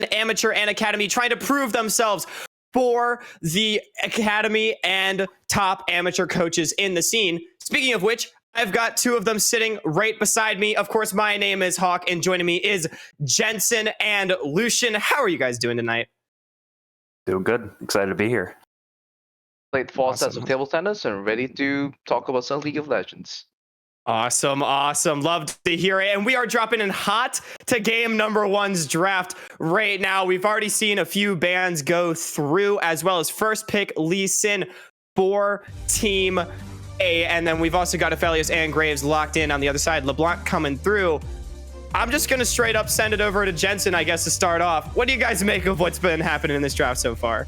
Amateur and Academy trying to prove themselves for the Academy and top amateur coaches in the scene. Speaking of which, I've got two of them sitting right beside me. Of course, my name is Hawk, and joining me is Jensen and Lucian. How are you guys doing tonight? Doing good. Excited to be here. Played 4 sets of table tennis and ready to talk about some League of Legends. Awesome. Love to hear it. And we are dropping in hot to game number 1's draft right now. We've already seen a few bans go through, as well as first pick Lee Sin for Team A. And then we've also got Aphelios and Graves locked in on the other side. LeBlanc coming through. I'm just going to straight up send it over to Jensen, I guess, to start off. What do you guys make of what's been happening in this draft so far?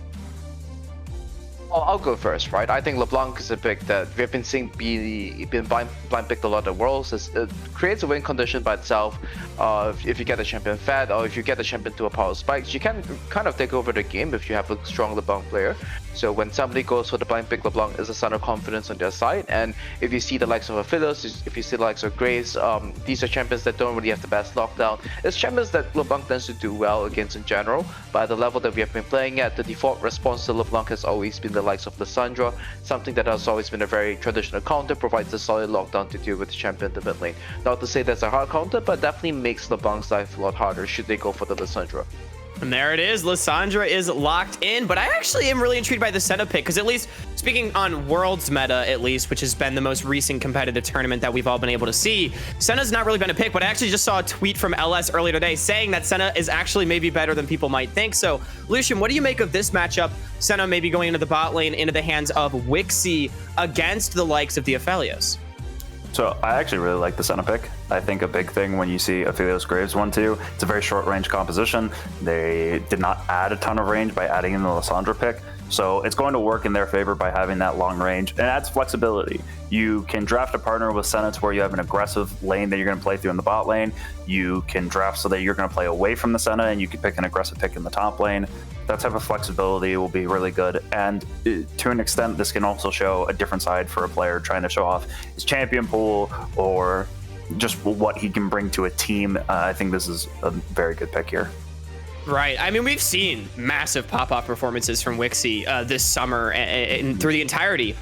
I'll go first, right? I think LeBlanc is a pick that we've been seeing been blind picked a lot of worlds. It creates a win condition by itself. If you get the champion fed, or if you get the champion to a power spikes, you can kind of take over the game if you have a strong LeBlanc player. So when somebody goes for the blind pick, LeBlanc is a sign of confidence on their side. And if you see the likes of Aphelios, if you see the likes of Graves, these are champions that don't really have the best lockdown. It's champions that LeBlanc tends to do well against in general. But at the level that we have been playing at, the default response to LeBlanc has always been the likes of Lissandra, something that has always been a very traditional counter, provides a solid lockdown to deal with the champion in the mid lane. Not to say that's a hard counter, but definitely makes LeBlanc's life a lot harder should they go for the Lissandra. And there it is. Lissandra is locked in, but I actually am really intrigued by the Senna pick, because at least speaking on Worlds meta, at least, which has been the most recent competitive tournament that we've all been able to see, Senna's not really been a pick, but I actually just saw a tweet from LS earlier today saying that Senna is actually maybe better than people might think. So, Lucian, what do you make of this matchup? Senna maybe going into the bot lane, into the hands of Wixxi against the likes of the Aphelios. So I actually really like the Senna pick. I think a big thing when you see Aphelios Graves 1-2, it's a very short range composition. They did not add a ton of range by adding in the Lissandra pick. So it's going to work in their favor by having that long range, and it adds flexibility. You can draft a partner with Senna to where you have an aggressive lane that you're going to play through in the bot lane. You can draft so that you're going to play away from the Senna, and you can pick an aggressive pick in the top lane. That type of flexibility will be really good, and to an extent, this can also show a different side for a player trying to show off his champion pool or just what he can bring to a team. I think this is a very good pick here. Right. I mean, we've seen massive pop-off performances from Wixxi this summer and through the entirety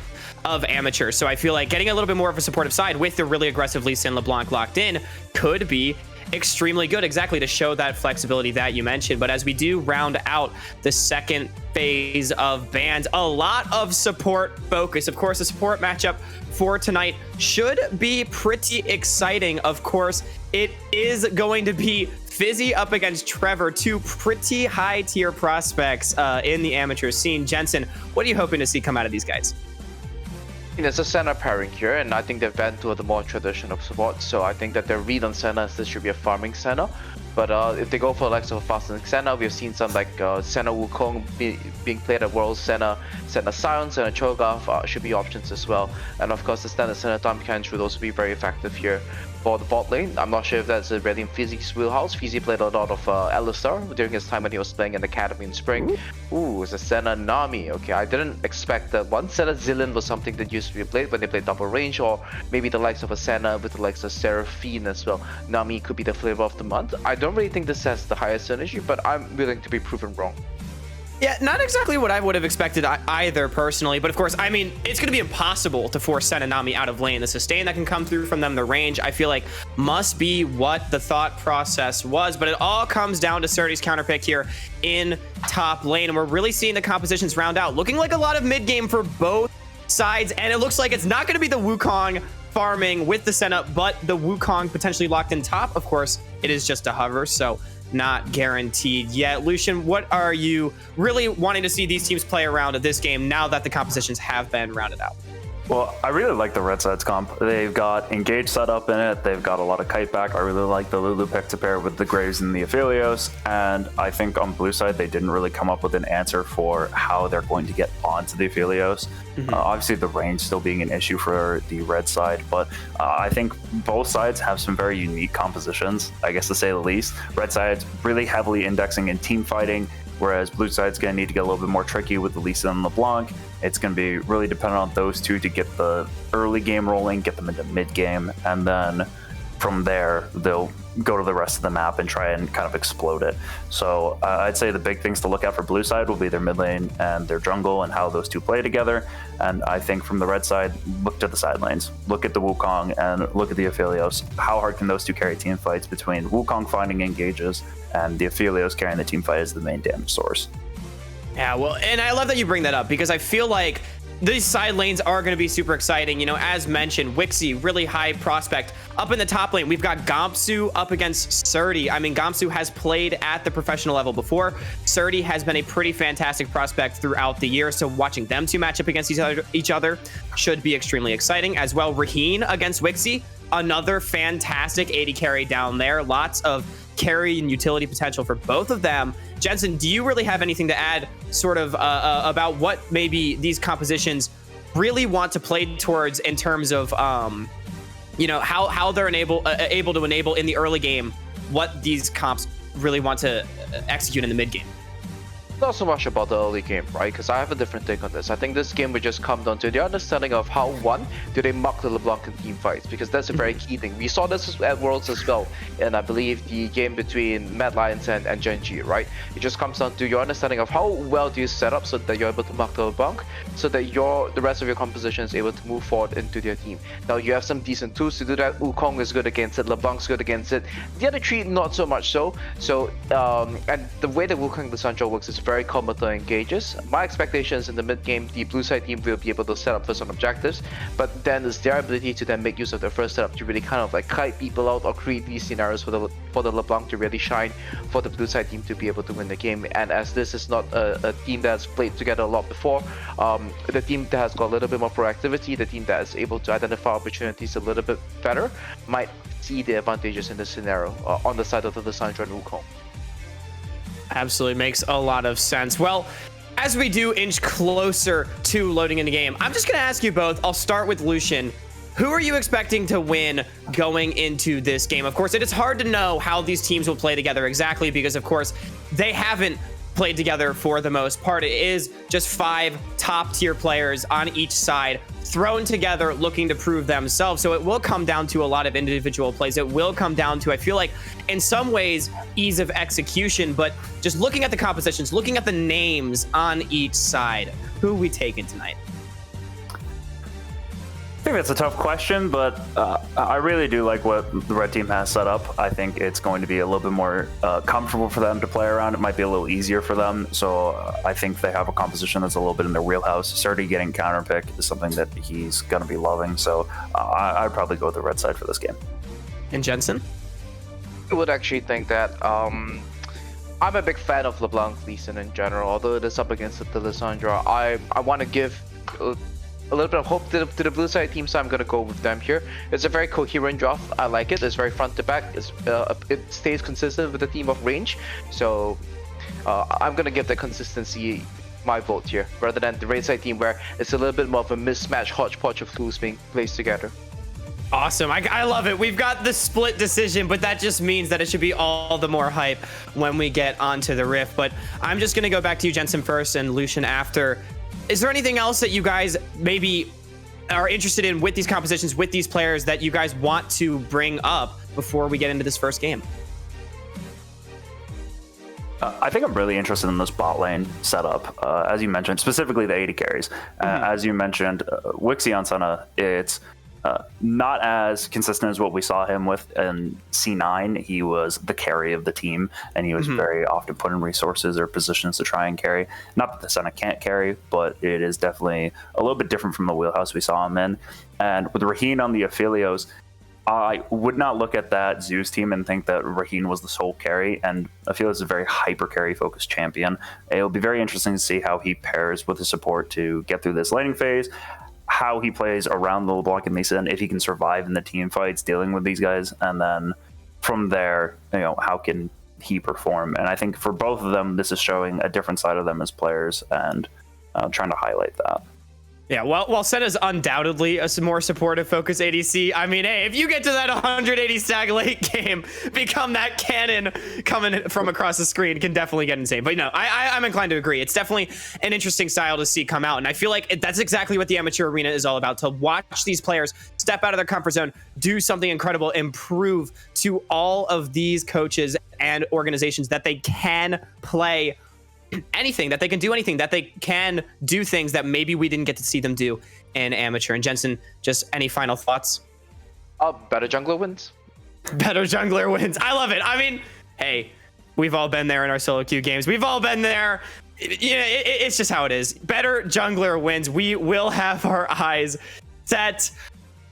of Amateur. So I feel like getting a little bit more of a supportive side with the really aggressive Lee Sin LeBlanc locked in could be extremely good, exactly to show that flexibility that you mentioned. But as we do round out the second phase of bans, a lot of support focus. Of course, the support matchup for tonight should be pretty exciting. Of course, it is going to be Fizzi up against Trevor, two pretty high tier prospects in the amateur scene. Jensen, what are you hoping to see come out of these guys? There's a Senna pairing here, and I think they've been to the more traditional support, so I think that their read on Senna is this should be a farming Senna. But if they go for like a fasting Senna, we've seen some like Senna Wukong being played at Worlds, Senna Sion, Senna Cho'Gath should be options as well. And of course the standard Senna time mechanics would also be very effective here for the bot lane. I'm not sure if that's really in Fizzi's wheelhouse. Fizzi played a lot of Alistar during his time when he was playing in the Academy in spring. Ooh, it's a Senna Nami. Okay, I didn't expect that one. Senna Zillion was something that used to be played when they played double range, or maybe the likes of a Senna with the likes of Seraphine as well. Nami could be the flavor of the month. I don't really think this has the highest synergy, but I'm willing to be proven wrong. Yeah, not exactly what I would have expected either, personally. But of course, I mean, it's going to be impossible to force Senna Nami out of lane. The sustain that can come through from them, the range, I feel like must be what the thought process was. But it all comes down to Srtty's counter pick here in top lane. And we're really seeing the compositions round out, looking like a lot of mid game for both sides. And it looks like it's not going to be the Wukong farming with the Senna, but the Wukong potentially locked in top. Of course, it is just a hover, so not guaranteed yet. Lucian, what are you really wanting to see these teams play around at this game now that the compositions have been rounded out? Well, I really like the red side's comp. They've got Engage set up in it. They've got a lot of kite back. I really like the Lulu pick to pair with the Graves and the Aphelios. And I think on blue side, they didn't really come up with an answer for how they're going to get onto the Aphelios. Obviously, the range still being an issue for the red side, but I think both sides have some very unique compositions, I guess to say the least. Red side's really heavily indexing in team fighting, whereas blue side's going to need to get a little bit more tricky with the Lee Sin and LeBlanc. It's going to be really dependent on those two to get the early game rolling, get them into mid game, and then from there, they'll go to the rest of the map and try and kind of explode it. So I'd say the big things to look at for blue side will be their mid lane and their jungle and how those two play together. And I think from the red side, look to the side lanes. Look at the Wukong and look at the Aphelios. How hard can those two carry team fights between Wukong finding engages and the Aphelios carrying the team fight as the main damage source? Yeah, well, and I love that you bring that up because I feel like these side lanes are going to be super exciting. You know, as mentioned, Wixxi, really high prospect. Up in the top lane, we've got Gamsu up against Srtty. I mean, Gamsu has played at the professional level before. Srtty has been a pretty fantastic prospect throughout the year, so watching them two match up against each other should be extremely exciting. As well, Raheen against Wixxi, another fantastic AD carry down there. Lots of carry and utility potential for both of them. Jensen, do you really have anything to add sort of about what maybe these compositions really want to play towards in terms of, you know, how they're able to enable in the early game what these comps really want to execute in the mid game? Not so much about the early game, right? Because I have a different take on this. I think this game would just come down to the understanding of how, one, do they mark the LeBlanc in team fights? Because that's a very key thing. We saw this at Worlds as well, and I believe the game between Mad Lions and Genji, right? It just comes down to your understanding of how well do you set up so that you're able to mark the LeBlanc, so that the rest of your composition is able to move forward into their team. Now, you have some decent tools to do that. Wukong is good against it, LeBlanc's good against it. The other three, not so much so. So, and the way that Wukong Lissandra works is very combatant engages. My expectations in the mid game, the blue side team will be able to set up for some objectives, but then it's their ability to then make use of their first setup to really kind of like kite people out or create these scenarios for the LeBlanc to really shine, for the blue side team to be able to win the game. And as this is not a team that's played together a lot before, the team that has got a little bit more proactivity, the team that is able to identify opportunities a little bit better, might see the advantages in this scenario on the side of the Lissandra and Wukong. Absolutely makes a lot of sense. Well, as we do inch closer to loading in the game, I'm just going to ask you both. I'll start with Lucian. Who are you expecting to win going into this game? Of course, it is hard to know how these teams will play together exactly because, of course, they haven't played together for the most part. It is just 5 top-tier players on each side thrown together looking to prove themselves. So it will come down to a lot of individual plays. It will come down to, I feel like, in some ways, ease of execution, but just looking at the compositions, looking at the names on each side, who are we taking tonight? I think that's a tough question, but I really do like what the red team has set up. I think it's going to be a little bit more comfortable for them to play around. It might be a little easier for them. So I think they have a composition that's a little bit in their wheelhouse. Srtty getting counter pick is something that he's going to be loving. So I'd probably go with the red side for this game. And Jensen? I would actually think that I'm a big fan of LeBlanc Lee Sin in general. Although it is up against the Lissandra, I want to give a little bit of hope to the blue side team, so I'm going to go with them here. It's a very coherent draft. I like it. It's very front to back. It stays consistent with the theme of range. So I'm going to give the consistency my vote here, rather than the red side team where it's a little bit more of a mismatch hodgepodge of tools being placed together. Awesome. I love it. We've got the split decision, but that just means that it should be all the more hype when we get onto the Rift. But I'm just going to go back to you, Jensen, first, and Lucian after. Is there anything else that you guys maybe are interested in with these compositions, with these players that you guys want to bring up before we get into this first game? I think I'm really interested in this bot lane setup, as you mentioned, specifically the AD carries. As you mentioned, Wixxi on Senna, it's not as consistent as what we saw him with in C9. He was the carry of the team, and he was very often put in resources or positions to try and carry. Not that the Senna can't carry, but it is definitely a little bit different from the wheelhouse we saw him in. And with Raheen on the Aphelios, I would not look at that Zeus team and think that Raheen was the sole carry, and Aphelios is a very hyper carry focused champion. It'll be very interesting to see how he pairs with the support to get through this laning phase, how he plays around the LeBlanc and Lee Sin, if he can survive in the team fights dealing with these guys, and then from there, how can he perform? And I think for both of them, this is showing a different side of them as players and trying to highlight that. Yeah, well, Senna's undoubtedly a more supportive focus ADC. I mean, hey, if you get to that 180 stack late game, become that cannon coming from across the screen, can definitely get insane. But no, I'm inclined to agree. It's definitely an interesting style to see come out. And I feel like that's exactly what the amateur arena is all about, to watch these players step out of their comfort zone, do something incredible, and prove to all of these coaches and organizations that they can play anything, that they can do anything, that they can do things that maybe we didn't get to see them do in amateur. And Jensen, just any final thoughts? Better jungler wins. Better jungler wins. I love it. I mean, hey, we've all been there in our solo queue games. We've all been there. It's just how it is. Better jungler wins. We will have our eyes set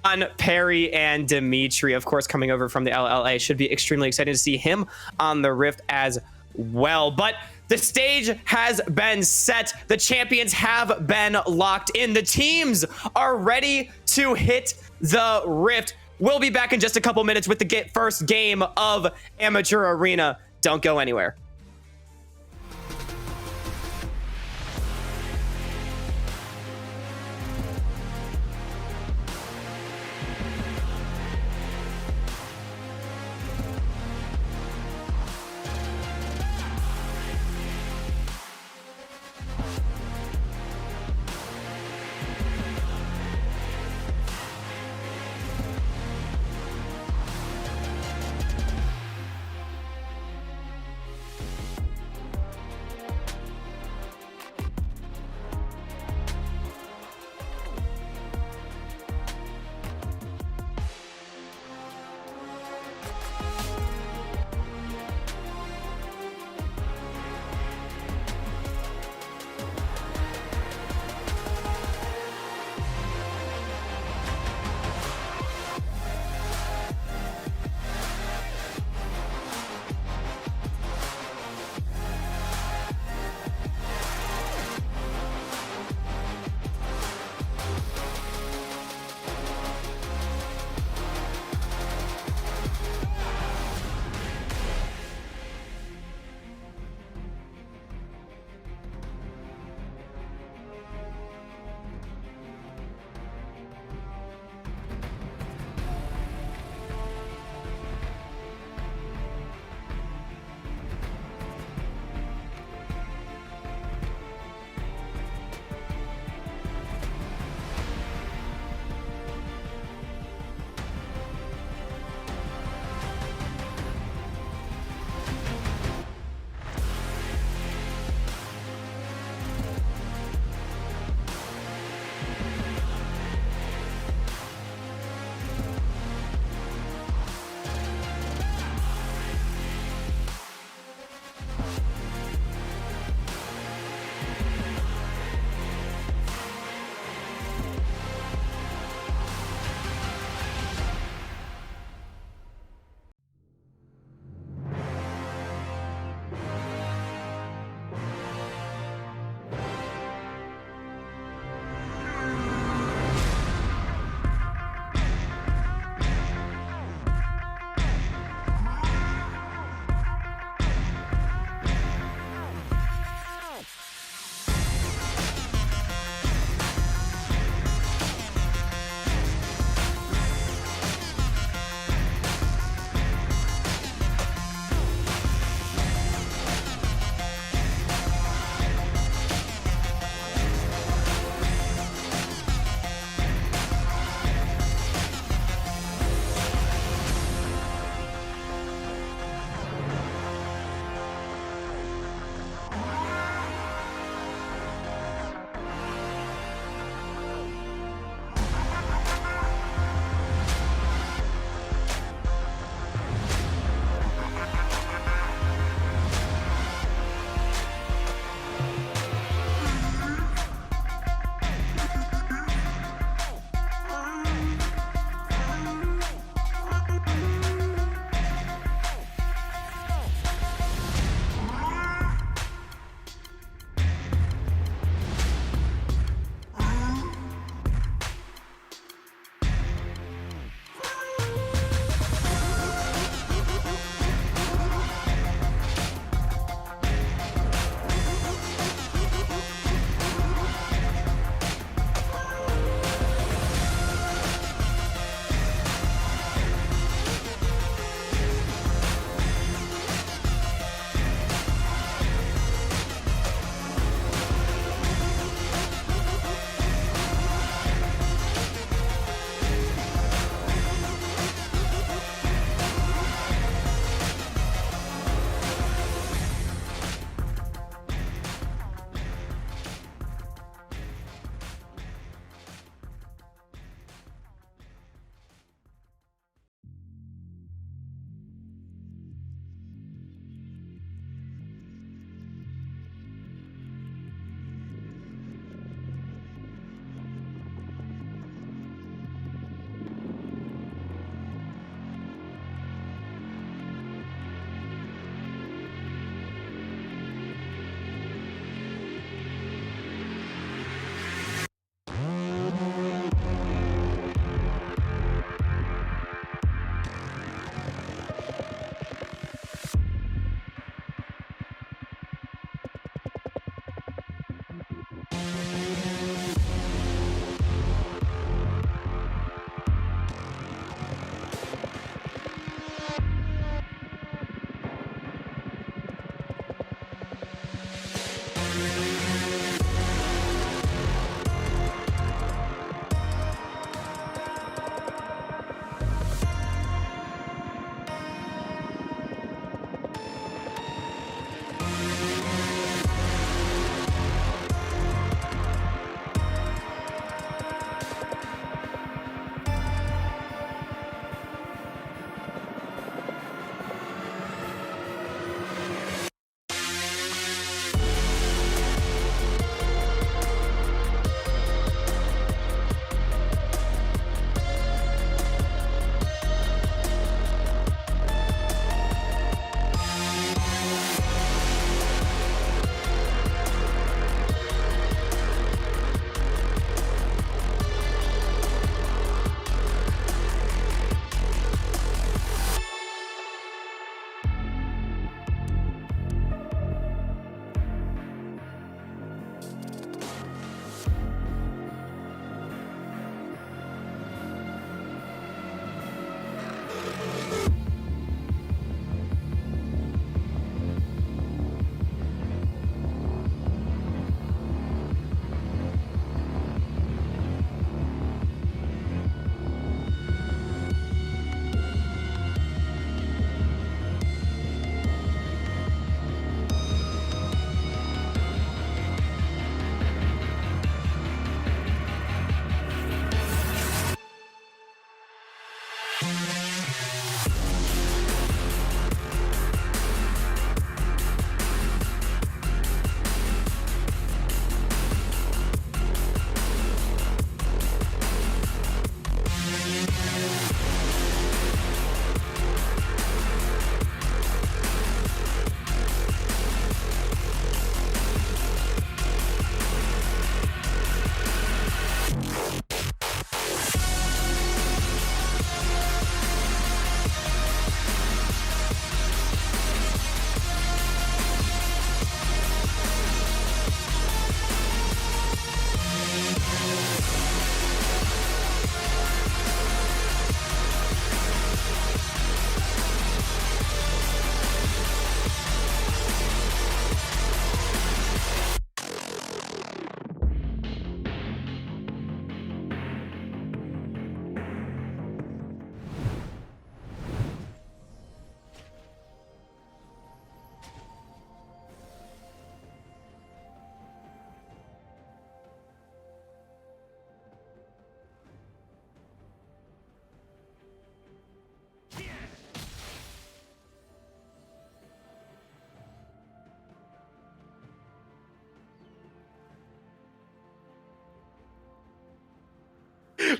on Perry and Dimitry, of course, coming over from the LLA. Should be extremely exciting to see him on the Rift as well. But the stage has been set. The champions have been locked in. The teams are ready to hit the Rift. We'll be back in just a couple minutes with the first game of Amateur Arena. Don't go anywhere.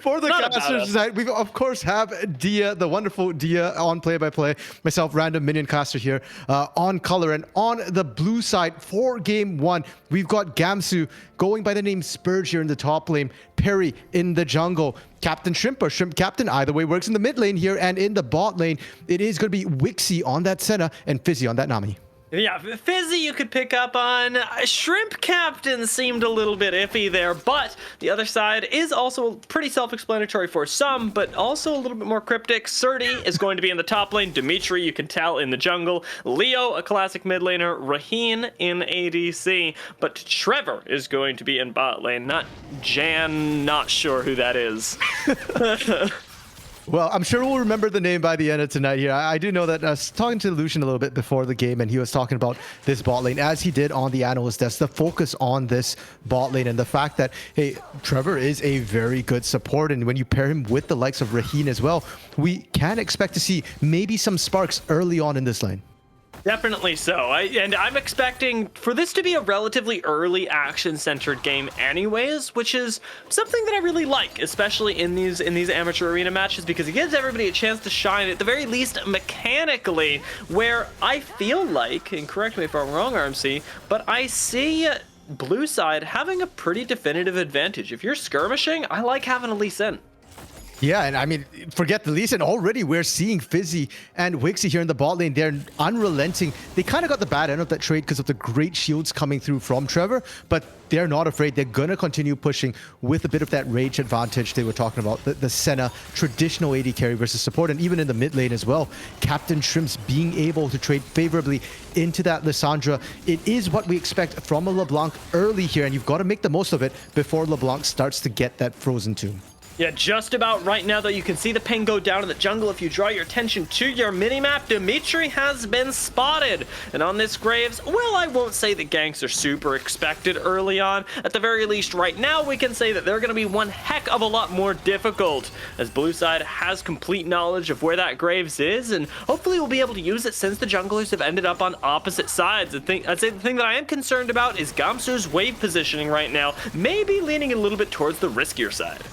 For the Not about casters us. tonight, we of course have Dia, the wonderful Dia on play-by-play. Myself, random minion caster here on color. And on the blue side for game one, we've got Gamsu going by the name Spurge here in the top lane. Perry in the jungle. CptShrimps or Shrimp Captain, either way, works in the mid lane here. And in the bot lane, it is going to be Wixxi on that Senna and Fizzi on that Nami. Yeah, Fizzi you could pick up on. Shrimp Captain seemed a little bit iffy there, but the other side is also pretty self-explanatory for some, but also a little bit more cryptic. Srtty is going to be in the top lane. Dimitry, you can tell, in the jungle. Leo, a classic mid laner. Raheen in ADC. But Trevor is going to be in bot lane. Not Jan, not sure who that is. Well, I'm sure we'll remember the name by the end of tonight here. I do know that I was talking to Lucian a little bit before the game, and he was talking about this bot lane, as he did on the analyst desk, the focus on this bot lane and the fact that, hey, Trevor is a very good support, and when you pair him with the likes of Raheen as well, we can expect to see maybe some sparks early on in this lane. Definitely so. And I'm expecting for this to be a relatively early action-centered game anyways, which is something that I really like, especially in these amateur arena matches, because it gives everybody a chance to shine, at the very least mechanically, where I feel like, and correct me if I'm wrong, RMC, but I see blue side having a pretty definitive advantage. If you're skirmishing, I like having a Lee Sin. Yeah, and I mean, forget the Lee Sin. Already we're seeing Fizzi and Wixxi here in the bot lane. They're unrelenting. They kind of got the bad end of that trade because of the great shields coming through from Trevor, but they're not afraid. They're going to continue pushing with a bit of that rage advantage they were talking about. The Senna, traditional AD carry versus support, and even in the mid lane as well. CptShrimps being able to trade favorably into that Lissandra. It is what we expect from a LeBlanc early here, and you've got to make the most of it before LeBlanc starts to get that Frozen Tomb. Yeah, just about right now, though, you can see the ping go down in the jungle. If you draw your attention to your minimap, Dimitry has been spotted. And on this Graves, well, I won't say that ganks are super expected early on. At the very least, right now, we can say that they're going to be one heck of a lot more difficult, as blue side has complete knowledge of where that Graves is, and hopefully we'll be able to use it since the junglers have ended up on opposite sides. I'd say the thing that I am concerned about is Gamsu's wave positioning right now, maybe leaning a little bit towards the riskier side.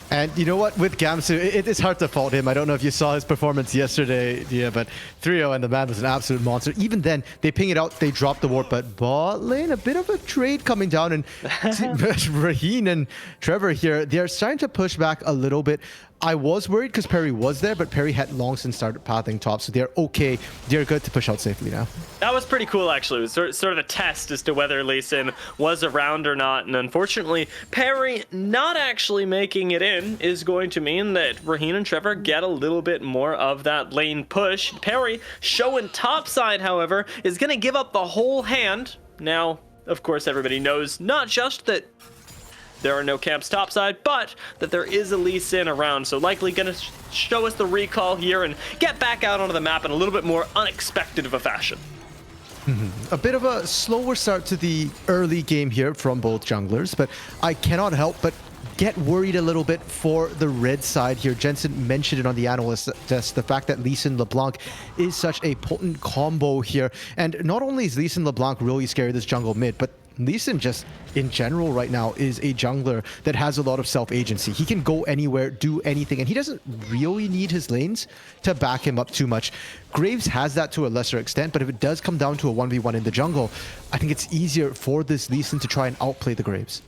And you know what, with Gamsu, it is hard to fault him. I don't know if you saw his performance yesterday, yeah, but 3-0 and the man was an absolute monster. Even then, they ping it out, they drop the ward, but bot lane, a bit of a trade coming down, and Raheen and Trevor here, they're starting to push back a little bit. I was worried because Perry was there, but Perry had long since started pathing top, so they're okay. They're good to push out safely now. That was pretty cool, actually. It was sort of a test as to whether Lee Sin was around or not, and unfortunately, Perry not actually making it in is going to mean that Raheen and Trevor get a little bit more of that lane push. Perry, showing topside, however, is going to give up the whole hand. Now, of course, everybody knows not just that there are no camps topside, but that there is a Lee Sin around, so likely gonna show us the recall here and get back out onto the map in a little bit more unexpected of a fashion. A bit of a slower start to the early game here from both junglers, but I cannot help but get worried a little bit for the red side here. Jensen mentioned it on the analyst desk, the fact that Lee Sin LeBlanc is such a potent combo here, and not only is Lee Sin LeBlanc really scary this jungle mid, but Lee Sin just in general right now is a jungler that has a lot of self-agency. He can go anywhere, do anything, and he doesn't really need his lanes to back him up too much. Graves has that to a lesser extent, but if it does come down to a 1v1 in the jungle, I think it's easier for this Lee Sin to try and outplay the Graves.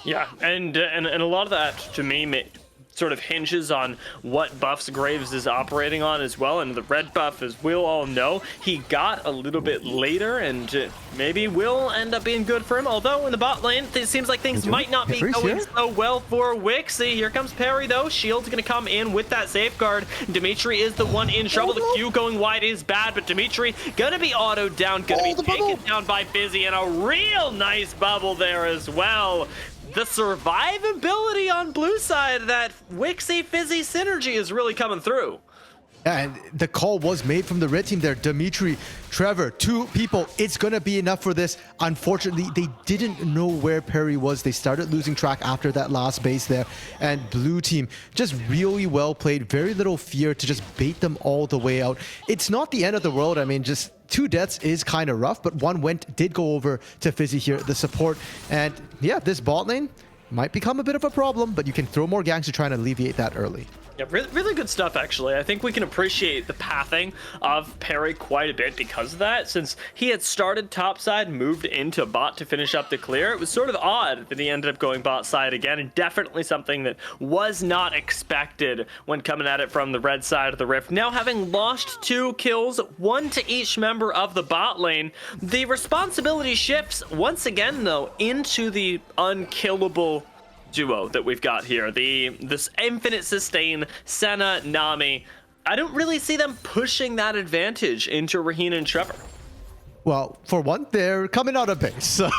Yeah, and a lot of that, to me, sort of hinges on what buffs Graves is operating on as well, and the red buff, as we'll all know, he got a little bit later, and maybe will end up being good for him, although in the bot lane, it seems like things might not be going so well for Wixxi. Here comes Perry, though. Shield's gonna come in with that safeguard. Dimitry is the one in trouble. The Q going wide is bad, but Dimitry gonna be autoed down, gonna be taken down by Fizzi, and a real nice bubble there as well. The survivability on blue side, that Wixxi Fizzi synergy is really coming through. And the call was made from the red team there. Dimitry, Trevor, 2 people. It's going to be enough for this. Unfortunately, they didn't know where Perry was. They started losing track after that last base there. And blue team just really well played. Very little fear to just bait them all the way out. It's not the end of the world. I mean, just 2 deaths is kind of rough, but one did go over to Fizzi here, the support. And yeah, this bot lane, might become a bit of a problem, but you can throw more ganks to try and alleviate that early. Yeah, really good stuff, actually. I think we can appreciate the pathing of Perry quite a bit because of that. Since he had started topside, moved into bot to finish up the clear, it was sort of odd that he ended up going bot side again, and definitely something that was not expected when coming at it from the red side of the Rift. Now, having lost 2 kills, 1 to each member of the bot lane, the responsibility shifts once again, though, into the unkillable duo that we've got here. This infinite sustain, Senna, Nami. I don't really see them pushing that advantage into Raheen and Trevor. Well, for one, they're coming out of base, so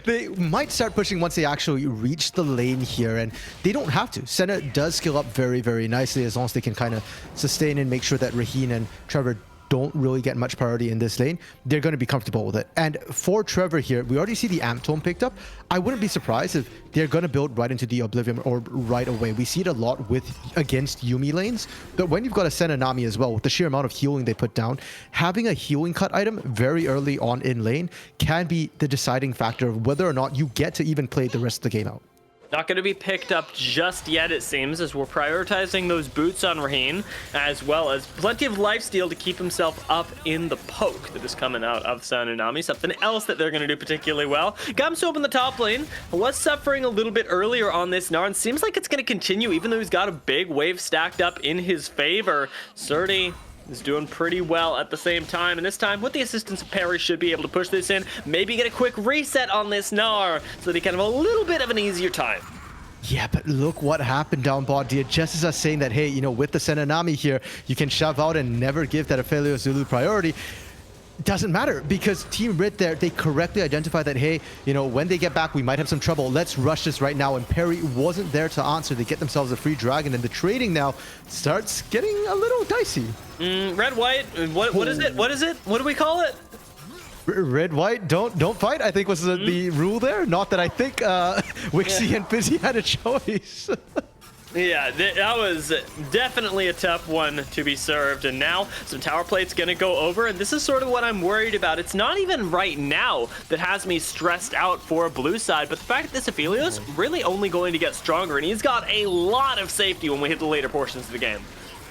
they might start pushing once they actually reach the lane here, and they don't have to. Senna does skill up very, very nicely as long as they can kind of sustain and make sure that Raheen and Trevor don't really get much priority in this lane. They're going to be comfortable with it. And for Trevor here, we already see the Amp Tome picked up. I wouldn't be surprised if they're going to build right into the Oblivion Orb right away. We see it a lot against Yuumi lanes, but when you've got a Senna Nami as well, with the sheer amount of healing they put down, having a healing cut item very early on in lane can be the deciding factor of whether or not you get to even play the rest of the game out. Not going to be picked up just yet, it seems, as we're prioritizing those boots on Raheen, as well as plenty of lifesteal to keep himself up in the poke that is coming out of Sanunami. Something else that they're going to do particularly well. Gamsu up in the top lane was suffering a little bit earlier on this Narn. Seems like it's going to continue, even though he's got a big wave stacked up in his favor. Srtty is doing pretty well at the same time, and this time with the assistance of Perry should be able to push this in, maybe get a quick reset on this Gnar so that he can have a little bit of an easier time. Yeah, but look what happened down bot, dear. Just as us saying that, hey, you know, with the Senanami here, you can shove out and never give that Aphelios Zulu priority. Doesn't matter, because Team Rit there, they correctly identify that, hey, you know, when they get back, we might have some trouble. Let's rush this right now. And Perry wasn't there to answer. They get themselves a free dragon, and the trading now starts getting a little dicey. Red, white, what is it? What is it? What do we call it? Red, white, don't fight, I think was the rule there. Not that I think Wixxi and Fizzi had a choice. Yeah, that was definitely a tough one to be served, and now some tower plate's gonna go over, and this is sort of what I'm worried about. It's not even right now that has me stressed out for blue side, but the fact that this Aphelios really only going to get stronger, and he's got a lot of safety when we hit the later portions of the game.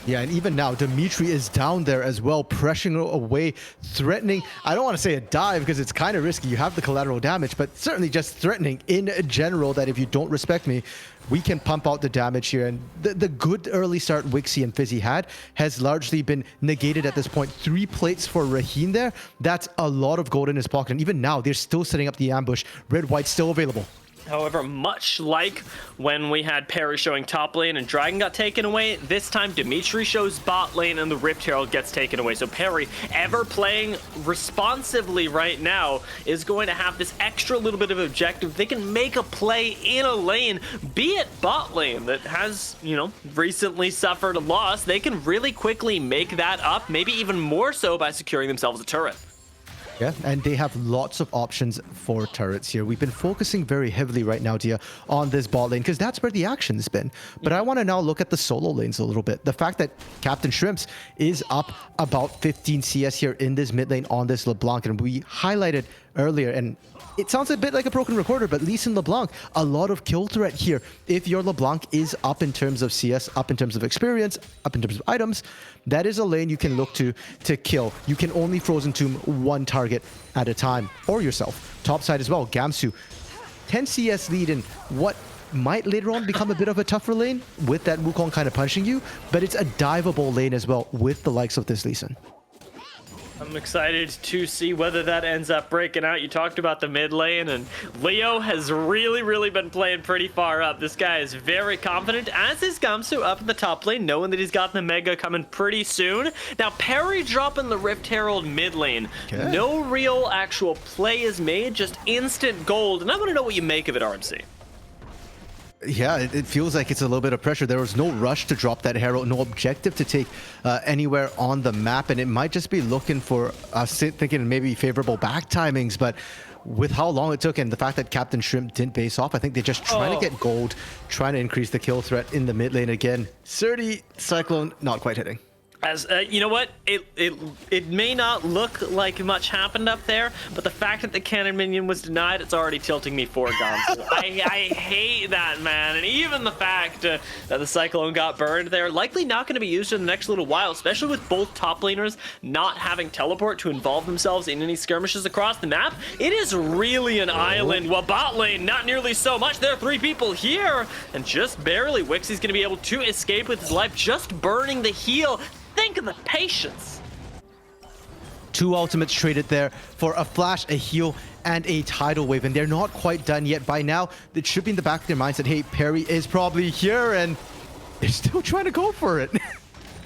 Yeah, and even now, Dimitry is down there as well, pressuring away, threatening. I don't want to say a dive because it's kind of risky. You have the collateral damage, but certainly just threatening in general that if you don't respect me, we can pump out the damage here. And the good early start Wixxi and Fizzi had has largely been negated at this point. 3 plates for Raheen there. That's a lot of gold in his pocket. And even now, they're still setting up the ambush. Red, white still available. However, much like when we had Perry showing top lane and Dragon got taken away, this time Dimitry shows bot lane and the Rift Herald gets taken away. So Perry, ever playing responsively right now, is going to have this extra little bit of objective. They can make a play in a lane, be it bot lane that has, you know, recently suffered a loss. They can really quickly make that up, maybe even more so by securing themselves a turret. Yeah, and they have lots of options for turrets here. We've been focusing very heavily right now, Dia, on this bot lane, because that's where the action's been. But I want to now look at the solo lanes a little bit. The fact that CptShrimps is up about 15 CS here in this mid lane on this LeBlanc, and we highlighted earlier, and it sounds a bit like a broken recorder, but Lee Sin LeBlanc, a lot of kill threat here. If your LeBlanc is up in terms of CS, up in terms of experience, up in terms of items, that is a lane you can look to kill. You can only Frozen Tomb 1 target at a time, or yourself. Top side as well, Gamsu. 10 CS lead in what might later on become a bit of a tougher lane with that Wukong kind of punching you, but it's a diveable lane as well with the likes of this Lee Sin. I'm excited to see whether that ends up breaking out. You talked about the mid lane, and Leo has really been playing pretty far up. This guy is very confident, as is Gamsu up in the top lane, knowing that he's got the Mega coming pretty soon. Now, Perry dropping the Rift Herald mid lane. Okay. No real actual play is made, just instant gold, and I want to know what you make of it, RMC. Yeah, it feels like it's a little bit of pressure. There was no rush to drop that Herald, no objective to take anywhere on the map, and it might just be looking for us thinking maybe favorable back timings, but with how long it took and the fact that CptShrimps didn't base off, I think they're just trying to get gold, trying to increase the kill threat in the mid lane again. Srtty, Cyclone, not quite hitting. As you know what, it may not look like much happened up there, but the fact that the cannon minion was denied, it's already tilting me for Gamsu. I hate that, man. And even the fact that the Cyclone got burned there, likely not going to be used in the next little while, especially with both top laners not having teleport to involve themselves in any skirmishes across the map. It is really an island. While bot lane, not nearly so much. There are 3 people here, and just barely Wixxi's going to be able to escape with his life, just burning the heal. Think of the patience. 2 ultimates traded there for a flash, a heal, and a tidal wave, and they're not quite done yet. By now, it should be in the back of their minds that, hey, Perry is probably here, and they're still trying to go for it.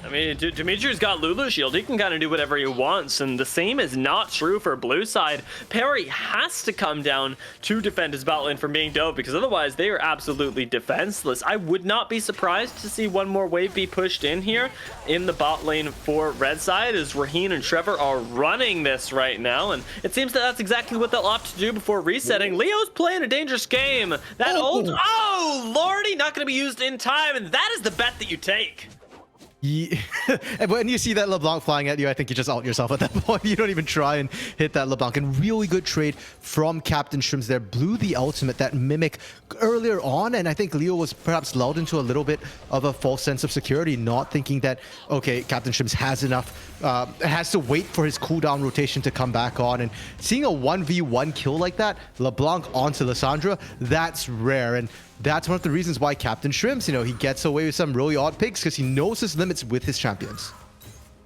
I mean, Dimitri's got Lulu Shield. He can kind of do whatever he wants, and the same is not true for blue side. Perry has to come down to defend his bot lane from being dove, because otherwise they are absolutely defenseless. I would not be surprised to see one more wave be pushed in here in the bot lane for red side, as Raheen and Trevor are running this right now, and it seems that that's exactly what they'll opt to do before resetting. Leo's playing a dangerous game. That oh lordy, not going to be used in time, and that is the bet that you take. Yeah. And when you see that LeBlanc flying at you, I think you just out yourself at that point. You don't even try and hit that LeBlanc. And really good trade from CptShrimps there. Blew the ultimate, that mimic earlier on, and I think Leo was perhaps lulled into a little bit of a false sense of security, not thinking that, okay, CptShrimps has enough, has to wait for his cooldown rotation to come back on. And seeing a 1v1 kill like that, LeBlanc onto Lissandra, that's rare. And that's one of the reasons why CptShrimps, you know, he gets away with some really odd picks, because he knows his limits with his champions.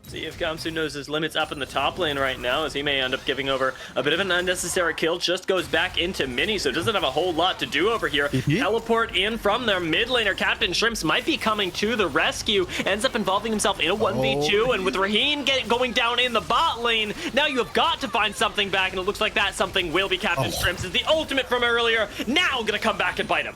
See if Gamsu knows his limits up in the top lane right now, as he may end up giving over a bit of an unnecessary kill. Just goes back into mini, so doesn't have a whole lot to do over here. Teleport in from their mid laner. CptShrimps might be coming to the rescue. Ends up involving himself in a 1v2, and with Raheen going down in the bot lane, now you have got to find something back, and it looks like that something will be CptShrimps. Is the ultimate from earlier, now gonna come back and bite him.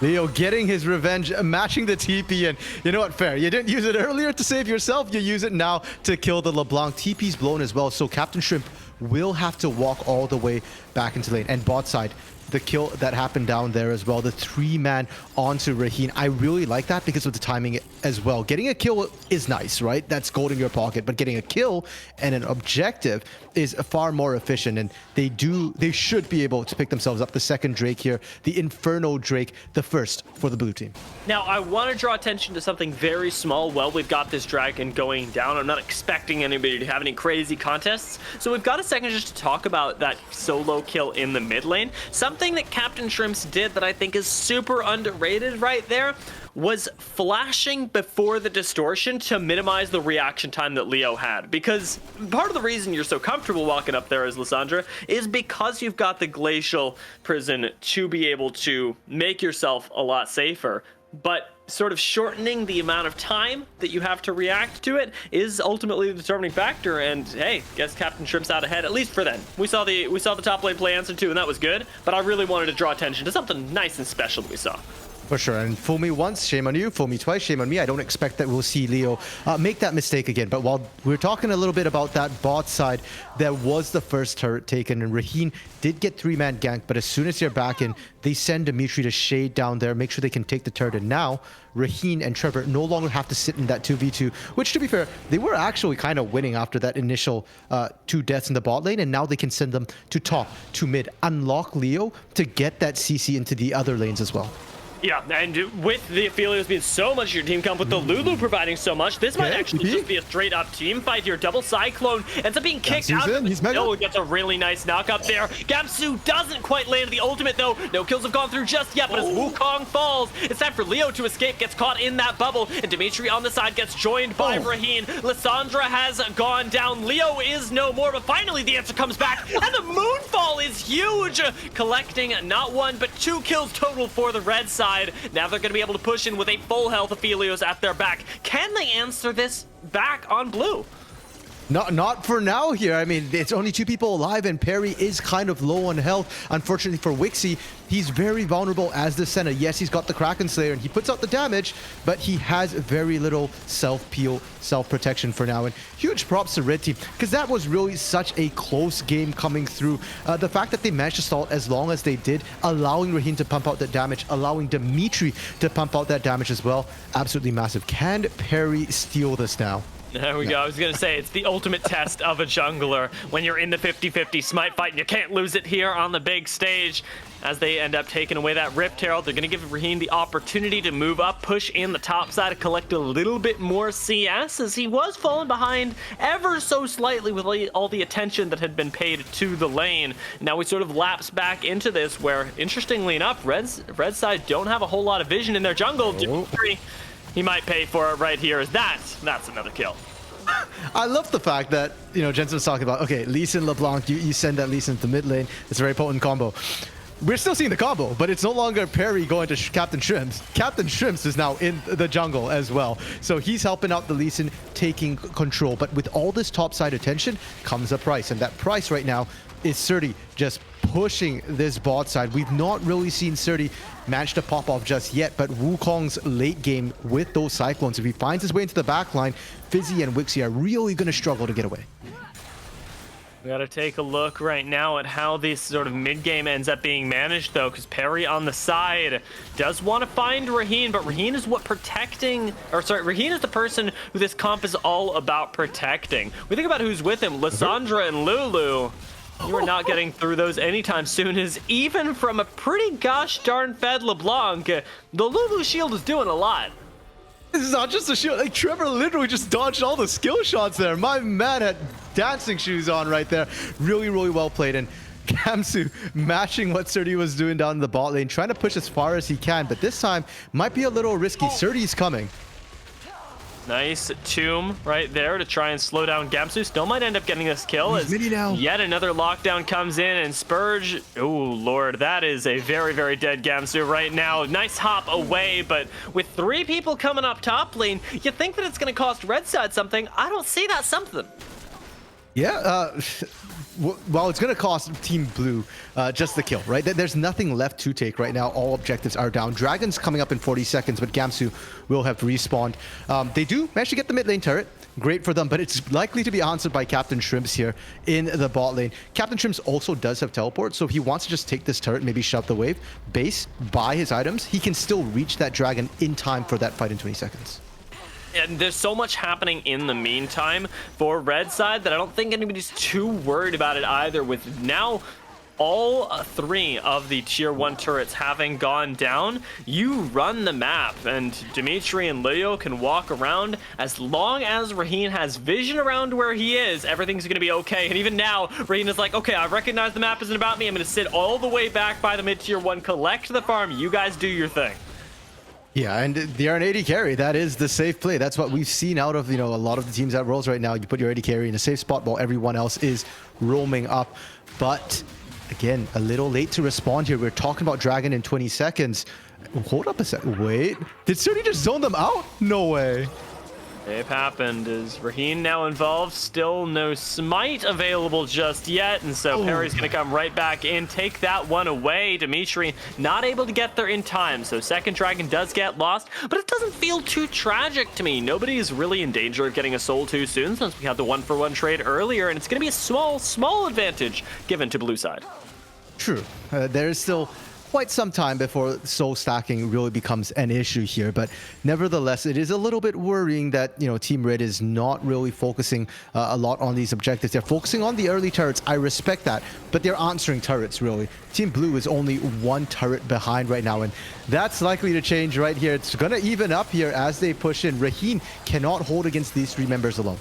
Leo getting his revenge, matching the TP, and you know what, fair. You didn't use it earlier to save yourself, you use it now to kill the LeBlanc. TP's blown as well, so CptShrimp will have to walk all the way back into lane. And bot side, the kill that happened down there as well, the 3-man onto Raheen. I really like that because of the timing as well. Getting a kill is nice, right? That's gold in your pocket, but getting a kill and an objective is far more efficient, and they should be able to pick themselves up. The second Drake here, the Inferno Drake, the first for the blue team. Now, I want to draw attention to something very small while we've got this dragon going down. I'm not expecting anybody to have any crazy contests, so we've got a second just to talk about that solo kill in the mid lane. Something that CptShrimps did that I think is super underrated right there was flashing before the distortion to minimize the reaction time that Leo had. Because part of the reason you're so comfortable walking up there as Lissandra is because you've got the glacial prison to be able to make yourself a lot safer. But sort of shortening the amount of time that you have to react to it is ultimately the determining factor. And hey, guess CptShrimps out ahead, at least for then. We saw the top lane play answer too, and that was good. But I really wanted to draw attention to something nice and special that we saw. For sure, and fool me once, shame on you. Fool me twice, shame on me. I don't expect that we'll see Leo make that mistake again. But while we're talking a little bit about that bot side, there was the first turret taken, and Raheen did get 3-man gank, but as soon as you're back in, they send Dimitry to shade down there, make sure they can take the turret, and now Raheen and Trevor no longer have to sit in that 2v2, which, to be fair, they were actually kind of winning after that initial 2 deaths in the bot lane, and now they can send them to top, to mid, unlock Leo to get that CC into the other lanes as well. Yeah, and with the Aphelios being so much your team comp, with the Lulu providing so much, this might actually just be a straight up team fight here. Double Cyclone ends up being kicked out. He's gets a really nice knock up there. Gamsu doesn't quite land the ultimate though. No kills have gone through just yet, but as Wukong falls, it's time for Leo to escape, gets caught in that bubble, and Dimitry on the side gets joined by Raheen. Lissandra has gone down. Leo is no more, but finally the answer comes back, and the moonfall is huge, collecting not 1 but 2 kills total for the red side. Now they're going to be able to push in with a full health Aphelios at their back. Can they answer this back on blue? Not for now here. I mean, it's only 2 people alive, and Perry is kind of low on health. Unfortunately for Wixxi, he's very vulnerable as the center. Yes, he's got the Kraken Slayer, and he puts out the damage, but he has very little self-peel, self-protection for now. And huge props to Red Team, because that was really such a close game coming through. The fact that they managed to stall as long as they did, allowing Raheen to pump out that damage, allowing Dimitry to pump out that damage as well, absolutely massive. Can Perry steal this now? There we go. I was going to say, it's the ultimate test of a jungler when you're in the 50-50 smite fight and you can't lose it here on the big stage. As they end up taking away that Rift Herald, they're going to give Raheen the opportunity to move up, push in the top side, and collect a little bit more CS, as he was falling behind ever so slightly with all the attention that had been paid to the lane. Now we sort of lapse back into this where, interestingly enough, red side don't have a whole lot of vision in their jungle. Dimitry, he might pay for it right here. That's another kill. I love the fact that, you know, Jensen was talking about, okay, Lee Sin, LeBlanc, you send that Lee Sin to mid lane. It's a very potent combo. We're still seeing the combo, but it's no longer Perry going to CptShrimps. CptShrimps is now in the jungle as well. So he's helping out the Lee Sin, taking control. But with all this topside attention comes a price. And that price right now is Srtty just pushing this bot side. We've not really seen Srtty manage to pop off just yet, but Wukong's late game with those Cyclones, if he finds his way into the back line, Fizzi and Wixxi are really going to struggle to get away. We gotta take a look right now at how this sort of mid-game ends up being managed, though, because Perry on the side does want to find Raheen, but Raheen is Raheen is the person who this comp is all about protecting. We think about who's with him, Lissandra and Lulu. You are not getting through those anytime soon, as even from a pretty gosh darn fed LeBlanc, the Lulu shield is doing a lot. This is not just a shield. Like, Trevor literally just dodged all the skill shots there. My man had dancing shoes on right there. Really, really well played. And Gamsu matching what Srtty was doing down in the bot lane, trying to push as far as he can. But this time, might be a little risky. Srtty's coming. Nice tomb right there to try and slow down Gamsu. Still might end up getting this kill as yet another lockdown comes in, and Spurge, oh lord, that is a very, very dead Gamsu right now. Nice hop away, but with 3 people coming up top lane, you think that it's going to cost red side something. I don't see that something. Yeah, well, it's going to cost Team Blue just the kill, right? There's nothing left to take right now. All objectives are down. Dragon's coming up in 40 seconds, but Gamsu will have respawned. They do manage to get the mid lane turret. Great for them, but it's likely to be answered by CptShrimps here in the bot lane. CptShrimps also does have teleport, so if he wants to just take this turret, maybe shut the wave, base, buy his items, he can still reach that dragon in time for that fight in 20 seconds. And there's so much happening in the meantime for red side that I don't think anybody's too worried about it either, with now all 3 of the tier 1 turrets having gone down. You run the map, and Dimitry and Leo can walk around. As long as Raheen has vision around where he is, everything's going to be okay. And even now, Raheen is like, okay, I recognize the map isn't about me. I'm going to sit all the way back by the mid tier 1, collect the farm. You guys do your thing. Yeah, and they're an AD carry. That is the safe play. That's what we've seen out of, you know, a lot of the teams at Worlds right now. You put your AD carry in a safe spot while everyone else is roaming up. But again, a little late to respond here. We're talking about Dragon in 20 seconds. Hold up a sec. Wait, did Srtty just zone them out? No way. It happened. Is Raheen now involved? Still no smite available just yet, and so Perry's going to come right back in, take that one away. Dimitry not able to get there in time, so second dragon does get lost, but it doesn't feel too tragic to me. Nobody is really in danger of getting a soul too soon, since we had the 1-for-1 trade earlier, and it's going to be a small advantage given to blue side. True. There is still quite some time before soul stacking really becomes an issue here, but nevertheless, it is a little bit worrying that, you know, Team Red is not really focusing a lot on these objectives. They're focusing on the early turrets. I respect that, but they're answering turrets, really. Team Blue is only 1 turret behind right now, and that's likely to change right here. It's going to even up here as they push in. Raheen cannot hold against these 3 members alone.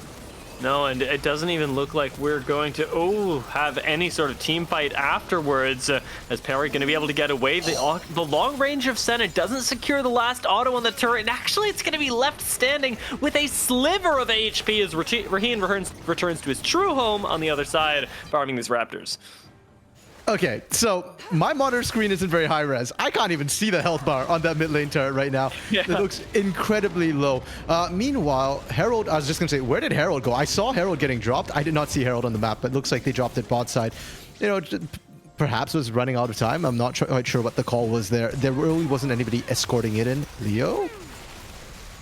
No, and it doesn't even look like we're going to have any sort of team fight afterwards. As Perry going to be able to get away. The long range of Senna doesn't secure the last auto on the turret, and actually it's going to be left standing with a sliver of HP as Raheen returns to his true home on the other side, farming these Raptors. Okay, so my monitor screen isn't very high res. I can't even see the health bar on that mid lane turret right now. Yeah. It looks incredibly low. Meanwhile, Herald, I was just going to say, where did Herald go? I saw Herald getting dropped. I did not see Herald on the map, but it looks like they dropped it bot side. You know, perhaps was running out of time. I'm not quite sure what the call was there. There really wasn't anybody escorting it in. Leo?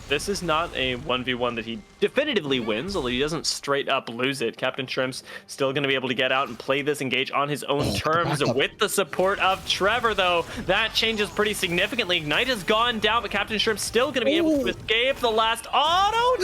this is not a 1v1 that he definitively wins, although he doesn't straight up lose it. CptShrimps still going to be able to get out and play this engage on his own terms with the support of Trevor, though. That changes pretty significantly. Ignite has gone down, but CptShrimps still going to be able to escape the last auto.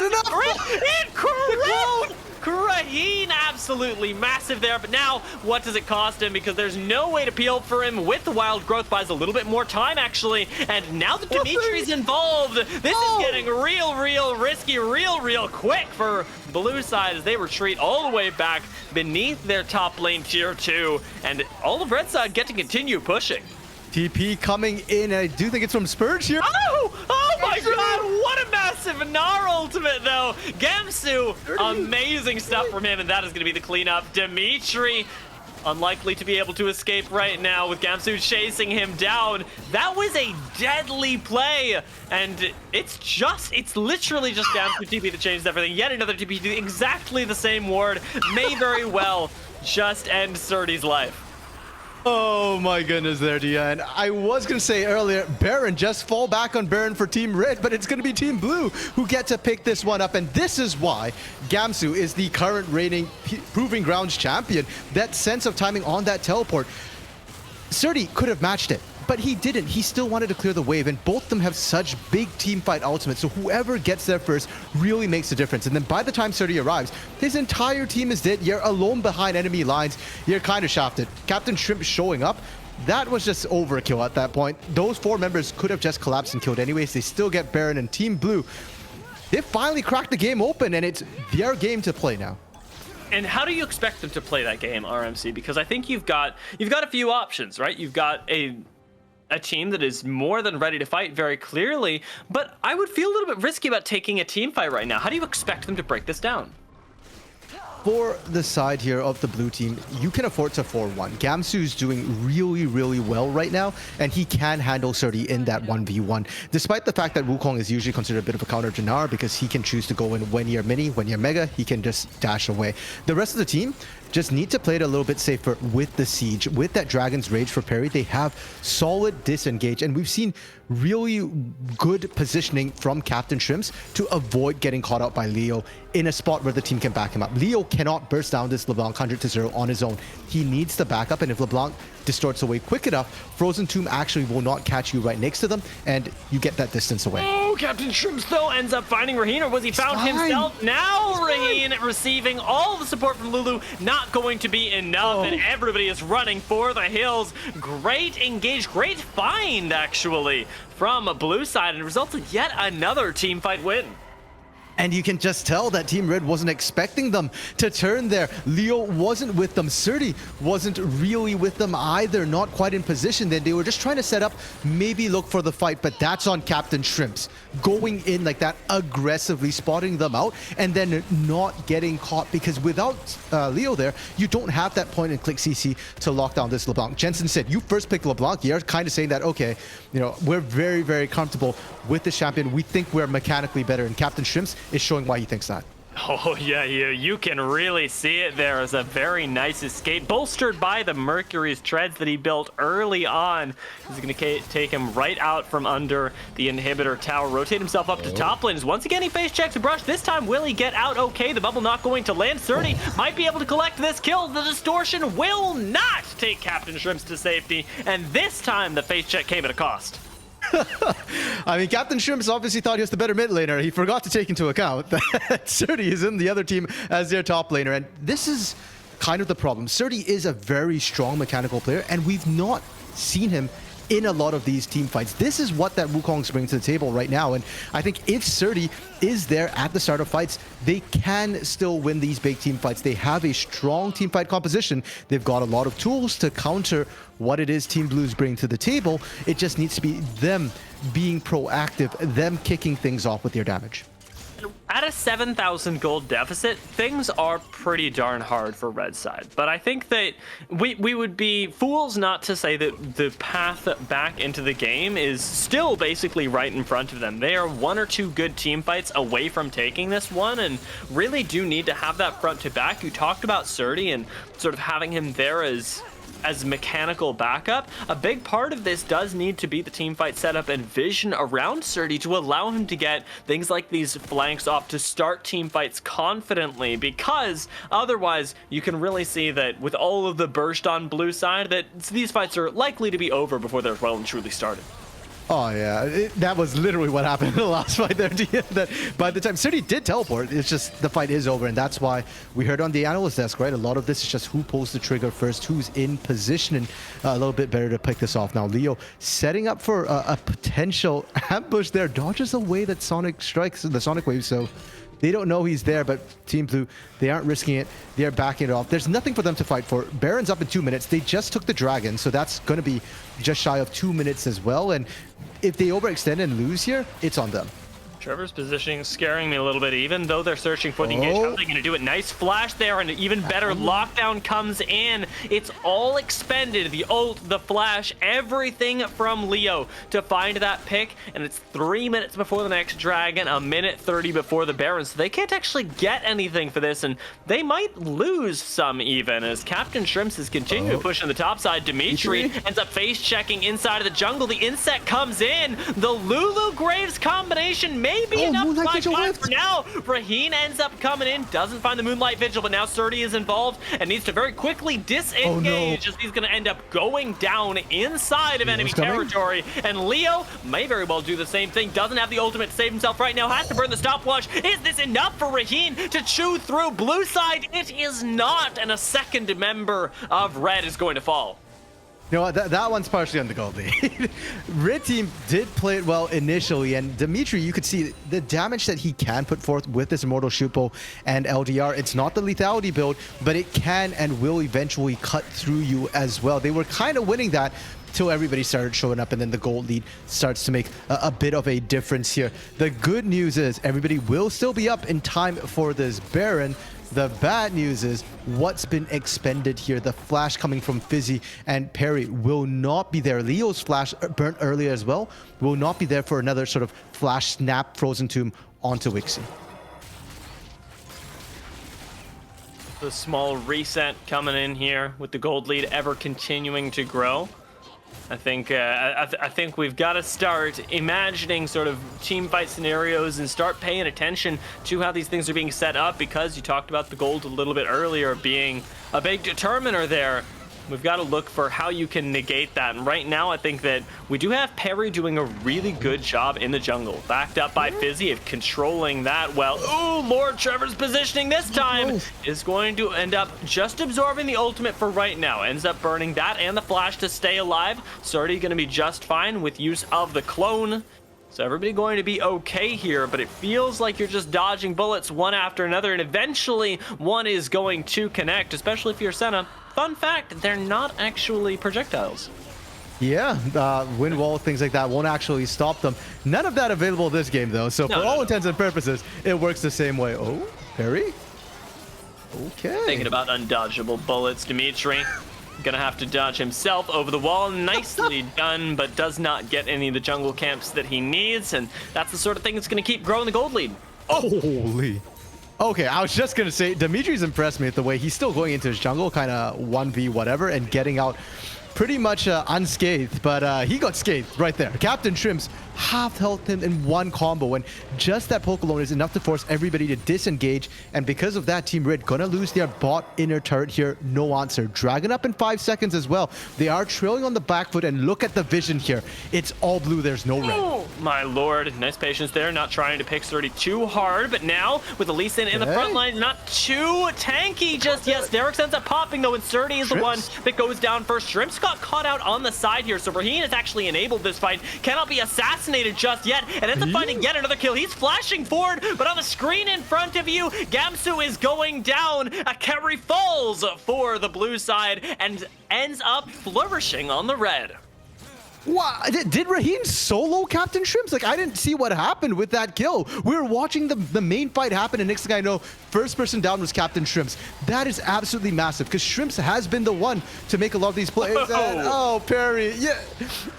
Incorrect! Raheen absolutely massive there, but now what does it cost him? Because there's no way to peel for him with the wild growth. Buys a little bit more time actually, and now that Dimitry's involved, this is getting real risky real quick for blue side as they retreat all the way back beneath their top lane tier 2, and all of red side get to continue pushing. TP coming in, I do think it's from Spurge here. Oh my god, what a massive Gnar ultimate though. Gamsu, amazing stuff from him, and that is going to be the cleanup. Dimitry, unlikely to be able to escape right now with Gamsu chasing him down. That was a deadly play, and it's literally just Gamsu TP that changed everything. Yet another TP to exactly the same ward may very well just end Srtty's life. Oh my goodness there, Dia. And I was going to say earlier, Baron, just fall back on Baron for Team Red, but it's going to be Team Blue who get to pick this one up. And this is why Gamsu is the current reigning Proving Grounds champion. That sense of timing on that teleport. Srtty could have matched it, but he didn't. He still wanted to clear the wave, and both of them have such big team fight ultimates, so whoever gets there first really makes a difference. And then by the time Srtty arrives, his entire team is dead. You're alone behind enemy lines. You're kind of shafted. CptShrimps showing up, that was just overkill at that point. Those 4 members could have just collapsed and killed anyways. They still get Baron, and Team Blue, they finally cracked the game open, and it's their game to play now. And how do you expect them to play that game, RMC? Because I think you've got a few options, right? You've got a team that is more than ready to fight very clearly, but I would feel a little bit risky about taking a team fight right now. How do you expect them to break this down? For the side here of the blue team, you can afford to 4-1. Gamsu's doing really well right now, and he can handle Srtty in that 1v1. Despite the fact that Wukong is usually considered a bit of a counter to Gnar because he can choose to go in when you're mini, when you're mega, he can just dash away. The rest of the team just need to play it a little bit safer with the siege. With that Dragon's Rage for parry, they have solid disengage, and we've seen really good positioning from CptShrimps to avoid getting caught out by Leo in a spot where the team can back him up. Leo cannot burst down this LeBlanc 100-0 on his own. He needs the backup, and if LeBlanc distorts away quick enough, Frozen Tomb actually will not catch you right next to them, and you get that distance away. Oh, CptShrimps though ends up finding Raheen, or was he found himself? Now Raheen receiving all the support from Lulu, not going to be enough, and everybody is running for the hills. Great engage, great find actually from a blue side, and it results in yet another team fight win. And you can just tell that Team Red wasn't expecting them to turn there. Leo wasn't with them. Srtty wasn't really with them either. Not quite in position. Then they were just trying to set up, maybe look for the fight. But that's on CptShrimps. Going in like that, aggressively spotting them out, and then not getting caught. Because without Leo there, you don't have that point and click CC to lock down this LeBlanc. Jensen said, you first picked LeBlanc. You're kind of saying that, okay, you know, we're very comfortable with this champion. We think we're mechanically better. And CptShrimps is showing why he thinks that. Oh yeah, you can really see it there as a very nice escape, bolstered by the Mercury's treads that he built early on. He's going to take him right out from under the inhibitor tower, rotate himself up to top lanes. Once again, he face checks Brush. This time, will he get out okay? The bubble not going to land. Srtty might be able to collect this kill. The distortion will not take CptShrimps to safety, and this time the face check came at a cost. I mean, CptShrimps obviously thought he was the better mid laner. He forgot to take into account that Srtty is in the other team as their top laner. And this is kind of the problem. Srtty is a very strong mechanical player, and we've not seen him in a lot of these team fights. This is what that Wukong's bringing to the table right now. And I think if Srtty is there at the start of fights, they can still win these big team fights. They have a strong team fight composition. They've got a lot of tools to counter what it is Team Blues bring to the table. It just needs to be them being proactive, them kicking things off with their damage. At a 7,000 gold deficit, things are pretty darn hard for red side. But I think that we would be fools not to say that the path back into the game is still basically right in front of them. They are 1 or 2 good team fights away from taking this one, and really do need to have that front to back. You talked about Srtty and sort of having him there as as mechanical backup. A big part of this does need to be the team fight setup and vision around Srtty to allow him to get things like these flanks off to start team fights confidently, because otherwise you can really see that with all of the burst on blue side that these fights are likely to be over before they're well and truly started. Oh yeah, that was literally what happened in the last fight there. That by the time Srtty did teleport, it's just the fight is over, and that's why we heard on the analyst desk, right? A lot of this is just who pulls the trigger first, who's in position, and a little bit better to pick this off. Now Leo setting up for a potential ambush there, dodges away that Sonic strikes, the Sonic wave, so they don't know he's there, but Team Blue, they aren't risking it. They're backing it off. There's nothing for them to fight for. Baron's up in 2 minutes. They just took the Dragon, so that's going to be just shy of 2 minutes as well. And if they overextend and lose here, it's on them. Trevor's positioning scaring me a little bit, even though they're searching for the engage. How are they going to do it? Nice flash there, and an even better lockdown comes in. It's all expended. The ult, the flash, everything from Leo to find that pick, and it's 3 minutes before the next Dragon, a minute 30 before the Baron, so they can't actually get anything for this, and they might lose some even, as CptShrimps is continuing to push on the top side. Dimitry ends up face-checking inside of the jungle. The insect comes in. The Lulu Graves combination maybe enough for now. Raheen ends up coming in, doesn't find the Moonlight Vigil, but now Srtty is involved and needs to very quickly disengage as he's going to end up going down inside of enemy territory. And Leo may very well do the same thing. Doesn't have the ultimate to save himself right now. Has to burn the stopwatch. Is this enough for Raheen to chew through blue side? It is not, and a second member of red is going to fall. You know what, that one's partially on the gold lead. Red team did play it well initially, and Dimitry, you could see the damage that he can put forth with this Immortal Shupo and LDR. It's not the lethality build, but it can and will eventually cut through you as well. They were kind of winning that till everybody started showing up, and then the gold lead starts to make a bit of a difference here. The good news is everybody will still be up in time for this Baron. The bad news is what's been expended here. The flash coming from Fizzi and Perry will not be there. Leo's flash burnt earlier as well will not be there for another sort of flash snap Frozen Tomb onto Wixxi. The small reset coming in here with the gold lead ever continuing to grow. I think we've got to start imagining sort of team fight scenarios and start paying attention to how these things are being set up, because you talked about the gold a little bit earlier being a big determiner there. We've got to look for how you can negate that. And right now, I think that we do have Perry doing a really good job in the jungle, backed up by Fizzi of controlling that well. Ooh, Lord Trevor's positioning this time is going to end up just absorbing the ultimate for right now. Ends up burning that and the flash to stay alive. Srtty going to be just fine with use of the clone. So everybody going to be okay here, but it feels like you're just dodging bullets one after another, and eventually one is going to connect, especially if you're Senna. Fun fact, they're not actually projectiles. Yeah, wind wall, things like that won't actually stop them. None of that available this game, though. So for all intents and purposes, it works the same way. Oh, Perry? Okay. Thinking about undodgeable bullets, Dimitry. Gonna have to dodge himself over the wall. Nicely done, but does not get any of the jungle camps that he needs. And that's the sort of thing that's gonna keep growing the gold lead. Holy. Okay, I was just gonna say, Dimitri's impressed me with the way he's still going into his jungle, kind of 1v whatever, and getting out pretty much unscathed, but he got scathed right there. CptShrimps half health him in one combo, and just that poke alone is enough to force everybody to disengage, and because of that, Team Red gonna lose their bot inner turret here. No answer. Dragon up in 5 seconds as well. They are trailing on the back foot, and look at the vision here. It's all blue, there's no red. Oh, my lord. Nice patience there, not trying to pick Srtty too hard, but now with the Lee Sin in the front line, not too tanky just yet. Derek ends up popping though, and Srtty is the one that goes down first. Shrimps got caught out on the side here, so Raheen has actually enabled this fight. Cannot be assassinated just yet, and ends up finding yet another kill. He's flashing forward, but on the screen in front of you, Gamsu is going down. A carry falls for the blue side and ends up flourishing on the red. Wow, did Raheen solo CptShrimps? Like, I didn't see what happened with that kill. We were watching the main fight happen, and next thing I know, first person down was CptShrimps. That is absolutely massive, because Shrimps has been the one to make a lot of these plays. And, oh, Perry,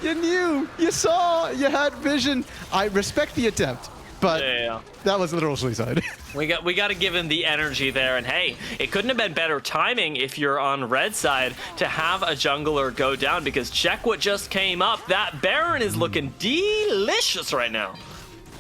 you knew, you saw, you had vision. I respect the attempt, but Yeah. that was a literal suicide. We got to give him the energy there, and hey, it couldn't have been better timing if you're on red side to have a jungler go down, because check what just came up. That Baron is looking delicious right now.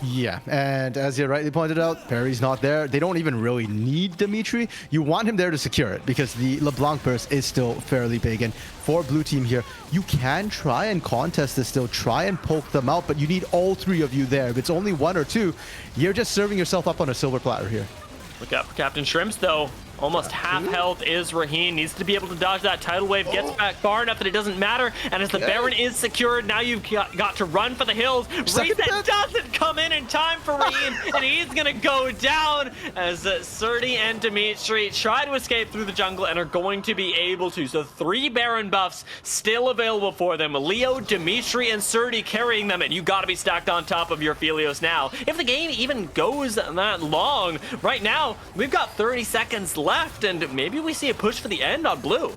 Yeah, and as you rightly pointed out, Perry's not there. They don't even really need Dimitry. You want him there to secure it because the LeBlanc burst is still fairly big. And for blue team here, you can try and contest this still, try and poke them out, but you need all three of you there. If it's only one or two, you're just serving yourself up on a silver platter here. Look out for CptShrimps though. Almost half health is Raheen. Needs to be able to dodge that tidal wave. Gets back far enough that it doesn't matter. And as the Baron is secured, now you've got to run for the hills. Reset doesn't come in time for Raheen. And he's going to go down as Srtty and Dimitry try to escape through the jungle and are going to be able to. So 3 Baron buffs still available for them. Leo, Dimitry, and Srtty carrying them. And you got to be stacked on top of your Philios now. If the game even goes that long, right now, we've got 30 seconds left, and maybe we see a push for the end on blue.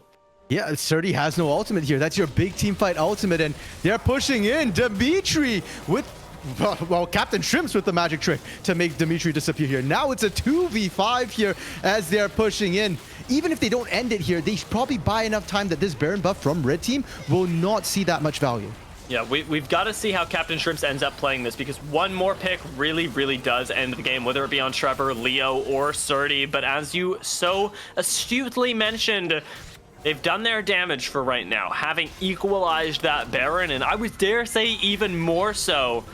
Yeah, Srtty has no ultimate here. That's your big team fight ultimate, and they're pushing in Dimitry with, well, CptShrimps with the magic trick to make Dimitry disappear here. Now it's a 2v5 here as they're pushing in. Even if they don't end it here, they should probably buy enough time that this Baron buff from red team will not see that much value. Yeah, we've got to see how CptShrimps ends up playing this, because one more pick really, really does end the game, whether it be on Trevor, Leo, or Srtty. But as you so astutely mentioned, they've done their damage for right now, having equalized that Baron, and I would dare say even more so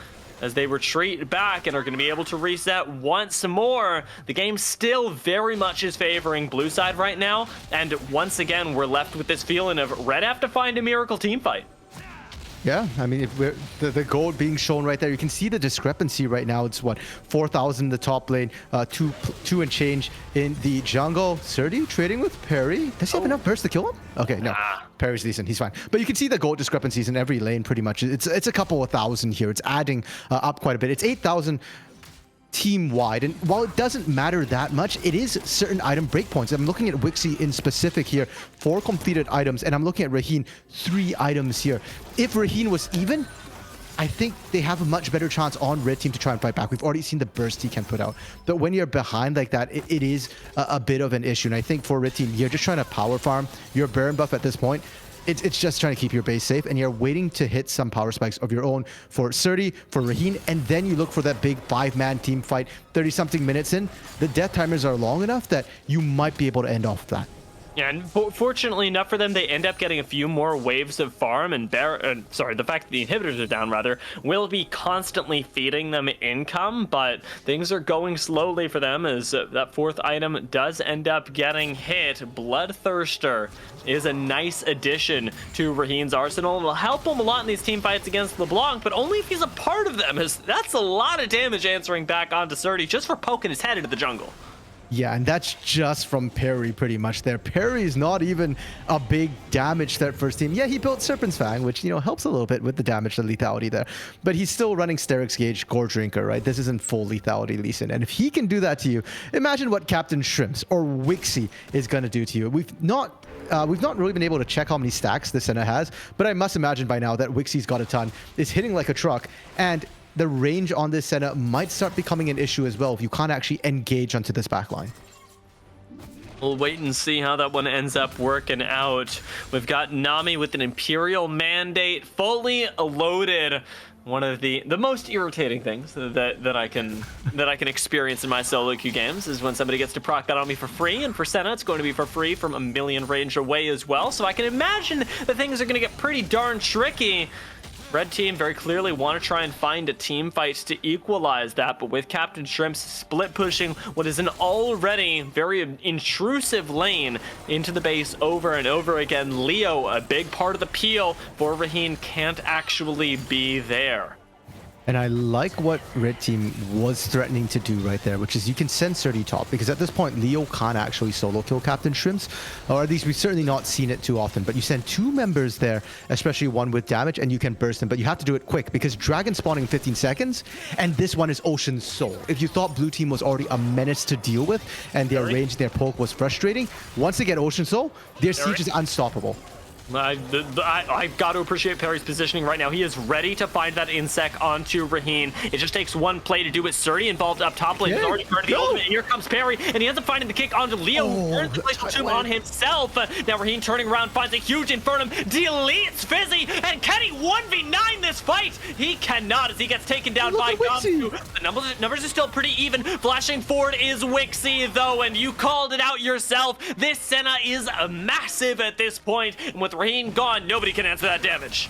as they retreat back and are going to be able to reset once more. The game still very much is favoring blue side right now, and once again, we're left with this feeling of red have to find a miracle team fight. Yeah, I mean, if we're, the gold being shown right there, you can see the discrepancy right now. It's what, 4,000 in the top lane, two and change in the jungle. Srtty trading with Perry. Does he have enough burst to kill him? Okay, no. Perry's decent. He's fine. But you can see the gold discrepancies in every lane pretty much. It's a couple of thousand here. It's adding up quite a bit. It's 8,000 team-wide, and while it doesn't matter that much, it is certain item breakpoints. I'm looking at Wixxi in specific here, 4 completed items, and I'm looking at Raheen, 3 items here. If Raheen was even, I think they have a much better chance on red team to try and fight back. We've already seen the burst he can put out, but when you're behind like that, it is a bit of an issue. And I think for red team, you're just trying to power farm your Baron buff at this point. It's just trying to keep your base safe, and you're waiting to hit some power spikes of your own for Srtty, for Raheen, and then you look for that big 5-man team fight 30-something minutes in. The death timers are long enough that you might be able to end off that. Yeah, and fortunately enough for them, they end up getting a few more waves of farm, and the fact that the inhibitors are down, rather, will be constantly feeding them income, but things are going slowly for them as that 4th item does end up getting hit. Bloodthirster is a nice addition to Raheen's arsenal, and will help him a lot in these team fights against LeBlanc, but only if he's a part of them, as that's a lot of damage answering back onto Srtty just for poking his head into the jungle. Yeah, and that's just from Perry pretty much there. Perry is not even a big damage threat first team. Yeah, he built Serpent's Fang, which, you know, helps a little bit with the damage, the lethality there. But he's still running Sterix Gauge, Gore Drinker, right? This isn't full lethality Lee Sin. And if he can do that to you, imagine what CptShrimps or Wixxi is going to do to you. We've not really been able to check how many stacks this Senna has, but I must imagine by now that Wixxi's got a ton. It's hitting like a truck, and the range on this Senna might start becoming an issue as well if you can't actually engage onto this backline. We'll wait and see how that one ends up working out. We've got Nami with an Imperial Mandate, fully loaded. One of the most irritating things that I can experience in my solo queue games is when somebody gets to proc that on me for free, and for Senna it's going to be for free from a million range away as well. So I can imagine that things are going to get pretty darn tricky. Red team very clearly want to try and find a team fight to equalize that, but with CptShrimps split pushing what is an already very intrusive lane into the base over and over again, Leo, a big part of the peel for Raheen, can't actually be there. And I like what red team was threatening to do right there, which is you can send Srtty top, because at this point Leo can't actually solo kill CptShrimps, or at least we've certainly not seen it too often. But you send 2 members there, especially one with damage, and you can burst them, but you have to do it quick because Dragon spawning in 15 seconds, and this one is Ocean Soul. If you thought blue team was already a menace to deal with and their range, their poke was frustrating, once they get Ocean Soul, their siege is unstoppable. I've got to appreciate Perry's positioning right now. He is ready to find that insec onto Raheen. It just takes one play to do it. Srtty involved up top lane. He's already started the ultimate. Here comes Perry, and he ends up finding the kick onto Leo, who turns the glacial tomb on himself. Now Raheen turning around, finds a huge Infernum, deletes Fizzi, and can he 1v9 this fight? He cannot, as he gets taken down by Gamsu. The numbers are still pretty even. Flashing forward is Wixxi, though, and you called it out yourself. This Senna is massive at this point, and with Raheen gone, nobody can answer that damage.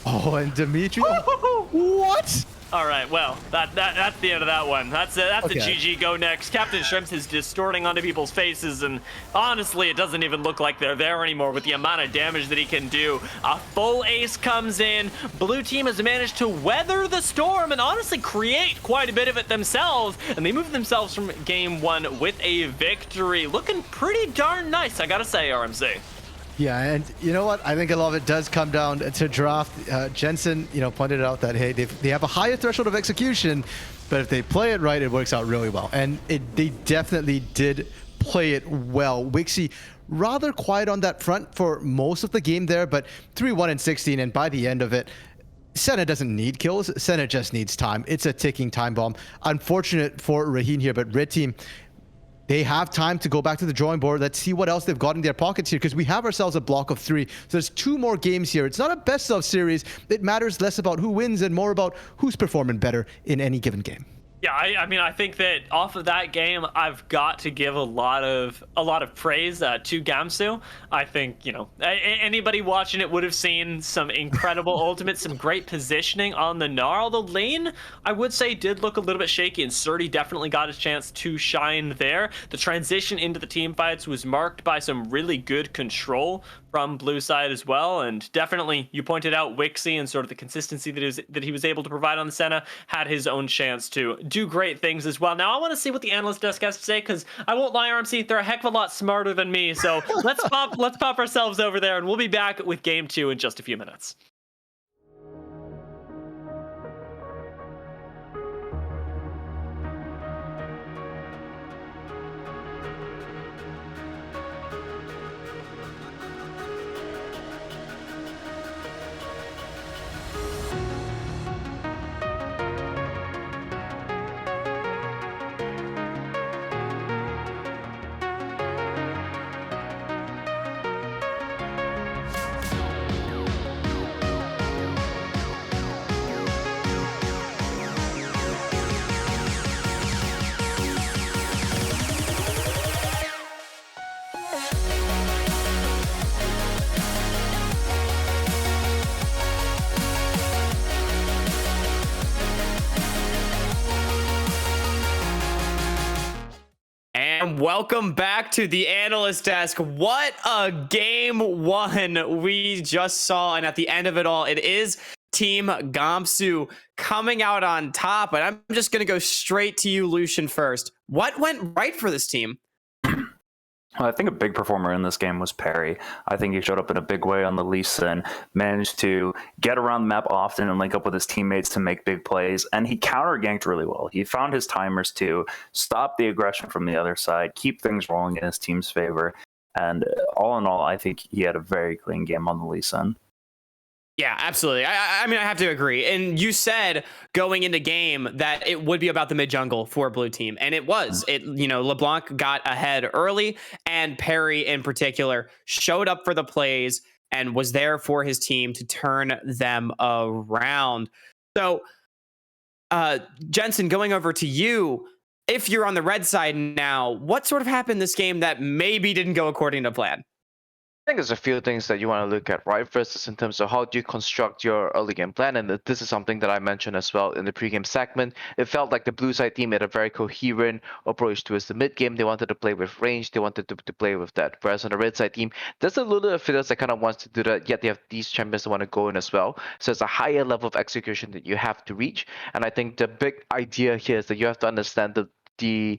Oh, and Dimitry. What? All right, well, that's the end of that one. That's a GG. Go next. CptShrimps is distorting onto people's faces, and honestly, it doesn't even look like they're there anymore with the amount of damage that he can do. A full ace comes in. Blue team has managed to weather the storm and honestly create quite a bit of it themselves, and they move themselves from game one with a victory. Looking pretty darn nice, I gotta say, RMC. Yeah, and you know what? I think a lot of it does come down to draft. Jensen, pointed out that, hey, they have a higher threshold of execution, but if they play it right, it works out really well. And they definitely did play it well. Wixxi rather quiet on that front for most of the game there, but 3-1 and 16, and by the end of it, Senna doesn't need kills. Senna just needs time. It's a ticking time bomb. Unfortunate for Raheen here, but Red Team, they have time to go back to the drawing board. Let's see what else they've got in their pockets here, because we have ourselves a block of 3. So there's 2 more games here. It's not a best of series. It matters less about who wins and more about who's performing better in any given game. Yeah, I mean, I think that off of that game, I've got to give a lot of praise to Gamsu. I think, anybody watching it would have seen some incredible ultimates, some great positioning on the Gnar. Although lane, I would say, did look a little bit shaky, and Srtty definitely got his chance to shine there. The transition into the team fights was marked by some really good control from blue side as well, and definitely you pointed out Wixxi and sort of the consistency that he was able to provide on the Senna had his own chance to do great things as well. Now I want to see what the analyst desk has to say, because I won't lie, RMC, they're a heck of a lot smarter than me. So let's pop ourselves over there, and we'll be back with game 2 in just a few minutes. And welcome back to the analyst desk. What a game 1 we just saw, and at the end of it all, it is Team Gamsu coming out on top. And I'm just going to go straight to you, Lucian, first. What went right for this team? I think a big performer in this game was Perry. I think he showed up in a big way on the Lee Sin, managed to get around the map often and link up with his teammates to make big plays, and he counter-ganked really well. He found his timers to stop the aggression from the other side, keep things rolling in his team's favor, and all in all, I think he had a very clean game on the Lee Sin. Yeah, absolutely. I mean, I have to agree. And you said going into game that it would be about the mid jungle for blue team, and it was. LeBlanc got ahead early, and Perry in particular showed up for the plays and was there for his team to turn them around. So, Jensen, going over to you, if you're on the red side now, what sort of happened this game that maybe didn't go according to plan? I think there's a few things that you want to look at, right? First is in terms of how do you construct your early game plan, and this is something that I mentioned as well in the pregame segment. It felt like the blue side team had a very coherent approach towards the mid game. They wanted to play with range, they wanted to play with that. Whereas on the red side team, there's a little bit of fiddles that kind of wants to do that, yet they have these champions that want to go in as well. So it's a higher level of execution that you have to reach. And I think the big idea here is that you have to understand the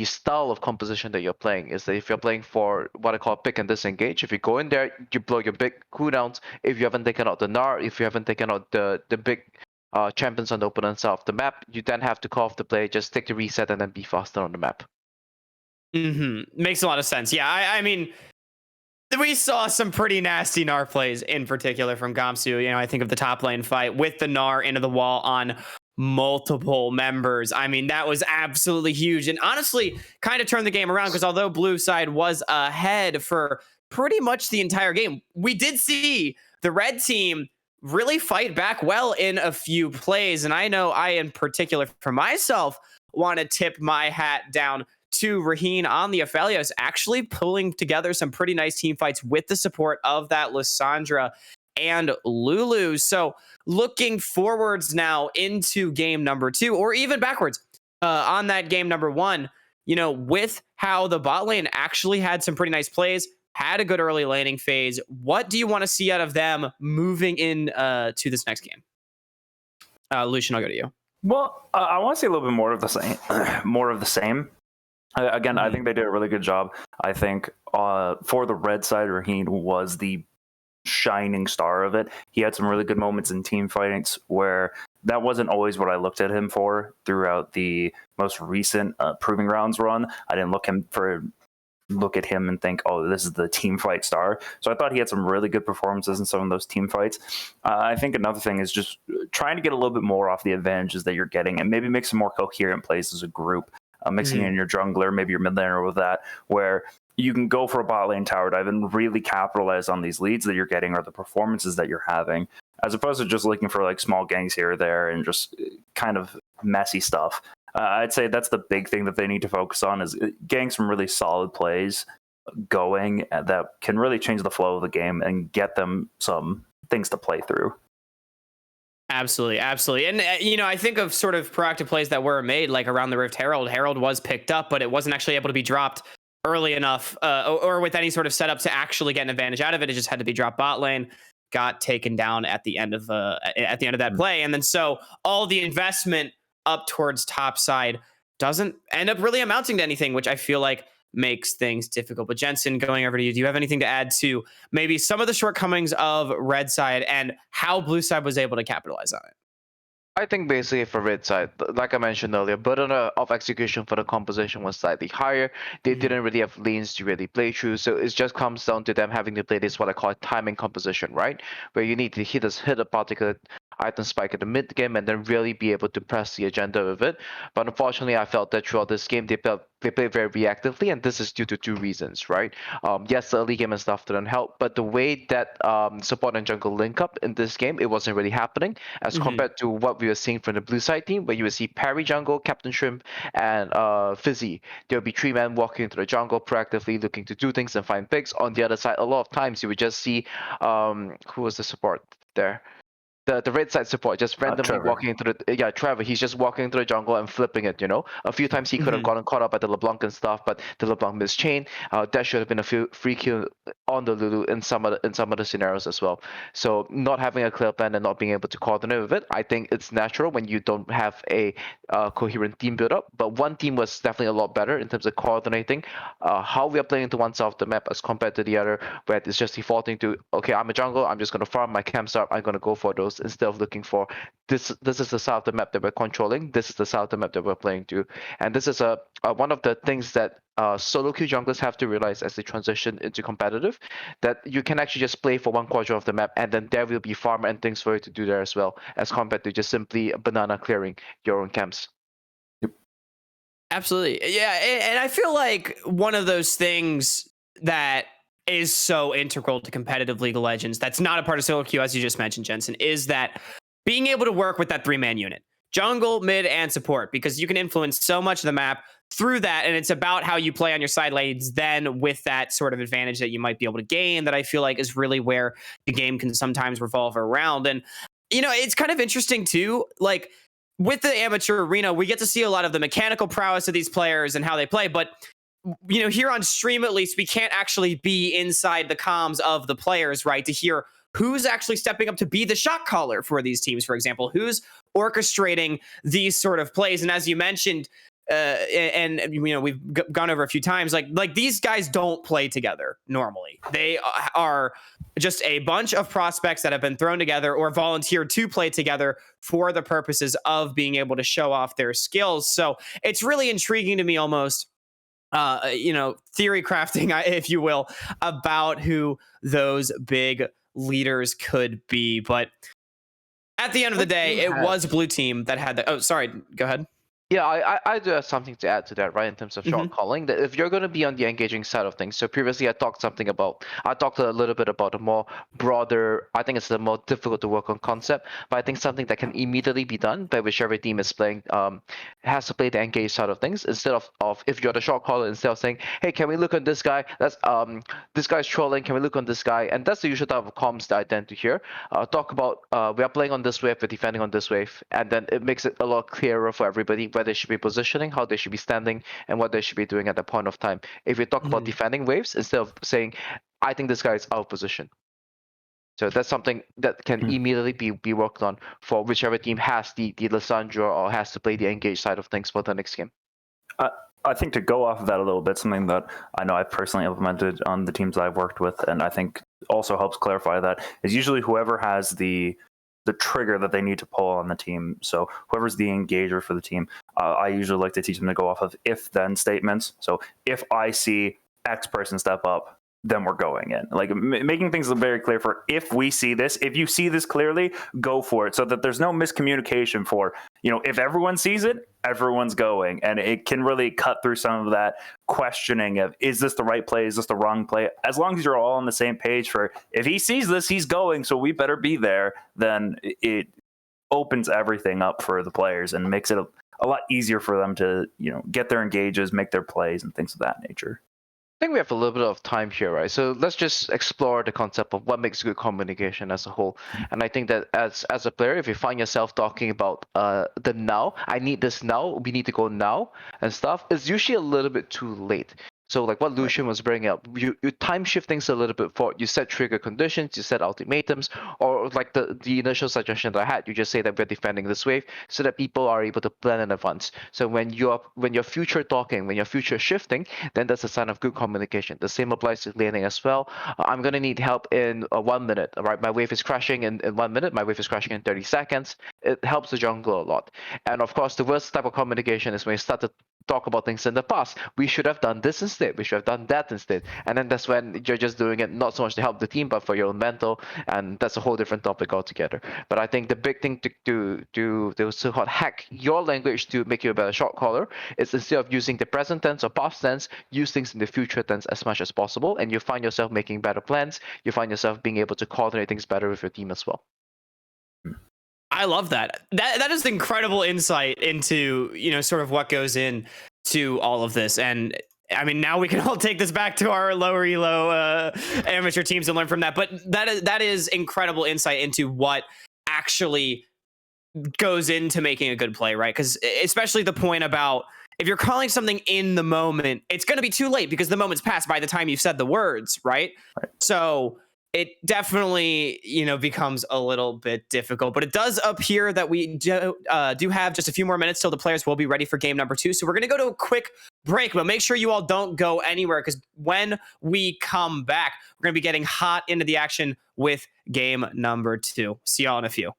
style of composition that you're playing. Is that if you're playing for what I call pick and disengage, if you go in there, you blow your big cooldowns. If you haven't taken out the Gnar, if you haven't taken out the big champions on the opponent side of the map, you then have to call off the play, just take the reset, and then be faster on the map. Makes a lot of sense. Yeah, I mean, We saw some pretty nasty Gnar plays in particular from Gamsu. You know, I think of the top lane fight with the Gnar into the wall on multiple members. I mean, that was absolutely huge and honestly kind of turned the game around because although blue side was ahead for pretty much the entire game, we did see the red team really fight back well in a few plays. And I know I, in particular, for myself, want to tip my hat down to Raheen on the Aphelios, actually pulling together some pretty nice team fights with the support of that Lissandra and Lulu. So looking forwards now into game number 2, or even backwards on that game number 1, you know, with how the bot lane actually had some pretty nice plays, had a good early laning phase. What do you want to see out of them moving in to this next game? Lucian, I'll go to you. Well, I want to see a little bit more of the same. More of the same. Again, I think they did a really good job. I think for the red side, Raheen was the shining star of it. He had some really good moments in team fights where that wasn't always what I looked at him for throughout the most recent Proving Grounds run. I didn't look at him and think, oh, this is the team fight star. So I thought he had some really good performances in some of those team fights. I think another thing is just trying to get a little bit more off the advantages that you're getting and maybe make some more coherent plays as a group. Mixing in your jungler, maybe your mid laner with that, where you can go for a bot lane tower dive and really capitalize on these leads that you're getting or the performances that you're having, as opposed to just looking for like small gangs here or there and just kind of messy stuff. I'd say that's the big thing that they need to focus on, is getting some really solid plays going that can really change the flow of the game and get them some things to play through. Absolutely, absolutely. And, you know, I think of sort of proactive plays that were made, like around the Rift Herald. Herald was picked up, but it wasn't actually able to be dropped early enough or with any sort of setup to actually get an advantage out of it. It just had to be dropped bot lane, got taken down at the end of that play. And then so all the investment up towards top side doesn't end up really amounting to anything, which I feel like makes things difficult. But Jensen, going over to you, do you have anything to add to maybe some of the shortcomings of red side and how blue side was able to capitalize on it? I think basically for red side, like I mentioned earlier, burden of execution for the composition was slightly higher. They didn't really have lanes to really play through, so it just comes down to them having to play this what I call timing composition, right? Where you need to hit a particular item spike at the mid game and then really be able to press the agenda with it. But unfortunately, I felt that throughout this game they played very reactively, and this is due to 2 reasons, right? Yes, the early game and stuff didn't help, but the way that support and jungle link up in this game, it wasn't really happening as compared to what we were seeing from the blue side team, where you would see parry jungle, CptShrimps, and Fizzi. There would be 3 men walking into the jungle proactively looking to do things and find picks. On the other side, a lot of times you would just see who was the support there? The red side support just randomly walking into the Trevor. He's just walking into the jungle and flipping it. You know, a few times he could have gotten caught up by the LeBlanc and stuff, but the LeBlanc missed chain. That should have been a free kill on the Lulu in some of the scenarios as well. So not having a clear plan and not being able to coordinate with it, I think it's natural when you don't have a coherent team build up. But one team was definitely a lot better in terms of coordinating how we are playing to one side of the map as compared to the other, where it's just defaulting to, okay, I'm a jungle, I'm just going to farm my camps up, I'm going to go for those instead of looking for this is the side of the map that we're controlling, this is the side of the map that we're playing to. And this is one of the things that solo queue junglers have to realize as they transition into competitive, that you can actually just play for one quadrant of the map and then there will be farm and things for you to do there as well, as compared to just simply banana clearing your own camps. Absolutely. Yeah. And I feel like one of those things that is so integral to competitive League of Legends that's not a part of solo queue, as you just mentioned, Jensen, is that being able to work with that 3-man unit, jungle, mid, and support, because you can influence so much of the map through that, and it's about how you play on your side lanes then with that sort of advantage that you might be able to gain, that I feel like is really where the game can sometimes revolve around. And, you know, it's kind of interesting too, like with the amateur arena, we get to see a lot of the mechanical prowess of these players and how they play, but you know, here on stream, at least, we can't actually be inside the comms of the players, right? To hear who's actually stepping up to be the shot caller for these teams, for example, who's orchestrating these sort of plays. And as you mentioned, and you know, we've gone over a few times, like these guys don't play together normally. They are just a bunch of prospects that have been thrown together or volunteered to play together for the purposes of being able to show off their skills. So it's really intriguing to me almost theory crafting, if you will, about who those big leaders could be. But at the end of the day, it was blue team that had the. Oh, sorry. Go ahead. Yeah, I do have something to add to that, right? In terms of shot calling, that if you're going to be on the engaging side of things. So previously, I talked a little bit about a more broader. I think it's the more difficult to work on concept, but I think something that can immediately be done by whichever team is playing has to play the engaged side of things instead of if you're the shot caller, instead of saying, hey, can we look on this guy? This guy's trolling. Can we look on this guy? And that's the usual type of comms that I tend to hear. Talk about we are playing on this wave, we're defending on this wave, and then it makes it a lot clearer for everybody where they should be positioning, how they should be standing, and what they should be doing at that point of time. If we talk about defending waves, instead of saying, I think this guy is out of position. So that's something that can immediately be worked on for whichever team has the Lissandra or has to play the engaged side of things for the next game. I think to go off of that a little bit, something that I know I've personally implemented on the teams I've worked with, and I think also helps clarify that, is usually whoever has the trigger that they need to pull on the team. So whoever's the engager for the team, I usually like to teach them to go off of if-then statements. So if I see X person step up, then we're going in. Like making things very clear for if we see this, if you see this clearly, go for it, so that there's no miscommunication for, if everyone sees it, everyone's going. And it can really cut through some of that questioning of, is this the right play? Is this the wrong play? As long as you're all on the same page for, if he sees this, he's going, so we better be there, then it opens everything up for the players and makes it a lot easier for them to, get their engages, make their plays and things of that nature. I think we have a little bit of time here, right? So let's just explore the concept of what makes good communication as a whole. And I think that as a player, if you find yourself talking about the now, I need this now, we need to go now and stuff, it's usually a little bit too late. So like what Lucian was bringing up, you time shift things a little bit forward. You set trigger conditions, you set ultimatums, or like the initial suggestion that I had, you just say that we're defending this wave so that people are able to plan in advance. So when you're future talking, when you're future shifting, then that's a sign of good communication. The same applies to laning as well. I'm gonna need help in 1 minute, right? My wave is crashing in 1 minute, my wave is crashing in 30 seconds. It helps the jungler a lot. And of course, the worst type of communication is when you start to talk about things in the past. We should have done this instead. We should have done that instead. And then that's when you're just doing it not so much to help the team, but for your own mental. And that's a whole different topic altogether. But I think the big thing to so-called hack your language to make you a better shot caller is, instead of using the present tense or past tense, use things in the future tense as much as possible. And you find yourself making better plans. You find yourself being able to coordinate things better with your team as well. I love that. That is incredible insight into, sort of what goes in to all of this. And I mean, now we can all take this back to our lower elo amateur teams and learn from that. But that is incredible insight into what actually goes into making a good play, right? Because especially the point about, if you're calling something in the moment, it's going to be too late because the moment's passed by the time you've said the words, right? So it definitely, becomes a little bit difficult, but it does appear that we do have just a few more minutes till the players will be ready for game number 2. So we're going to go to a quick break, but make sure you all don't go anywhere, because when we come back, we're going to be getting hot into the action with game number 2. See y'all in a few.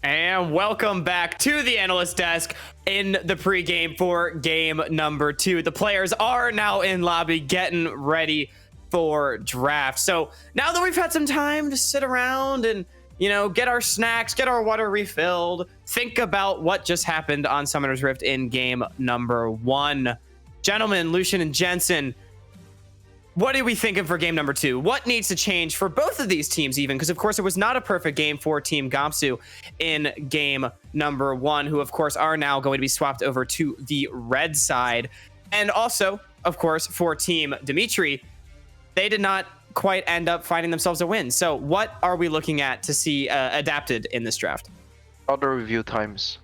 And welcome back to the analyst desk in the pregame for game number 2. The players are now in lobby getting ready for draft. So now that we've had some time to sit around and, you know, get our snacks, get our water refilled, think about what just happened on Summoner's Rift in game number 1. Gentlemen, Lucian and Jensen, what are we thinking for game number 2? What needs to change for both of these teams even? Because, of course, it was not a perfect game for Team Gamsu in game number 1, who, of course, are now going to be swapped over to the red side. And also, of course, for Team Dimitry, they did not quite end up finding themselves a win. So what are we looking at to see adapted in this draft? Shorter review times.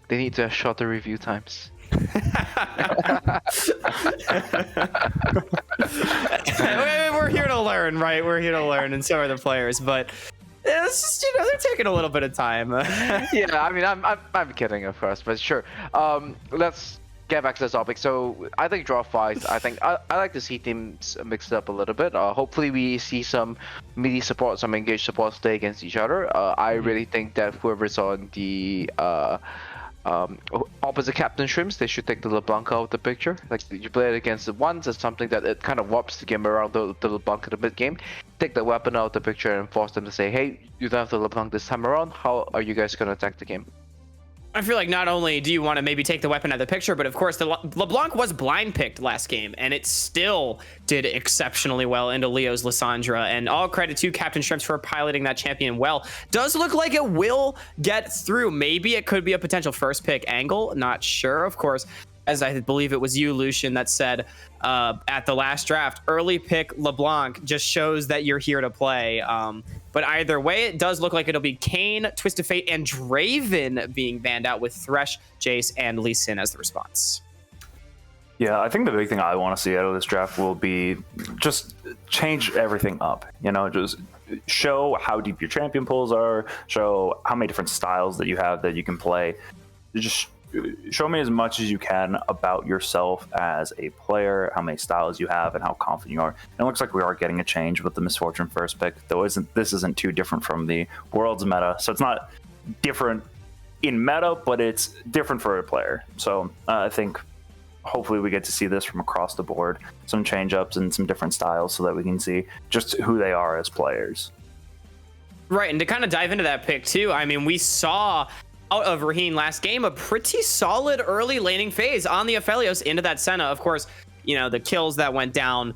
They need to have shorter review times. We're here to learn, right? We're here to learn, and so are the players. But it's just, you know, they're taking a little bit of time. Yeah, I mean, I'm kidding, of course, but sure. Let's get back to the topic. So I think draft wise, I like to see teams mixed up a little bit. Hopefully we see some melee support, some engaged support stay against each other. I really think that whoever's on the opposite CptShrimps, they should take the LeBlanc out of the picture. Like, you play it against the ones, it's something that it kind of warps the game around the LeBlanc in the mid game. Take the weapon out of the picture and force them to say, hey, you don't have the LeBlanc this time around. How are you guys going to attack the game? I feel like not only do you want to maybe take the weapon out of the picture, but of course the LeBlanc was blind picked last game, and it still did exceptionally well into Leo's Lissandra. And all credit to CptShrimps for piloting that champion well. Does look like it will get through. Maybe it could be a potential first pick angle. Not sure, of course. As I believe it was you, Lucian, that said at the last draft, early pick LeBlanc just shows that you're here to play. But either way, it does look like it'll be Kayn, Twist of Fate, and Draven being banned out with Thresh, Jace, and Lee Sin as the response. Yeah, I think the big thing I want to see out of this draft will be just change everything up. You know, just show how deep your champion pools are, show how many different styles that you have that you can play. Just show me as much as you can about yourself as a player, how many styles you have, and how confident you are. And it looks like we are getting a change with the Misfortune first pick, though this isn't too different from the Worlds meta. So it's not different in meta, but it's different for a player. So I think hopefully we get to see this from across the board, some change-ups and some different styles so that we can see just who they are as players. Right, and to kind of dive into that pick too, I mean, we saw out of Raheen last game a pretty solid early laning phase on the Aphelios into that Senna. Of course, you know, the kills that went down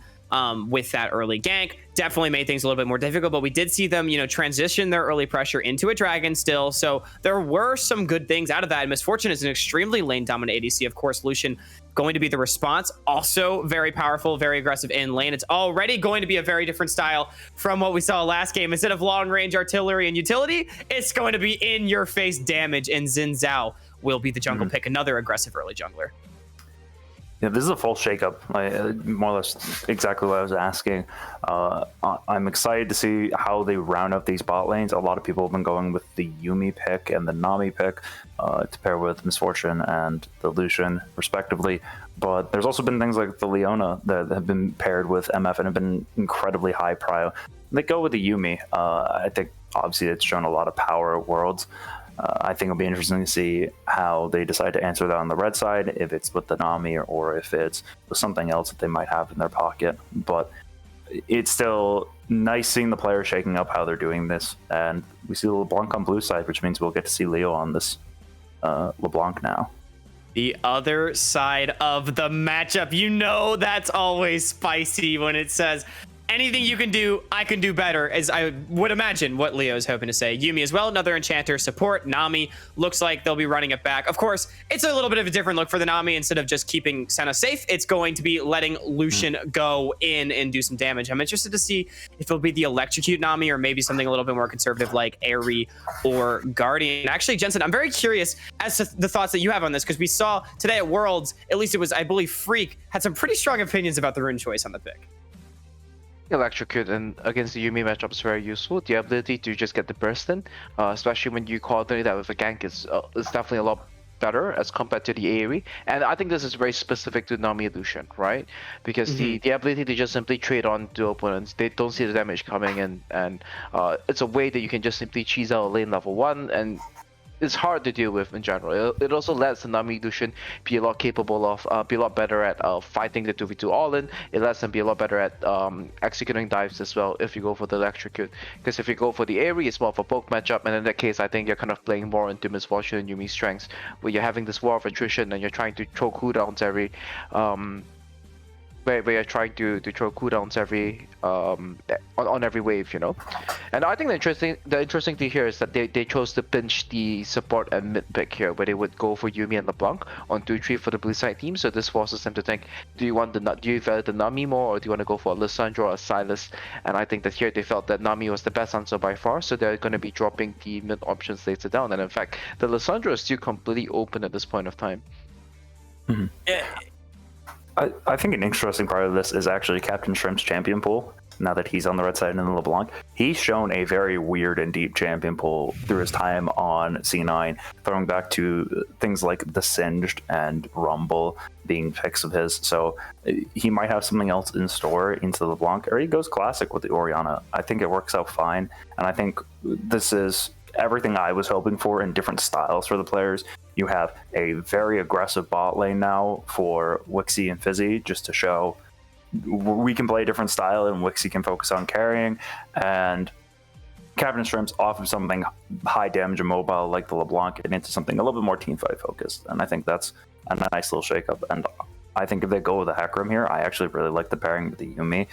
with that early gank definitely made things a little bit more difficult, but we did see them, you know, transition their early pressure into a dragon still. So there were some good things out of that. And Misfortune is an extremely lane dominant ADC. Of course, Lucian going to be the response. Also very powerful, very aggressive in lane. It's already going to be a very different style from what we saw last game. Instead of long range artillery and utility, it's going to be in your face damage, and Xin Zhao will be the jungle pick, another aggressive early jungler. Yeah, this is a full shakeup, more or less exactly what I was asking. I'm excited to see how they round up these bot lanes. A lot of people have been going with the Yuumi pick and the Nami pick to pair with Misfortune and the Lucian, respectively. But there's also been things like the Leona that have been paired with MF and have been incredibly high prio. They go with the Yuumi. I think, obviously, it's shown a lot of power at Worlds. I think it'll be interesting to see how they decide to answer that on the red side, if it's with the Nami or if it's with something else that they might have in their pocket. But it's still nice seeing the players shaking up how they're doing this. And we see LeBlanc on blue side, which means we'll get to see Leo on this LeBlanc now. The other side of the matchup, you know, that's always spicy when it says anything you can do, I can do better, as I would imagine what Leo's hoping to say. Yuumi as well, another enchanter support. Nami looks like they'll be running it back. Of course, it's a little bit of a different look for the Nami. Instead of just keeping Senna safe, it's going to be letting Lucian go in and do some damage. I'm interested to see if it'll be the electrocute Nami or maybe something a little bit more conservative like Aerie or Guardian. Actually, Jensen, I'm very curious as to the thoughts that you have on this, because we saw today at Worlds, at least it was, I believe, Freak had some pretty strong opinions about the rune choice on the pick. Electrocute and against the Yuumi matchup is very useful. The ability to just get the burst in, especially when you coordinate that with a gank, is definitely a lot better as compared to the AoE. And I think this is very specific to Nami Lucian, right? Because the ability to just simply trade on to opponents, they don't see the damage coming in, and it's a way that you can just simply cheese out a lane level 1, and it's hard to deal with in general. It also lets the Nami Lucian be a lot capable of, be a lot better at fighting the 2v2 all-in. It lets them be a lot better at executing dives as well if you go for the electrocute. Because if you go for the Aerie, it's more of a poke matchup, and in that case, I think you're kind of playing more into Misfortune and Yumi's strengths, where you're having this war of attrition and you're trying to throw cooldowns every where you're trying to throw cooldowns every on every wave, you know. And I think the interesting thing here is that they chose to pinch the support and mid pick here, where they would go for Yuumi and LeBlanc on 2-3 for the blue side team. So this forces them to think: do you value the Nami more, or do you want to go for a Lissandra or a Silas? And I think that here they felt that Nami was the best answer by far, so they're going to be dropping the mid options later down. And in fact, the Lissandra is still completely open at this point of time. I think an interesting part of this is actually CptShrimps' champion pool. Now that he's on the red side and in LeBlanc, he's shown a very weird and deep champion pool through his time on C9, throwing back to things like the Singed and Rumble being picks of his. So he might have something else in store into LeBlanc, or he goes classic with the Orianna. I think it works out fine, and I think this is everything I was hoping for in different styles for the players. You have a very aggressive bot lane now for Wixxi and Fizzi, just to show we can play a different style and Wixxi can focus on carrying, and CptShrimps off of something high damage and mobile like the LeBlanc and into something a little bit more teamfight focused. And I think that's a nice little shakeup. And I think if they go with the Hecarim here, I actually really like the pairing with the Yuumi.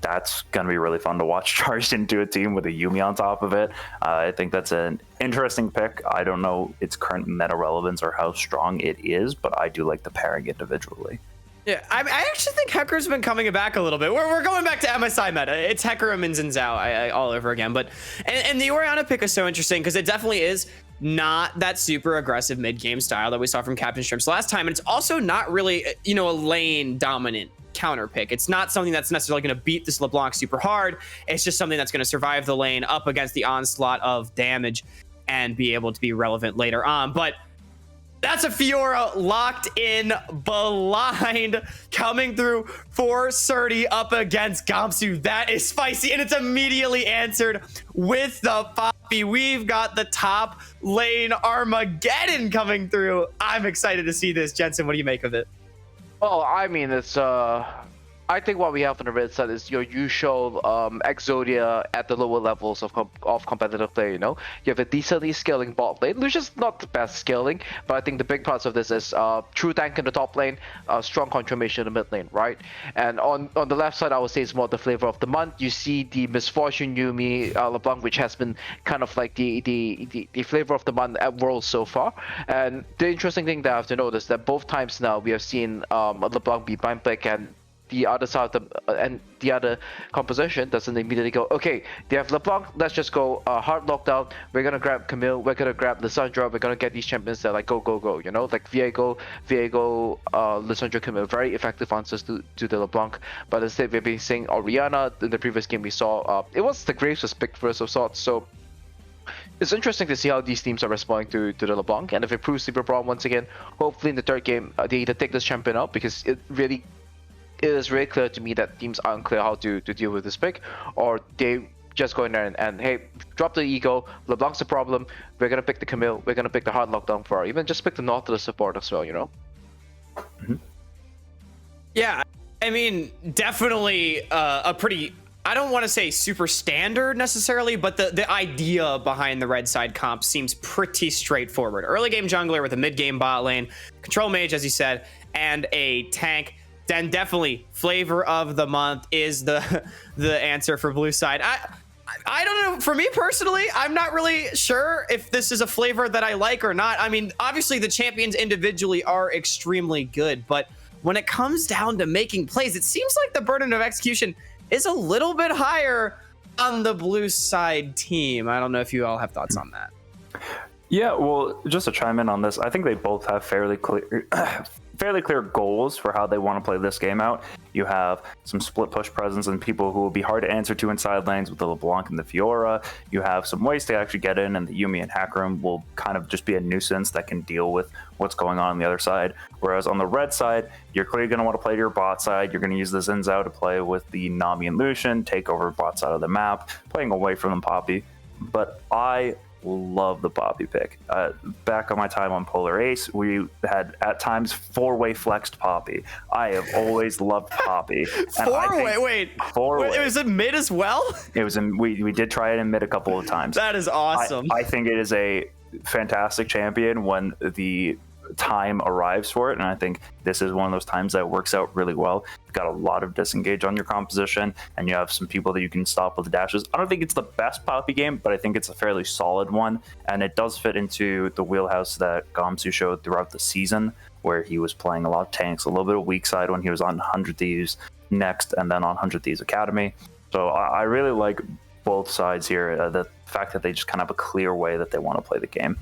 That's going to be really fun to watch charged into a team with a Yuumi on top of it. I think that's an interesting pick. I don't know its current meta relevance or how strong it is, but I do like the pairing individually. Yeah, I actually think Hecarim's been coming back a little bit. We're going back to MSI meta. It's Hecarim and Xin Zhao all over again. But and the Orianna pick is so interesting because it definitely is not that super aggressive mid-game style that we saw from CptShrimps last time. And it's also not really, you know, a lane dominant counter pick. It's not something that's necessarily going to beat this LeBlanc super hard. It's just something that's going to survive the lane up against the onslaught of damage and be able to be relevant later on. But that's a Fiora locked in blind coming through for Srtty up against Gamsu. That is spicy, and it's immediately answered with the Poppy. We've got the top lane Armageddon coming through. I'm excited to see this. Jensen, what do you make of it? Well, I mean, it's I think what we have on the red side is your usual Exodia at the lower levels of competitive play, you know? You have a decently scaling bot lane, which is not the best scaling, but I think the big parts of this is true tank in the top lane, strong confirmation in the mid lane, right? And on the left side, I would say it's more the flavor of the month. You see the Misfortune Yuumi LeBlanc, which has been kind of like the flavor of the month at Worlds so far. And the interesting thing that I have to notice that both times now we have seen LeBlanc be blind pick, and the other side of the other composition doesn't immediately go, okay, they have LeBlanc, let's just go hard lockdown, we're gonna grab Camille, we're gonna grab Lissandra, we're gonna get these champions that like go, you know, like Viego, Lissandra, Camille, very effective answers to the LeBlanc. But instead we've been seeing Orianna. In the previous game we saw it was the Graves was picked first of sorts, so it's interesting to see how these teams are responding to the LeBlanc, and if it proves super problem once again, hopefully in the third game they either take this champion out, because it is very clear to me that teams are unclear how to deal with this pick, or they just go in there and hey, drop the ego, LeBlanc's the problem, we're gonna pick the Camille, we're gonna pick the hard lockdown for her, even just pick the Nautilus support as well, you know? Yeah, I mean, definitely a pretty, I don't want to say super standard necessarily, but the idea behind the red side comp seems pretty straightforward. Early game jungler with a mid game bot lane, control mage, as you said, and a tank. Then definitely flavor of the month is the answer for blue side. I don't know. For me personally, I'm not really sure if this is a flavor that I like or not. I mean, obviously the champions individually are extremely good, but when it comes down to making plays, it seems like the burden of execution is a little bit higher on the blue side team. I don't know if you all have thoughts on that. Yeah, well, just to chime in on this, I think they both have fairly clear goals for how they want to play this game out. You have some split push presence and people who will be hard to answer to inside lanes with the LeBlanc and the Fiora. You have some ways to actually get in, and the Yuumi and Hack Room will kind of just be a nuisance that can deal with what's going on the other side. Whereas on the red side, you're clearly going to want to play to your bot side. You're going to use the Xin Zhao to play with the Nami and Lucian, take over bot side of the map, playing away from the Poppy. But I love the Poppy pick. Back on my time on Polar Ace, we had at times 4-way flexed Poppy. I have always loved Poppy. Wait. It was in mid as well? It was in. We did try it in mid a couple of times. That is awesome. I think it is a fantastic champion when the time arrives for it, and I think this is one of those times that works out really well. You've got a lot of disengage on your composition, and you have some people that you can stop with the dashes. I don't think it's the best Poppy game, but I think it's a fairly solid one, and it does fit into the wheelhouse that Gamsu showed throughout the season, where he was playing a lot of tanks, a little bit of weak side when he was on 100 Thieves next, and then on 100 Thieves Academy. So I really like both sides here, the fact that they just kind of have a clear way that they want to play the game.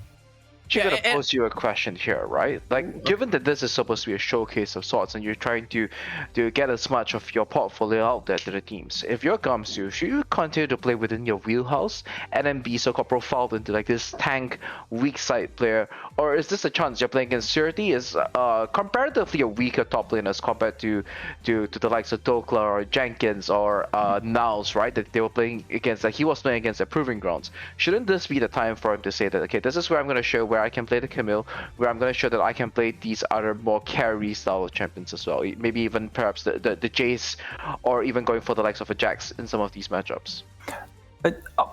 I'm gonna pose you a question here, right? Like, given that this is supposed to be a showcase of sorts, and you're trying to get as much of your portfolio out there to the teams, if you're Gamsu, should you continue to play within your wheelhouse and then be so-called profiled into like this tank weak side player, or is this a chance you're playing against Srtty is comparatively a weaker top lane as compared to the likes of Dokla or Jenkins or Niles, right? That they were playing against, like he was playing against at Proving Grounds. Shouldn't this be the time for him to say that, okay, this is where I'm going to show where I can play the Camille, where I'm going to show that I can play these other more carry style of champions as well, maybe even perhaps the Jace, or even going for the likes of a Jax in some of these matchups?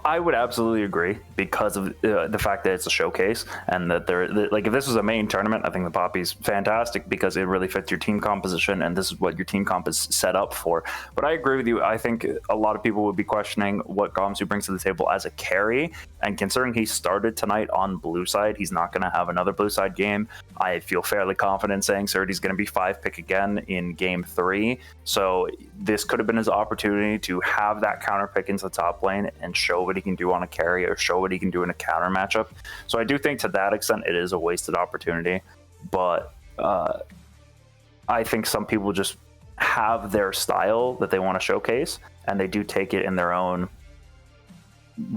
I would absolutely agree because of the fact that it's a showcase, and that like if this was a main tournament, I think the Poppy's fantastic because it really fits your team composition, and this is what your team comp is set up for. But I agree with you. I think a lot of people would be questioning what Gamsu brings to the table as a carry, and considering he started tonight on blue side, he's not going to have another blue side game. I feel fairly confident saying Srtty's going to be 5-pick again in game 3. So this could have been his opportunity to have that counter pick into the top lane and show what he can do on a carry or show what he can do in a counter matchup. So I do think to that extent it is a wasted opportunity. But I think some people just have their style that they want to showcase, and they do take it in their own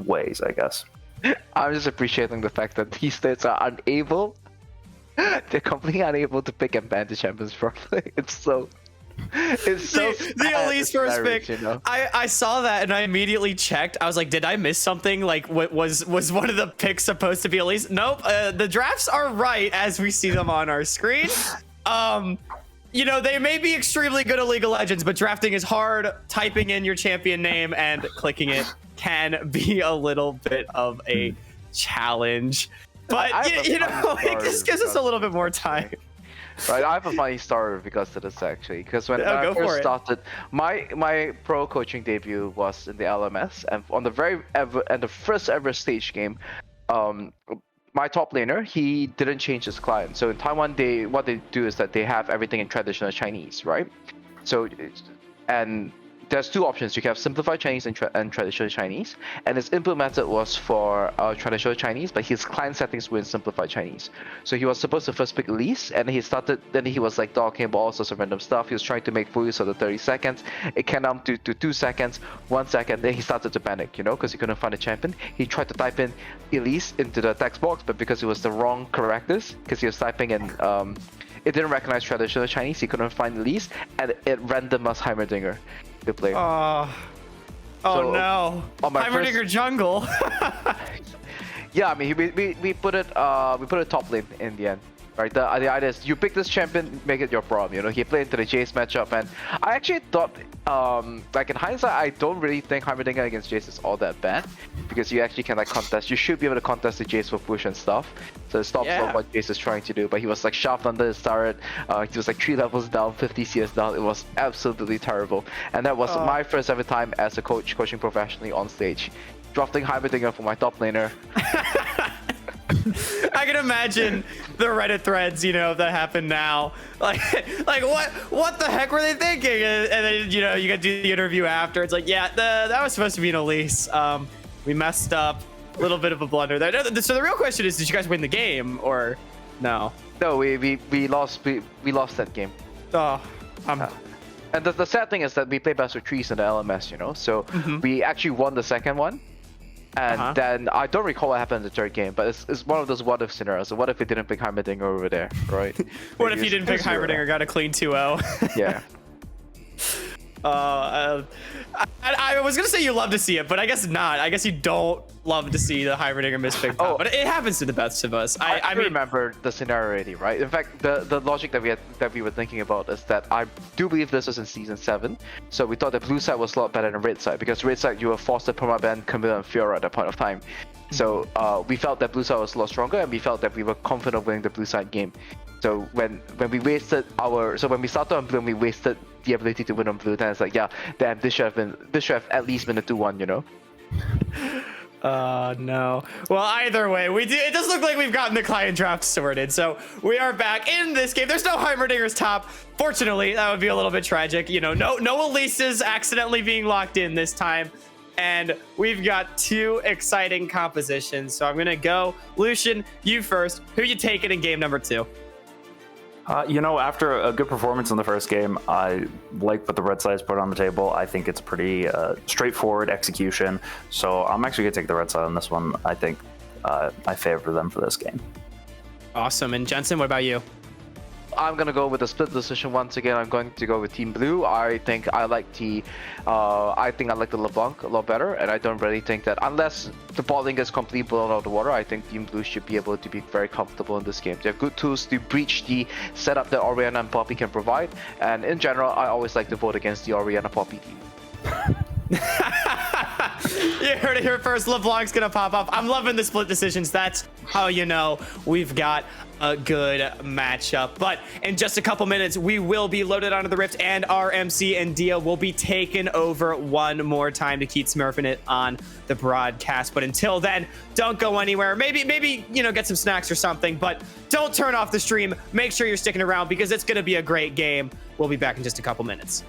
ways, I guess. I'm just appreciating the fact that these states are unable. They're completely unable to pick and ban the champions properly. It's so the Elise first pick. You know? I saw that and I immediately checked. I was like, did I miss something? Like, what was one of the picks supposed to be Elise? Nope. The drafts are right as we see them on our screen. You know, they may be extremely good at League of Legends, but drafting is hard. Typing in your champion name and clicking it can be a little bit of a challenge. But you know, it just gives us a little bit more time. Right, I have a funny story because of this actually. Because when I first started, my pro coaching debut was in the LMS, and on the first ever stage game, my top laner, he didn't change his client. So in Taiwan, what they do is that they have everything in traditional Chinese, right? So and there's two options. You can have simplified Chinese and traditional Chinese, and his input method was for traditional Chinese, but his client settings were in simplified Chinese. So he was supposed to first pick Elise, and then he was like talking about all sorts of random stuff. He was trying to make full use of the 30 seconds. It came down to 2 seconds, 1 second. Then he started to panic, you know, because he couldn't find a champion. He tried to type in Elise into the text box, but because it was the wrong characters, because he was typing in it didn't recognize traditional Chinese. He couldn't find Elise, and it randomized Heimerdinger to play. Oh no! Heimerdinger jungle. Yeah, I mean, we put it top lane in the end, right? The idea is you pick this champion, make it your problem. You know, he played into the Jace matchup, and I actually thought, like in hindsight, I don't really think Heimerdinger against Jace is all that bad, because you actually can like contest. You should be able to contest the Jace for push and stuff. So it stops what Jace is trying to do. But he was like shoved under his turret. He was like 3 levels down, 50 CS down. It was absolutely terrible. And that was my first ever time as a coach coaching professionally on stage, drafting Heimerdinger for my top laner. I can imagine the Reddit threads, you know, that happen now. Like what the heck were they thinking? And then, you know, you get to do the interview after. It's like, yeah, that was supposed to be an Elise. We messed up. little bit of a blunder there. So the real question is, did you guys win the game or no? No, we lost that game. Oh, And the sad thing is that we played best of threes in the LMS, you know. So we actually won the second one, and then I don't recall what happened in the third game, but it's one of those what if scenarios. So what if we didn't pick Heimerdinger over there, right? what if you didn't pick Heimerdinger, got a clean 2-0? Yeah. I was gonna say you love to see it, but I guess not. I guess you don't love to see the Heimerdinger mispick top, but it happens to the best of us. I mean, remember the scenario already, right? In fact, the logic that we were thinking about is that I do believe this was in season 7. So we thought the blue side was a lot better than red side, because red side you were forced to permaban Camille and Fiora at that point of time. So we felt that blue side was a lot stronger, and we felt that we were confident winning the blue side game. So when we started on blue and we wasted the ability to win on blue, then it's like, yeah, damn, this should have at least been a 2-1, you know? No. Well, either way, it does look like we've gotten the client draft sorted. So we are back in this game. There's no Heimerdinger's top. Fortunately, that would be a little bit tragic. You know, no Elisa's accidentally being locked in this time. And we've got 2 exciting compositions. So I'm going to go, Lucian, you first. Who you taking in game number 2? You know, after a good performance in the first game, I like what the red side's put on the table. I think it's pretty straightforward execution. So I'm actually going to take the red side on this one. I think I favor them for this game. Awesome. And Jensen, what about you? I'm gonna go with a split decision once again. I'm going to go with Team Blue. I think I like the LeBlanc a lot better, and I don't really think that unless the bot lane gets completely blown out of the water, I think Team Blue should be able to be very comfortable in this game. They have good tools to breach the setup that Orianna and Poppy can provide, and in general, I always like to vote against the Orianna Poppy team. You heard it here first. LeBlanc's gonna pop up. I'm loving the split decisions. That's how you know we've got a good matchup. But in just a couple minutes, we will be loaded onto the Rift, and our MC and Dia will be taken over one more time to keep smurfing it on the broadcast. But until then, don't go anywhere. Maybe you know, get some snacks or something, but don't turn off the stream. Make sure you're sticking around because it's gonna be a great game. We'll be back in just a couple minutes.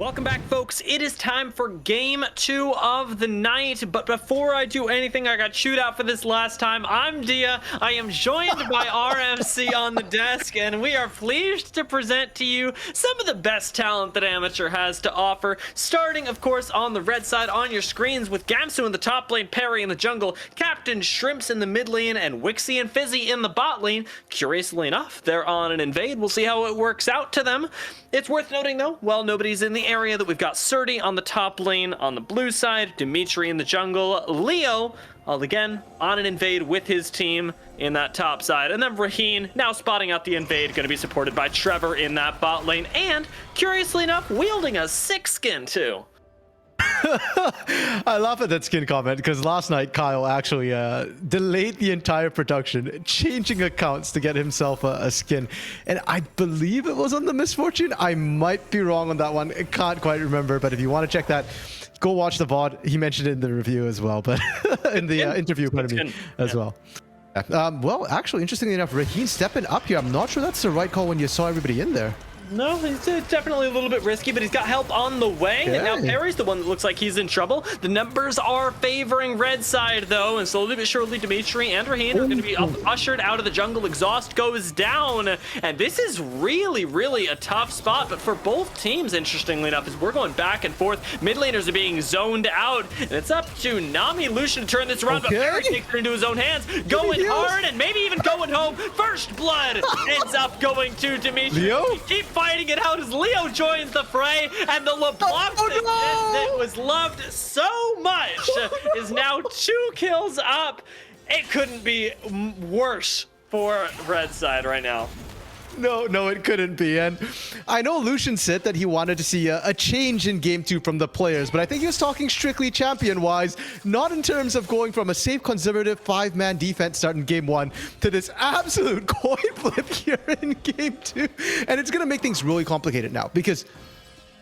Welcome back, folks. It is time for game 2 of the night. But before I do anything, I got chewed out for this last time. I'm Dia. I am joined by RMC on the desk, and we are pleased to present to you some of the best talent that Amateur has to offer. Starting, of course, on the red side on your screens with Gamsu in the top lane, Perry in the jungle, CptShrimps in the mid lane, and Wixxi and Fizzi in the bot lane. Curiously enough, they're on an invade. We'll see how it works out to them. It's worth noting, though, while nobody's in the area, that we've got Srtty on the top lane on the blue side, Dimitry in the jungle, Leo, all again on an invade with his team in that top side, and then Raheen now spotting out the invade, going to be supported by Trevor in that bot lane, and curiously enough, wielding a 6 skin too. I laugh at that skin comment because last night Kyle actually delayed the entire production, changing accounts to get himself a skin. And I believe it was on the Misfortune. I might be wrong on that one. I can't quite remember, but if you want to check that, go watch the VOD. He mentioned it in the review as well, but in the interview, pardon me, as well. Well, actually, interestingly enough, Raheen stepping up here. I'm not sure that's the right call when you saw everybody in there. No, it's definitely a little bit risky, but he's got help on the way. Okay. And now Perry's the one that looks like he's in trouble. The numbers are favoring red side, though, and slowly but surely Dimitry and Raheen are going to be ushered out of the jungle. Exhaust goes down, and this is really, really a tough spot. But for both teams, interestingly enough, as we're going back and forth, mid laners are being zoned out, and it's up to Nami Lucian to turn this around, but Perry takes it into his own hands, going hard and maybe even going home. First blood ends up going to Dimitry. Leo? Keep fighting it out as Leo joins the fray, and the LeBlanc that was loved so much is now 2 kills up. It couldn't be worse for red side right now. No, it couldn't be. And I know Lucian said that he wanted to see a change in Game 2 from the players, but I think he was talking strictly champion-wise, not in terms of going from a safe, conservative 5-man defense starting Game 1 to this absolute coin flip here in Game 2. And it's going to make things really complicated now, because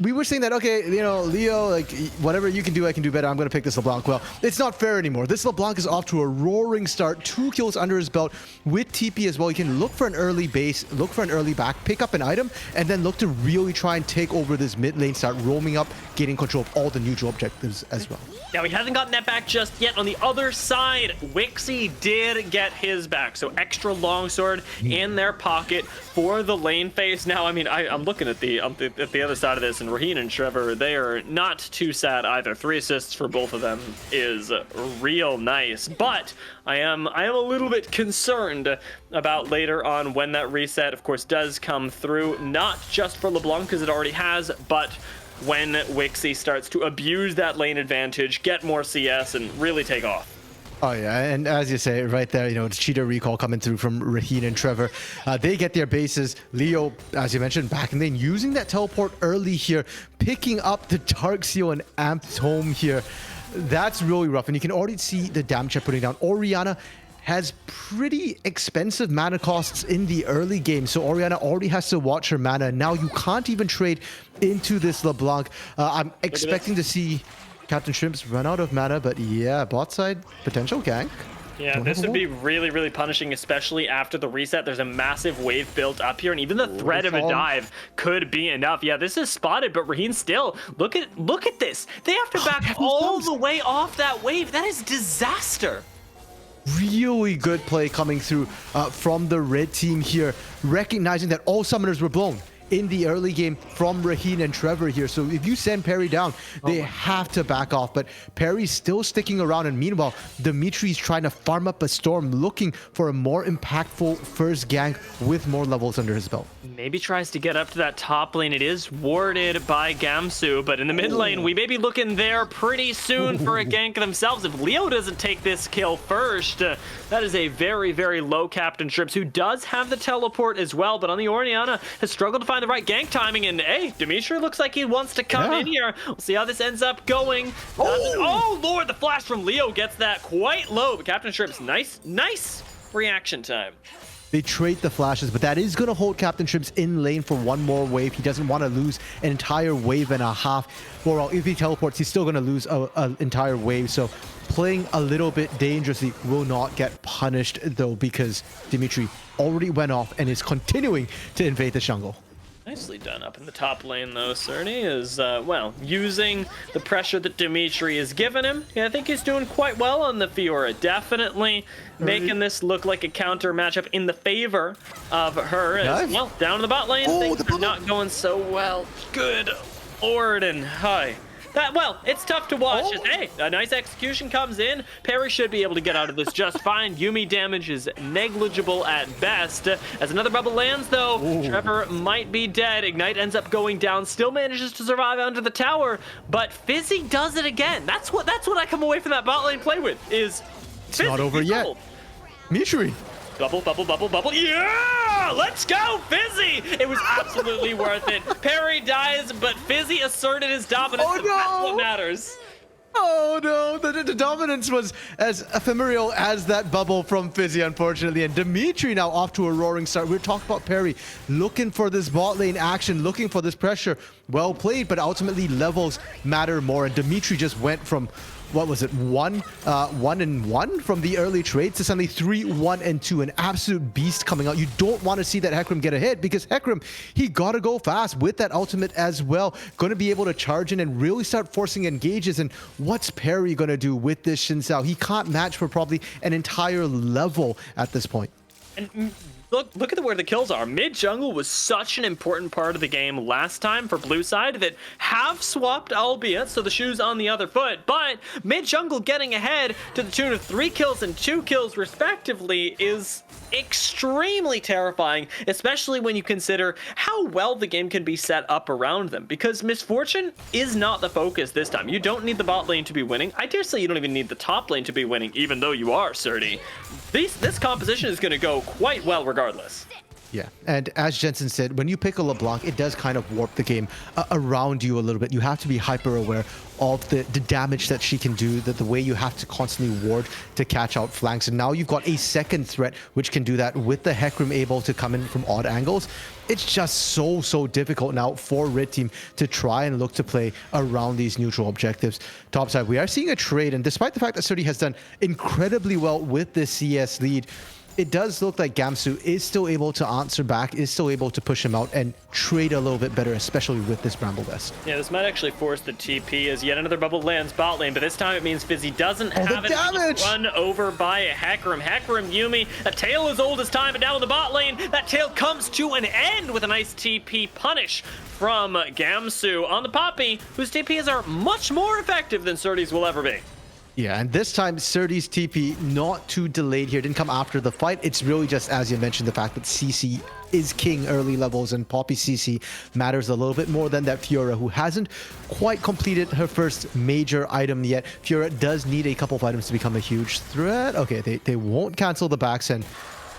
we were saying that, okay, you know, Leo, like, whatever you can do, I can do better. I'm going to pick this LeBlanc. Well, it's not fair anymore. This LeBlanc is off to a roaring start. 2 kills under his belt with TP as well. He can look for an early base, look for an early back, pick up an item, and then look to really try and take over this mid lane, start roaming up, getting control of all the neutral objectives as well. Now, he hasn't gotten that back just yet. On the other side, Wixxi did get his back. So extra longsword in their pocket for the lane phase. Now, I mean, I'm looking at the other side of this, and Raheen and Trevor, they are not too sad either. 3 assists for both of them is real nice. But I am a little bit concerned about later on when that reset, of course, does come through. Not just for LeBlanc, because it already has, but when Wixxi starts to abuse that lane advantage, get more CS, and really take off. Oh yeah, and as you say right there, you know, it's cheater recall coming through from Raheen and Trevor. They get their bases. Leo, as you mentioned, back in lane, using that teleport early here, picking up the Dark Seal and Amped Home here. That's really rough, and you can already see the damage they're putting down. Orianna has pretty expensive mana costs in the early game, so Orianna already has to watch her mana. Now you can't even trade into this LeBlanc. I'm expecting to see CptShrimps run out of mana, but yeah, bot side, potential gank. Yeah, this would be really, really punishing, especially after the reset. There's a massive wave built up here, and even the threat of a dive could be enough. Yeah, this is spotted, but Raheen still, look at this. They have to back all the way off that wave. That is disaster. Really good play coming through from the red team here, recognizing that all summoners were blown in the early game from Raheen and Trevor here. So if you send Perry down, they have to back off. But Perry's still sticking around, and meanwhile, Dimitri's trying to farm up a storm, looking for a more impactful first gank with more levels under his belt. Maybe tries to get up to that top lane. It is warded by Gamsu, but in the mid lane, we may be looking there pretty soon for a gank themselves. If Leo doesn't take this kill first, that is a very, very low CptShrimps, who does have the teleport as well, but on the Orianna has struggled to find the right gank timing, and hey, Dimitry looks like he wants to come in here. We'll see how this ends up going. Oh Lord, the flash from Leo gets that quite low, but CptShrimps, nice reaction time. They trade the flashes, but that is going to hold CptShrimps in lane for one more wave. He doesn't want to lose an entire wave and a half. Well, if he teleports, he's still going to lose an entire wave. So playing a little bit dangerously will not get punished, though, because Dimitry already went off and is continuing to invade the jungle. Nicely done up in the top lane, though. Srtty is, well, using the pressure that Dimitry has given him. Yeah, I think he's doing quite well on the Fiora. Definitely making this look like a counter matchup in the favor of her. As, well, down in the bot lane, things are not going so well. Good Lord, and hi. Well, it's tough to watch. Hey, a nice execution comes in. Perry should be able to get out of this just fine. Yuumi damage is negligible at best. As another bubble lands, though, Trevor might be dead. Ignite ends up going down. Still manages to survive under the tower, but Fizzi does it again. That's what I come away from that bot lane play with. Is it's not over yet. Dimitry. Bubble, bubble, bubble, bubble. Yeah! Let's go, Fizzi! It was absolutely worth it. Perry dies, but Fizzi asserted his dominance. Oh, no! That's what matters. Oh no, the dominance was as ephemeral as that bubble from Fizzi, unfortunately. And Dimitry now off to a roaring start. We're talking about Perry looking for this bot lane action, looking for this pressure. Well played, but ultimately levels matter more. And Dimitry just went from, what was it, 1-1 from the early trades to suddenly 3-1-2. An absolute beast coming out. You don't want to see that Hecarim get a hit, because Hecarim, he got to go fast with that ultimate as well. Going to be able to charge in and really start forcing engages. And what's Perry going to do with this Xin Zhao? He can't match for probably an entire level at this point. And look at where the kills are. Mid jungle was such an important part of the game last time for blue side that have swapped, albeit, so the shoe's on the other foot, but mid jungle getting ahead to the tune of 3 kills and 2 kills respectively is extremely terrifying, especially when you consider how well the game can be set up around them, because misfortune is not the focus this time. You don't need the bot lane to be winning. I dare say you don't even need the top lane to be winning, even though you are Srtty. This composition is going to go quite well regardless. Yeah, and as Jensen said, when you pick a LeBlanc, it does kind of warp the game around you a little bit. You have to be hyper aware of the damage that she can do, the way you have to constantly ward to catch out flanks. And now you've got a second threat which can do that with the Hecarim able to come in from odd angles. It's just so difficult now for Red Team to try and look to play around these neutral objectives. Topside, we are seeing a trade, and despite the fact that Srtty has done incredibly well with this CS lead, it does look like Gamsu is still able to answer back, is still able to push him out and trade a little bit better, especially with this Bramble Vest. Yeah, this might actually force the TP as yet another bubble lands bot lane, but this time it means Fizzi doesn't have it run over by a Hecarim. Hecarim, Yuumi, a tail as old as time, but now in the bot lane, that tail comes to an end with a nice TP punish from Gamsu on the Poppy, whose TPs are much more effective than Srtty's will ever be. Yeah, and this time Srtty's TP not too delayed here, didn't come after the fight. It's really just, as you mentioned, the fact that CC is king early levels, and Poppy CC matters a little bit more than that Fiora, who hasn't quite completed her first major item yet. Fiora does need a couple of items to become a huge threat. Okay, they won't cancel the backs, and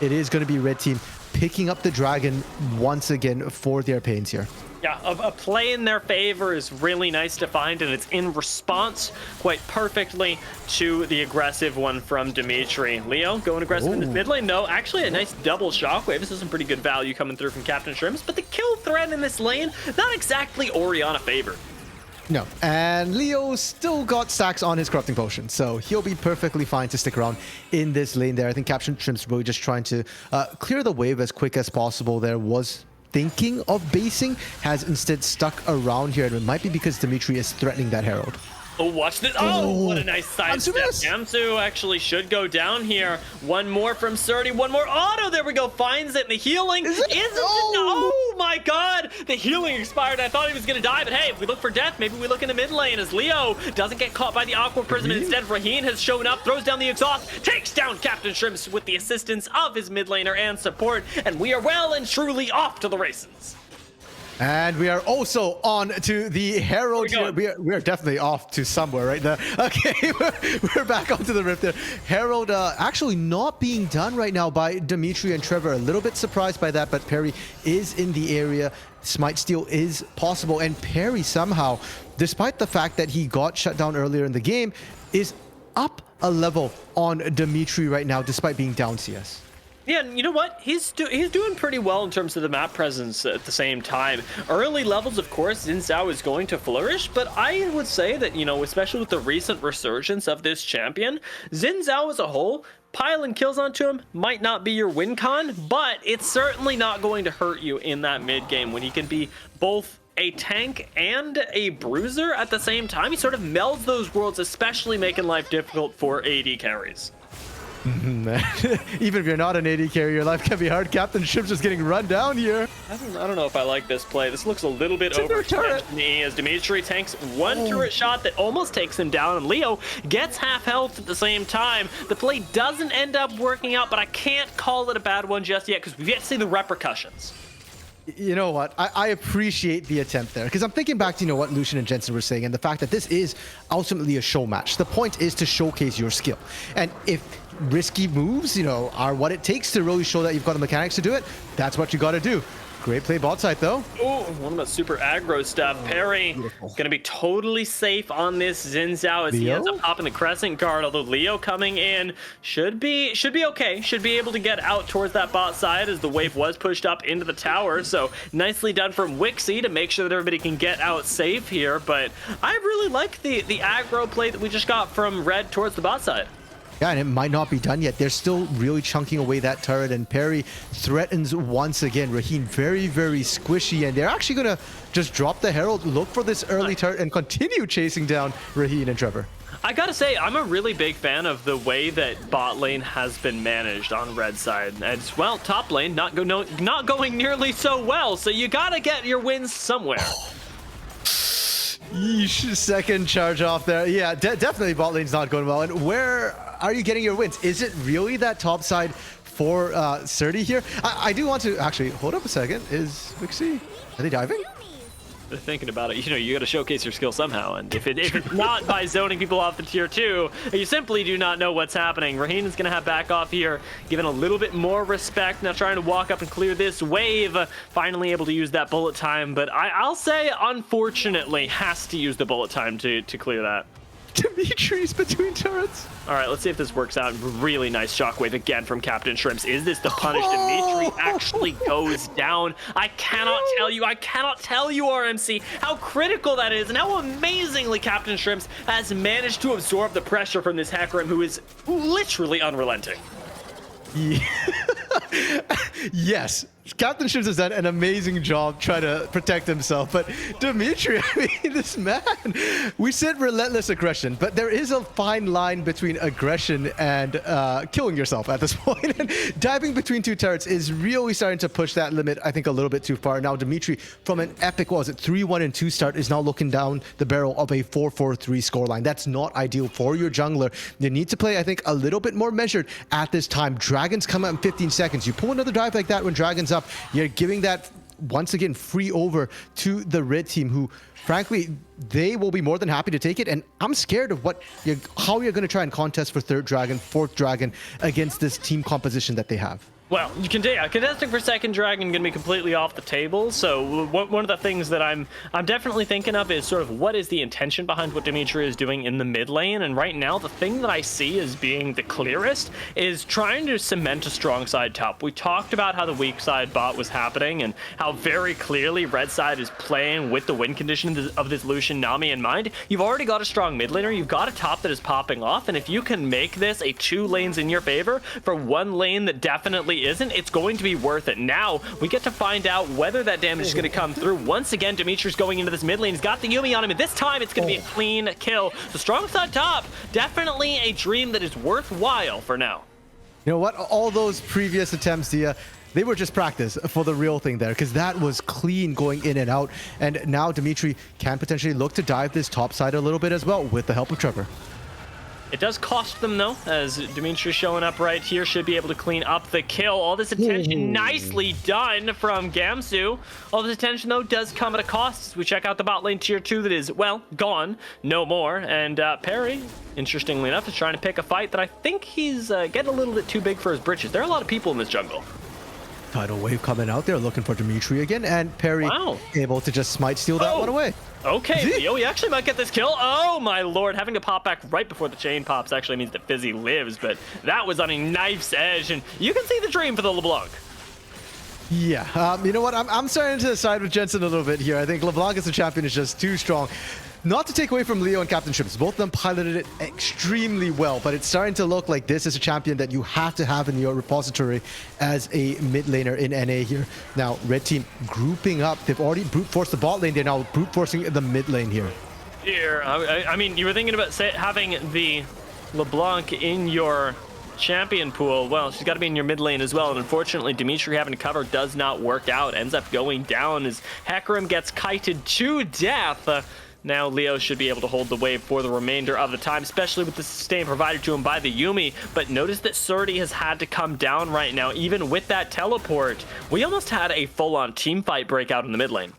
it is going to be Red Team picking up the dragon once again for their pains here. Yeah, a play in their favor is really nice to find, and it's in response quite perfectly to the aggressive one from Dimitry. Leo going aggressive in his mid lane. No, actually a nice double shockwave. This is some pretty good value coming through from CptShrimps, but the kill threat in this lane, not exactly Orianna favored. No, and Leo still got stacks on his corrupting potion, so he'll be perfectly fine to stick around in this lane there. I think CptShrimps really just trying to clear the wave as quick as possible. There was thinking of basing, has instead stuck around here, and it might be because Dimitry is threatening that Herald. Oh, watch this. Oh, what a nice side step. Gamsu actually should go down here. One more from Srtty. One more auto. There we go. Finds it. And the healing isn't. Oh my god. The healing expired. I thought he was going to die. But hey, if we look for death, maybe we look in the mid lane as Leo doesn't get caught by the Aqua Prism. Instead, Raheen has shown up, throws down the exhaust, takes down CptShrimps with the assistance of his mid laner and support. And we are well and truly off to the races. And we are also on to the Herald here. We are definitely off to somewhere right now. Okay, we're back onto the rift there. Herald actually not being done right now by Dimitry and Trevor. A little bit surprised by that, but Perry is in the area. Smite steal is possible, and Perry somehow, despite the fact that he got shut down earlier in the game, is up a level on Dimitry right now, despite being down CS. Yeah, and you know what? He's doing pretty well in terms of the map presence at the same time. Early levels, of course, Xin Zhao is going to flourish, but I would say that, you know, especially with the recent resurgence of this champion, Xin Zhao as a whole piling kills onto him might not be your win con, but it's certainly not going to hurt you in that mid game when he can be both a tank and a bruiser at the same time. He sort of melds those worlds, especially making life difficult for AD carries. Even if you're not an AD carrier, your life can be hard. CptShrimps is getting run down here. I don't know if I like this play. This looks a little bit overstretched to me as Dimitry tanks one turret shot that almost takes him down, and Leo gets half health at the same time. The play doesn't end up working out, but I can't call it a bad one just yet because we've yet to see the repercussions. You know what? I appreciate the attempt there, because I'm thinking back to, what Lucian and Jensen were saying, and the fact that this is ultimately a show match. The point is to showcase your skill. And if risky moves, are what it takes to really show that you've got the mechanics to do it, that's what you got to do. Great play bot side, though. Oh, one of the super aggro stuff. Perry gonna be totally safe on this Xin Zhao as he ends up popping the Crescent Guard, although Leo coming in should be okay. Should be able to get out towards that bot side as the wave was pushed up into the tower. So nicely done from Wixxi to make sure that everybody can get out safe here. But I really like the aggro play that we just got from Red towards the bot side. Yeah, and it might not be done yet. They're still really chunking away that turret, and Perry threatens once again. Raheen very, very squishy, and they're actually going to just drop the Herald, look for this early turret, and continue chasing down Raheen and Trevor. I gotta say, I'm a really big fan of the way that bot lane has been managed on Red side. As well, top lane not going nearly so well, so you gotta get your wins somewhere. Yeesh, second charge off there. Yeah, definitely bot lane's not going well. And where are you getting your wins? Is it really that top side for Srtty here? I do want to actually hold up a second. Is Wixxi? Are they diving? They're thinking about it. You got to showcase your skill somehow, and if it's not by zoning people off the tier 2, you simply do not know what's happening. Raheen is going to have back off here, given a little bit more respect. Now trying to walk up and clear this wave. Finally able to use that bullet time, but I'll say, unfortunately, has to use the bullet time to clear that. Dimitri's between turrets. All right, let's see if this works out. Really nice shockwave again from CptShrimps. Is this the punish? Dimitry actually goes down. I cannot tell you, RMC, how critical that is and how amazingly CptShrimps has managed to absorb the pressure from this Hecarim, who is literally unrelenting. Yeah. Yes, CptShrimps has done an amazing job trying to protect himself, but Dimitry, this man, we said relentless aggression, but there is a fine line between aggression and killing yourself at this point. And diving between two turrets is really starting to push that limit, I think, a little bit too far. Now Dimitry, from an epic, 3-1-2 start, is now looking down the barrel of a 4-4-3 scoreline. That's not ideal for your jungler. You need to play, I think, a little bit more measured at this time. Dragons come out in 15 seconds. You pull another dive like that when Dragons up, you're giving that once again free over to the red team, who frankly they will be more than happy to take it. And I'm scared of how you're going to try and contest for third dragon, fourth dragon against this team composition that they have. Well, you can contesting for second dragon going to be completely off the table. So one of the things that I'm definitely thinking of is sort of what is the intention behind what Dimitry is doing in the mid lane. And right now, the thing that I see as being the clearest is trying to cement a strong side top. We talked about how the weak side bot was happening and how very clearly red side is playing with the win condition of this Lucian Nami in mind. You've already got a strong mid laner. You've got a top that is popping off. And if you can make this a 2 lanes in your favor for 1 lane that definitely isn't, it's going to be worth it. Now we get to find out whether that damage is going to come through. Once again, Dimitri's going into this mid lane. He's got the Yumi on him, and this time it's going to be a clean kill. So strong side top, definitely a dream that is worthwhile for now. You know what? All those previous attempts, they were just practice for the real thing there, because that was clean going in and out. And now Dimitry can potentially look to dive this top side a little bit as well with the help of Trevor. It does cost them, though, as Dimitri showing up right here should be able to clean up the kill. All this attention nicely done from Gamsu. All this attention, though, does come at a cost. As we check out the bot lane tier 2 that is, well, gone. No more. And Perry, interestingly enough, is trying to pick a fight that I think he's getting a little bit too big for his britches. There are a lot of people in this jungle. Tidal wave coming out there looking for Dimitry again, and Perry able to just smite steal that one away. Okay, Leo, he actually might get this kill. Oh my lord, having to pop back right before the chain pops actually means that Fizzi lives, but that was on a knife's edge, and you can see the dream for the LeBlanc. Yeah, you know what? I'm starting to side with Jensen a little bit here. I think LeBlanc as a champion is just too strong. not to take away from Leo and CptShrimps, both of them piloted it extremely well, but it's starting to look like this is a champion that you have to have in your repository as a mid laner in NA here. Now, red team grouping up. They've already brute forced the bot lane. They're now brute forcing the mid lane here. I mean, you were thinking about having the LeBlanc in your champion pool. Well, she's got to be in your mid lane as well, and unfortunately Dimitry having to cover does not work out. Ends up going down as Hecarim gets kited to death. Now Leo should be able to hold the wave for the remainder of the time, especially with the sustain provided to him by the Yuumi. But notice that Srtty has had to come down right now, even with that teleport. We almost had a full-on team fight breakout in the mid lane.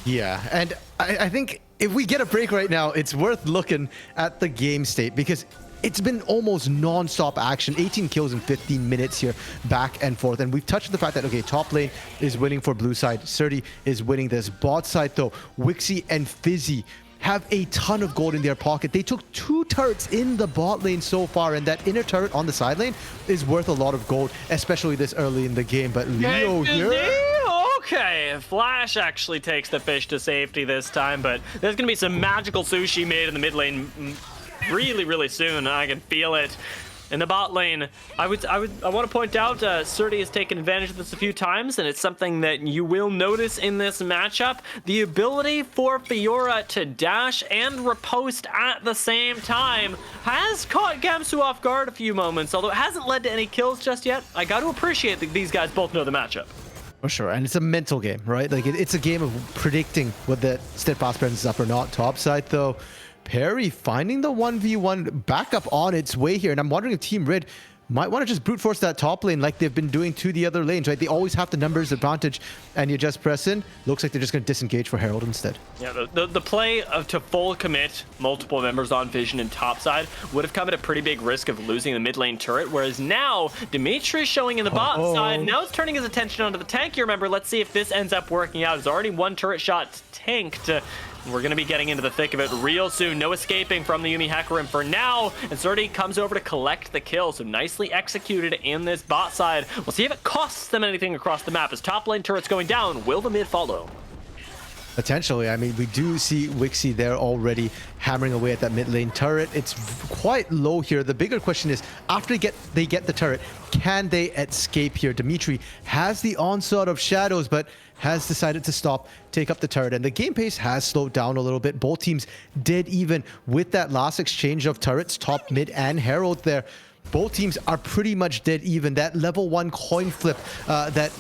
Yeah, and I think if we get a break right now, it's worth looking at the game state, because it's been almost non-stop action. 18 kills in 15 minutes here, back and forth. And we've touched on the fact that, okay, top lane is winning for blue side. Srtty is winning this. Bot side, though, Wixxi and Fizzi have a ton of gold in their pocket. They took 2 turrets in the bot lane so far, and that inner turret on the side lane is worth a lot of gold, especially this early in the game. But Leo here... Okay, Flash actually takes the fish to safety this time, but there's gonna be some magical sushi made in the mid lane really soon. I can feel it. In the bot lane, I want to point out Srtty has taken advantage of this a few times, and it's something that you will notice in this matchup. The ability for Fiora to dash and riposte at the same time has caught Gamsu off guard a few moments, although it hasn't led to any kills just yet. I got to appreciate that these guys both know the matchup. For sure, and it's a mental game, right? Like, it's a game of predicting whether Steadfast presence is up or not. Top side, though, Perry finding the 1v1 backup on its way here, and I'm wondering if Team Red might want to just brute force that top lane like they've been doing to the other lanes, right? They always have the numbers advantage, and you just press in. Looks like they're just going to disengage for Herald instead. Yeah, the play of to full commit multiple members on Vision and topside would have come at a pretty big risk of losing the mid lane turret, whereas now Dimitry showing in the bot side. Now it's turning his attention onto the tank. You remember, let's see if this ends up working out. There's already 1 turret shot tanked. We're going to be getting into the thick of it real soon. No escaping from the Yuumi Hecarim for now. And Srtty comes over to collect the kill. So nicely executed in this bot side. We'll see if it costs them anything across the map. As top lane turret's going down, will the mid follow? Potentially. I mean, we do see Wixxi there already hammering away at that mid lane turret. It's quite low here. The bigger question is, after they get the turret, can they escape here? Dimitry has the onslaught of shadows, but has decided to stop, take up the turret, and the game pace has slowed down a little bit. Both teams dead even with that last exchange of turrets, top, mid, and Herald there. Both teams are pretty much dead even. That level 1 coin flip that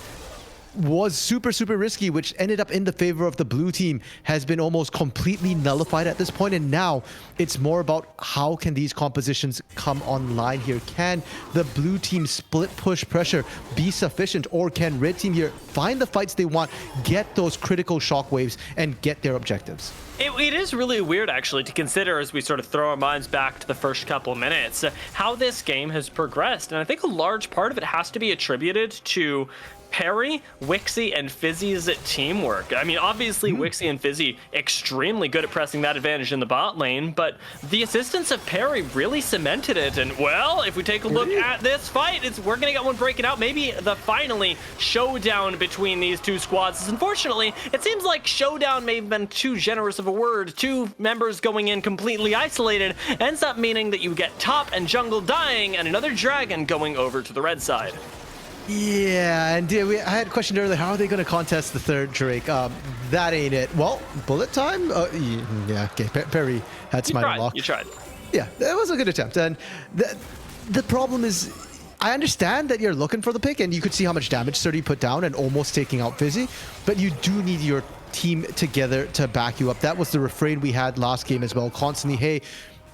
was super risky, which ended up in the favor of the blue team, has been almost completely nullified at this point. And now it's more about how can these compositions come online here. Can the blue team split push pressure be sufficient, or can red team here find the fights they want, get those critical shockwaves, and get their objectives? It is really weird, actually, to consider as we sort of throw our minds back to the first couple of minutes, how this game has progressed. And I think a large part of it has to be attributed to Perry, Wixxi, and Fizzi's teamwork. I mean, obviously, Wixxi and Fizzi extremely good at pressing that advantage in the bot lane, but the assistance of Perry really cemented it. And, well, if we take a look at this fight, we're going to get one breaking out. Maybe the finally showdown between these two squads. Unfortunately, it seems like showdown may have been too generous of a word. 2 members going in completely isolated ends up meaning that you get top and jungle dying and another dragon going over to the red side. Yeah, and I had questioned earlier, how are they going to contest the third Drake? That ain't it. Well, bullet time? Yeah, okay. Perry had Smite unlocked. You tried. Yeah, that was a good attempt. And the problem is, I understand that you're looking for the pick, and you could see how much damage Srtty put down and almost taking out Fizzi, but you do need your team together to back you up. That was the refrain we had last game as well. Constantly, hey,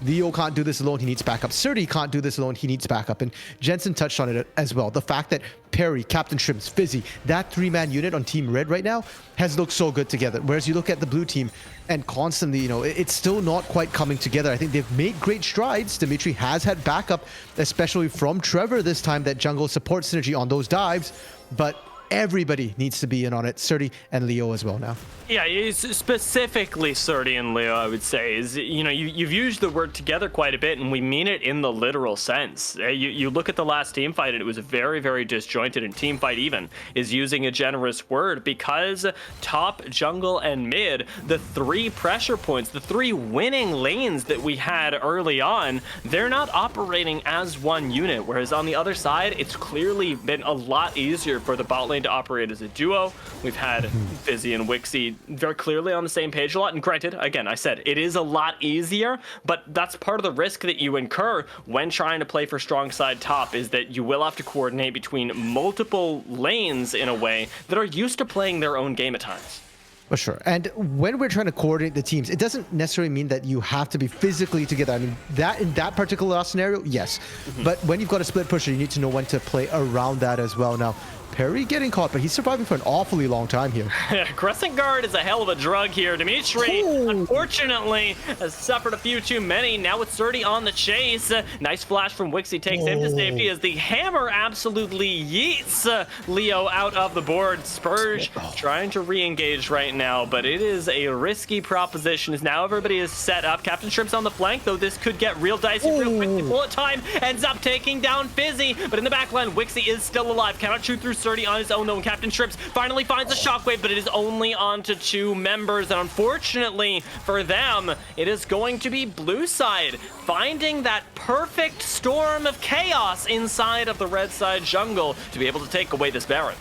Leo can't do this alone, he needs backup. Srtty can't do this alone, he needs backup. And Jensen touched on it as well. The fact that Perry, CptShrimps, Fizzi, that 3-man unit on Team Red right now has looked so good together. Whereas you look at the blue team and constantly, you know, it's still not quite coming together. I think they've made great strides. Dimitry has had backup, especially from Trevor this time, that jungle support synergy on those dives. But everybody needs to be in on it. Srtty and Leo as well now. Yeah, it's specifically Srtty and Leo, I would say, is, you know, you've used the word together quite a bit, and we mean it in the literal sense. You look at the last team fight, and it was a very, very disjointed, and team fight even is using a generous word, because top, jungle, and mid, the 3 pressure points, the 3 winning lanes that we had early on, they're not operating as one unit, whereas on the other side, it's clearly been a lot easier for the bot lane to operate as a duo. We've had Fizzi and Wixxi very clearly on the same page a lot, and granted, again, I said it is a lot easier, but that's part of the risk that you incur when trying to play for strong side top, is that you will have to coordinate between multiple lanes in a way that are used to playing their own game at times. For sure. And when we're trying to coordinate the teams, it doesn't necessarily mean that you have to be physically together. I mean, that in that particular scenario, yes. But when you've got a split pusher, you need to know when to play around that as well. Now, Perry getting caught, but he's surviving for an awfully long time here. Crescent Guard is a hell of a drug here. Dimitry, unfortunately, has suffered a few too many. Now it's Srtty on the chase. Nice flash from Wixxi takes him to safety as the hammer absolutely yeets Leo out of the board. Spurge trying to re-engage right now, but it is a risky proposition as now everybody is set up. CptShrimps on the flank, though this could get real dicey real quickly. Bullet time ends up taking down Fizzi, but in the backline, Wixxi is still alive. Cannot shoot through Srtty on his own, though, and CptShrimps finally finds a shockwave, but it is only onto 2 members, and unfortunately for them, it is going to be blue side finding that perfect storm of chaos inside of the red side jungle to be able to take away this Baron.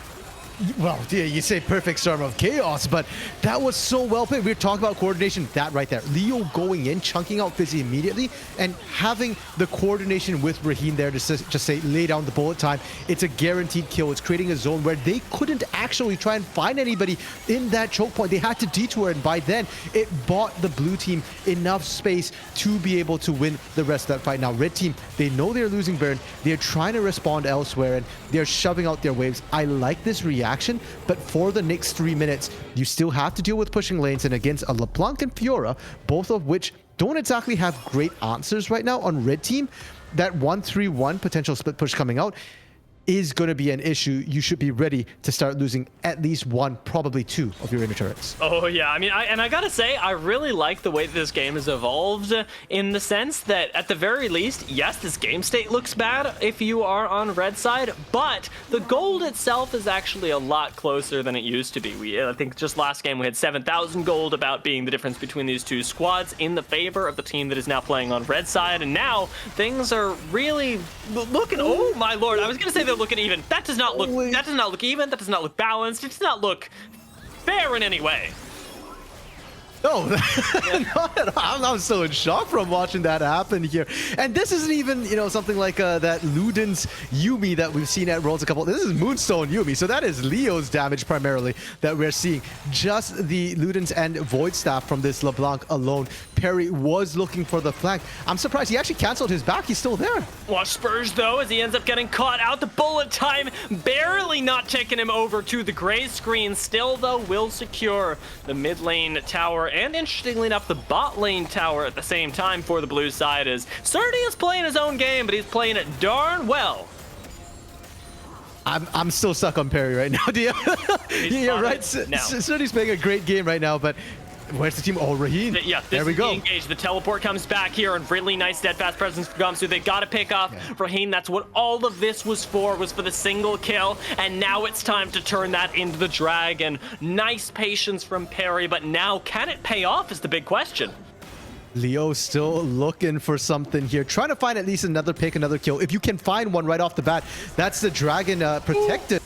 Well, yeah, you say perfect storm of chaos, but that was so well played. We were talking about coordination, that right there. Leo going in, chunking out Fizzi immediately, and having the coordination with Raheen there to just say, lay down the bullet time. It's a guaranteed kill. It's creating a zone where they couldn't actually try and find anybody in that choke point. They had to detour, and by then, it bought the blue team enough space to be able to win the rest of that fight. Now, red team, they know they're losing Baron. They're trying to respond elsewhere, and they're shoving out their waves. I like this reaction. But for the next 3 minutes, you still have to deal with pushing lanes, and against a LeBlanc and Fiora, both of which don't exactly have great answers right now on red team. That 1-3-1 potential split push coming out is going to be an issue. You should be ready to start losing at least 1, probably 2 of your inner turrets. Oh yeah, I mean, I gotta say, I really like the way that this game has evolved, in the sense that at the very least, yes, this game state looks bad if you are on red side, but the gold itself is actually a lot closer than it used to be. I think just last game we had 7,000 gold, about being the difference between these 2 squads in the favor of the team that is now playing on red side, and now things are really looking, oh my lord, I was gonna say they're looking even. That does not look even, that does not look balanced, it does not look fair in any way. No, not at all. I'm so in shock from watching that happen here. And this isn't even, you know, something like that Luden's Yuumi that we've seen at Worlds a couple. This is Moonstone Yuumi, so that is Leo's damage primarily that we're seeing. Just the Luden's and Void Staff from this LeBlanc alone. Perry was looking for the flank. I'm surprised he actually canceled his back. He's still there. Watch Spurge, though, as he ends up getting caught out. The bullet time barely not taking him over to the gray screen. Still, though, will secure the mid lane tower, and interestingly enough, the bot lane tower at the same time for the blue side, as Srtty is playing his own game, but he's playing it darn well. I'm still stuck on Perry right now, Dia. Yeah, right. Srtty's playing a great game right now, but where's the team? Oh, Raheen. Yeah, there we go. Engaged. The teleport comes back here, and really nice steadfast presence from Gamsu. They got to pick off Raheen. That's what all of this was for the single kill. And now it's time to turn that into the dragon. Nice patience from Perry, but now can it pay off is the big question. Leo still looking for something here, trying to find at least another pick, another kill. If you can find one right off the bat, that's the dragon protected.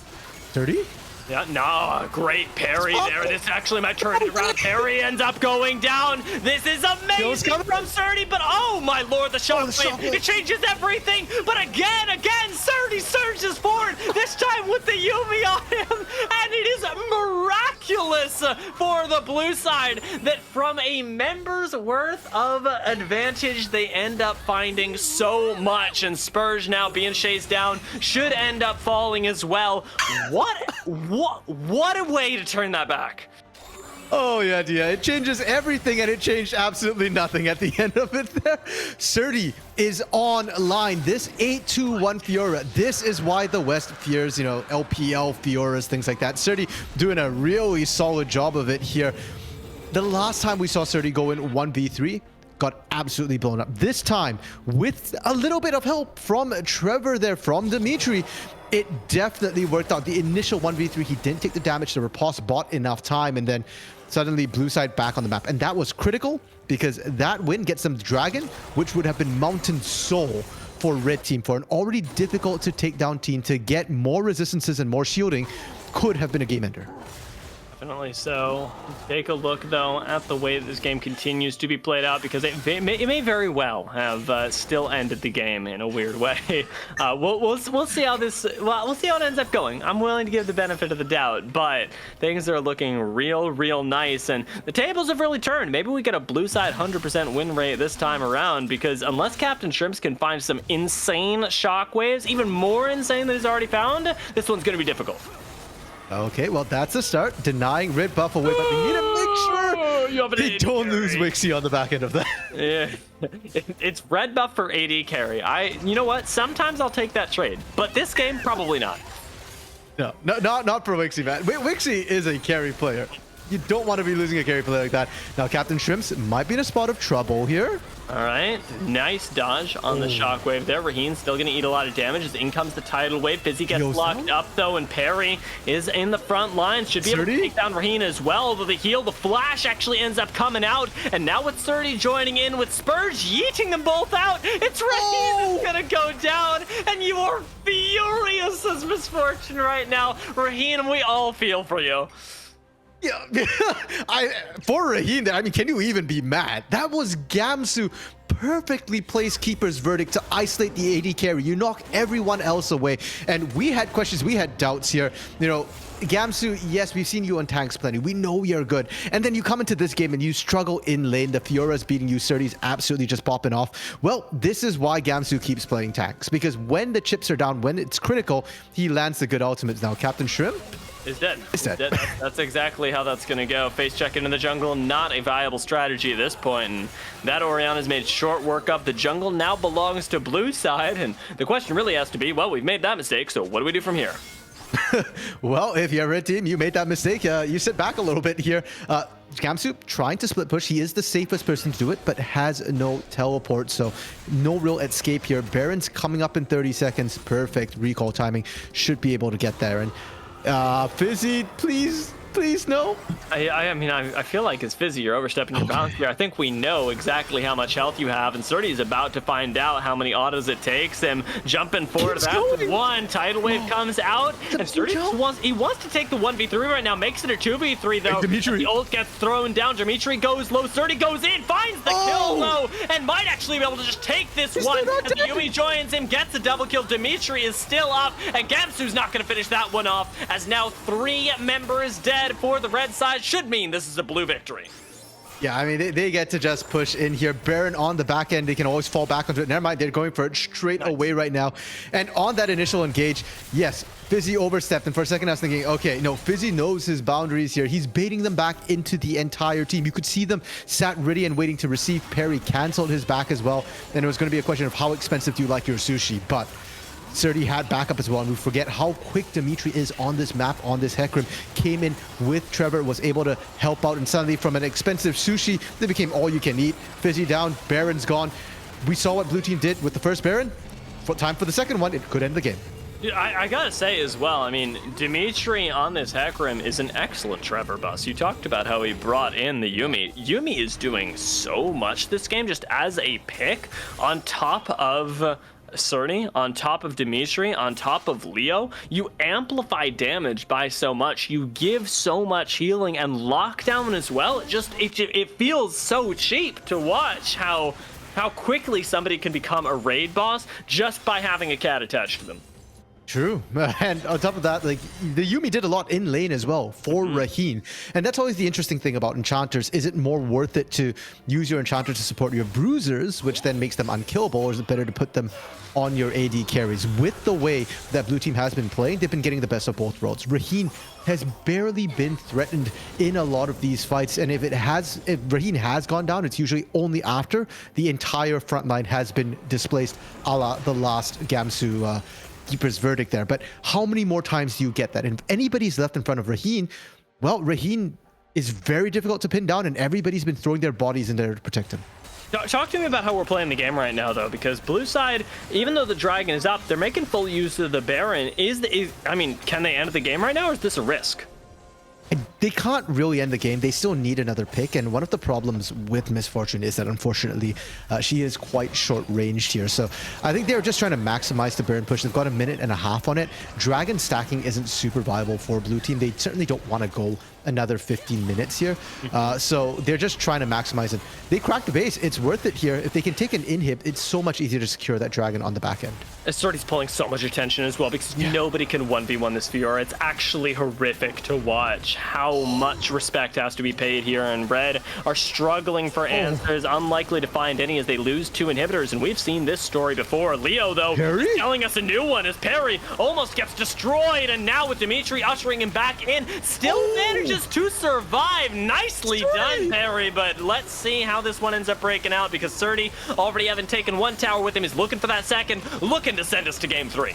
30? Yeah, no, great parry there. This actually might turn it around. Perry ends up going down. This is amazing from Srtty, but oh my lord, the shockwave. It changes everything. But again, Srtty surges forward, this time with the Yuumi on him. And it is miraculous for the blue side that from a member's worth of advantage, they end up finding so much. And Spurge now being chased down should end up falling as well. What a way to turn that back. Oh yeah, Dia. It changes everything, and it changed absolutely nothing at the end of it there. Srtty is online. This 8-2-1 Fiora. This is why the West fears, you know, LPL Fioras, things like that. Srtty doing a really solid job of it here. The last time we saw Srtty go in 1v3, got absolutely blown up. This time, with a little bit of help from Trevor there, from Dimitry, it definitely worked out. The initial 1v3, he didn't take the damage. The riposte bought enough time, and then suddenly blue side back on the map. And that was critical because that win gets them the Dragon, which would have been Mountain Soul for red team. For an already difficult to take down team, to get more resistances and more shielding could have been a game ender. Definitely so. Take a look, though, at the way that this game continues to be played out, because it may very well have still ended the game in a weird way. We'll see how this. Well, we'll see how it ends up going. I'm willing to give the benefit of the doubt, but things are looking real nice, and the tables have really turned. Maybe we get a blue side 100% win rate this time around, because unless CptShrimps can find some insane shockwaves, even more insane than he's already found, this one's going to be difficult. Okay, well, that's a start. Denying red buff away, but we need to make sure they don't lose Wixxi on the back end of that. Yeah, it's red buff for AD carry. You know what? Sometimes I'll take that trade, but this game, probably not. No, not for Wixxi, man. Wixxi is a carry player. You don't want to be losing a carry player like that. Now, CptShrimps might be in a spot of trouble here. All right, nice dodge on the shockwave there. Raheen still going to eat a lot of damage as in comes the tidal wave. Fizzi gets locked up, though, and Perry is in the front line. Should be able to take down Raheen as well. Though the heal, the flash actually ends up coming out. And now with Srtty joining in with Spurs, yeeting them both out. It's Raheen that's going to go down. And you are furious as Misfortune right now. Raheen, we all feel for you. Yeah, for Raheen, I mean, can you even be mad? That was Gamsu perfectly placed Keeper's Verdict to isolate the AD carry. You knock everyone else away. And we had questions, we had doubts here. You know, Gamsu, yes, we've seen you on tanks plenty. We know you're good. And then you come into this game and you struggle in lane. The Fiora's beating you. Srtty's absolutely just popping off. Well, this is why Gamsu keeps playing tanks. Because when the chips are down, when it's critical, he lands the good ultimates. Now, CptShrimps is dead. That's exactly how that's going to go. Face check into the jungle, not a viable strategy at this point. And that Orianna's made short work of the jungle, now belongs to blue side. And the question really has to be, well, we've made that mistake, so what do we do from here? Well, if you're a red team, you made that mistake. You sit back a little bit here. Gamsu trying to split push. He is the safest person to do it, but has no teleport, so no real escape here. Baron's coming up in 30 seconds. Perfect recall timing. Should be able to get there. And Fizzi, please no. I feel like as Fizzi, you're overstepping your bounds here. I think we know exactly how much health you have, and Srtty is about to find out how many autos it takes. Him jumping forward. That's one. Tidal wave comes out, and Srtty wants to take the 1v3 right now. Makes it a 2v3 though. Dimitry. The ult gets thrown down. Dimitry goes low. Srtty goes in, finds the kill low, and might actually be able to just take this one. And the Yumi joins him, gets a double kill. Dimitry is still up, and Gamsu's not going to finish that one off. As now 3 members dead for the red side. Should mean this is a blue victory. Yeah, I mean, they get to just push in here. Baron on the back end, they can always fall back onto it. Never mind, they're going for it straight away right now. And on that initial engage, yes, Fizzi overstepped. And for a second, I was thinking, okay, no, Fizzi knows his boundaries here. He's baiting them back into the entire team. You could see them sat ready and waiting to receive. Perry canceled his back as well. And it was going to be a question of how expensive do you like your sushi. But Srtty had backup as well, and we forget how quick Dimitry is on this map, on this Hecarim. Came in with Trevor, was able to help out, and suddenly from an expensive sushi, they became all you can eat. Fizzi down, Baron's gone. We saw what blue team did with the first Baron. Time for the second one, it could end the game. I gotta say as well, I mean, Dimitry on this Hecarim is an excellent Trevor bus. You talked about how he brought in the Yumi. Yumi is doing so much this game just as a pick on top of Srtty, on top of Dimitry, on top of Leo. You amplify damage by so much. You give so much healing and lockdown as well. It feels so cheap to watch how quickly somebody can become a raid boss just by having a cat attached to them. True. And on top of that, like the Yuumi did a lot in lane as well for Raheen. And that's always the interesting thing about enchanters. Is it more worth it to use your enchanter to support your bruisers, which then makes them unkillable, or is it better to put them on your AD carries? With the way that blue team has been playing, they've been getting the best of both worlds. Raheen has barely been threatened in a lot of these fights, and if Raheen has gone down, it's usually only after the entire front line has been displaced, a la the last Gamsu keeper's verdict there. But how many more times do you get that? And if anybody's left in front of Raheen, well, Raheen is very difficult to pin down, and everybody's been throwing their bodies in there to protect him. Talk to me about how we're playing the game right now, though, because blue side, even though the dragon is up, they're making full use of the Baron. I mean, can they end the game right now, or is this a risk? They can't really end the game. They still need another pick, and one of the problems with Misfortune is that unfortunately she is quite short-ranged here. So I think they're just trying to maximize the Baron push. They've got a minute and a half on it. Dragon stacking isn't super viable for blue team. They certainly don't want to go another 15 minutes here. So they're just trying to maximize it. They crack the base. It's worth it here. If they can take an inhib, it's so much easier to secure that dragon on the back end. Srtty's pulling so much attention as well because nobody can 1v1 this Fiora. It's actually horrific to watch how much respect has to be paid here, and Red are struggling for answers, unlikely to find any as they lose 2 inhibitors, and we've seen this story before. Leo, though, is telling us a new one as Perry almost gets destroyed, and now with Dimitry ushering him back in, still manages to survive. Nicely done, Perry, but let's see how this one ends up breaking out because Srtty, already having taken 1 tower with him, is looking for that second, looking to send us to game 3.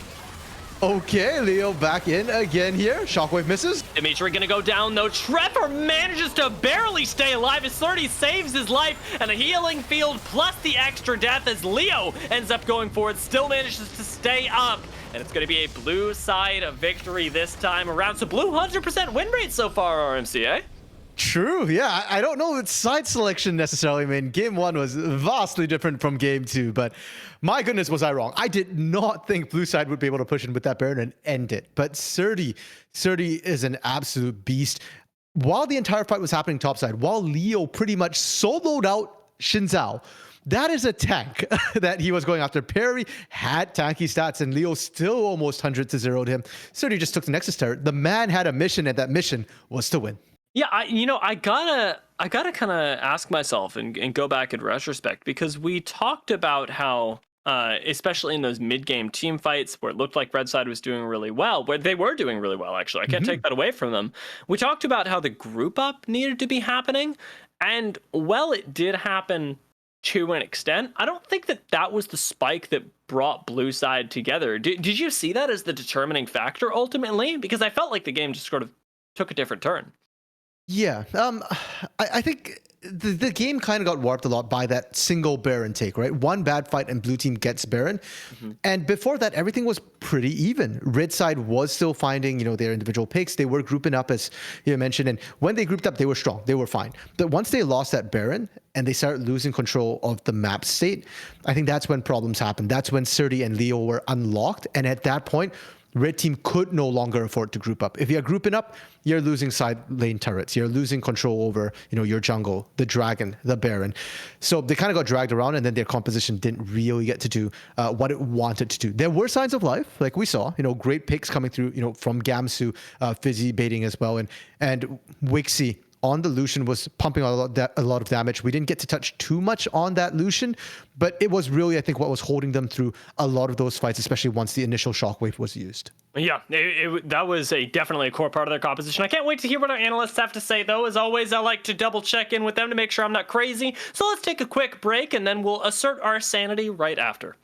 Okay, Leo back in again here. Shockwave misses. Dimitri gonna go down though. Trevor manages to barely stay alive as Srtty saves his life, and a healing field plus the extra death as Leo ends up going forward, still manages to stay up. And it's going to be a blue side of victory this time around. So blue 100% win rate so far, RMC, eh? True, yeah. I don't know its side selection necessarily. I mean, game 1 was vastly different from game 2, but my goodness, was I wrong. I did not think blue side would be able to push in with that Baron and end it. But Srtty is an absolute beast. While the entire fight was happening topside, while Leo pretty much soloed out Shinzao, that is a tank that he was going after. Perry had tanky stats, and Leo still almost 100 to 0'd him. Srtty just took the Nexus turret. The man had a mission, and that mission was to win. Yeah, I gotta kind of ask myself and go back in retrospect, because we talked about how, especially in those mid-game team fights where it looked like Red Side was doing really well, where they were doing really well, actually. I can't take that away from them. We talked about how the group up needed to be happening, and well, it did happen to an extent. I don't think that was the spike that brought blue side together. Did you see that as the determining factor ultimately? Because I felt like the game just sort of took a different turn. Yeah, I think the game kind of got warped a lot by that single Baron take, right? One bad fight and blue team gets Baron. And before that, everything was pretty even. Red side was still finding, their individual picks. They were grouping up, as you mentioned. And when they grouped up, they were strong. They were fine. But once they lost that Baron and they started losing control of the map state, I think that's when problems happened. That's when Srtty and Leo were unlocked. And at that point, Red team could no longer afford to group up. If you're grouping up, you're losing side lane turrets. You're losing control over, your jungle, the dragon, the Baron. So they kind of got dragged around, and then their composition didn't really get to do what it wanted to do. There were signs of life, like we saw, great picks coming through, from Gamsu, Fizzi baiting as well, and Wixxi on the Lucian was pumping a lot of damage. We didn't get to touch too much on that Lucian, but it was really, I think, what was holding them through a lot of those fights, especially once the initial shockwave was used. Yeah, that was definitely a core part of their composition. I can't wait to hear what our analysts have to say, though. As always, I like to double check in with them to make sure I'm not crazy. So let's take a quick break, and then we'll assert our sanity right after.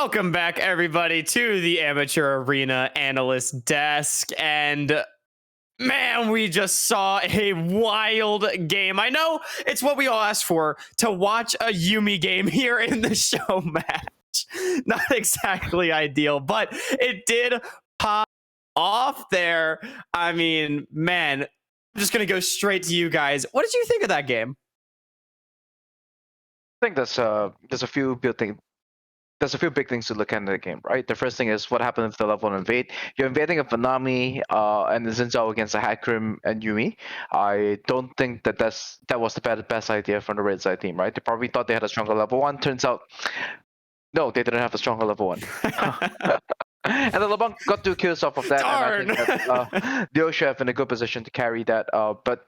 Welcome back, everybody, to the Amateur Arena Analyst Desk. And man, we just saw a wild game. I know it's what we all asked for, to watch a Yuumi game here in the show match. Not exactly ideal, but it did pop off there. I mean, man, I'm just going to go straight to you guys. What did you think of that game? I think there's a few big things to look at in the game, right? The first thing is what happened with the level 1 invade. You're invading a Vanami and the Zinzao against a Hakrim and Yuumi. I don't think that was the best idea from the red side team, right? They probably thought they had a stronger level 1. Turns out, no, they didn't have a stronger level 1. And then LeBlanc got 2 kills off of that. Darn. And I think that Diochef in a good position to carry that. But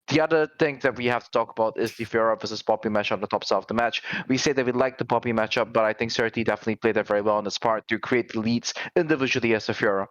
the other thing that we have to talk about is the Fiora versus Poppy matchup on the top side of the match. We say that we like the Poppy matchup, but I think Srtty definitely played that very well on his part to create the leads individually as the Fiora.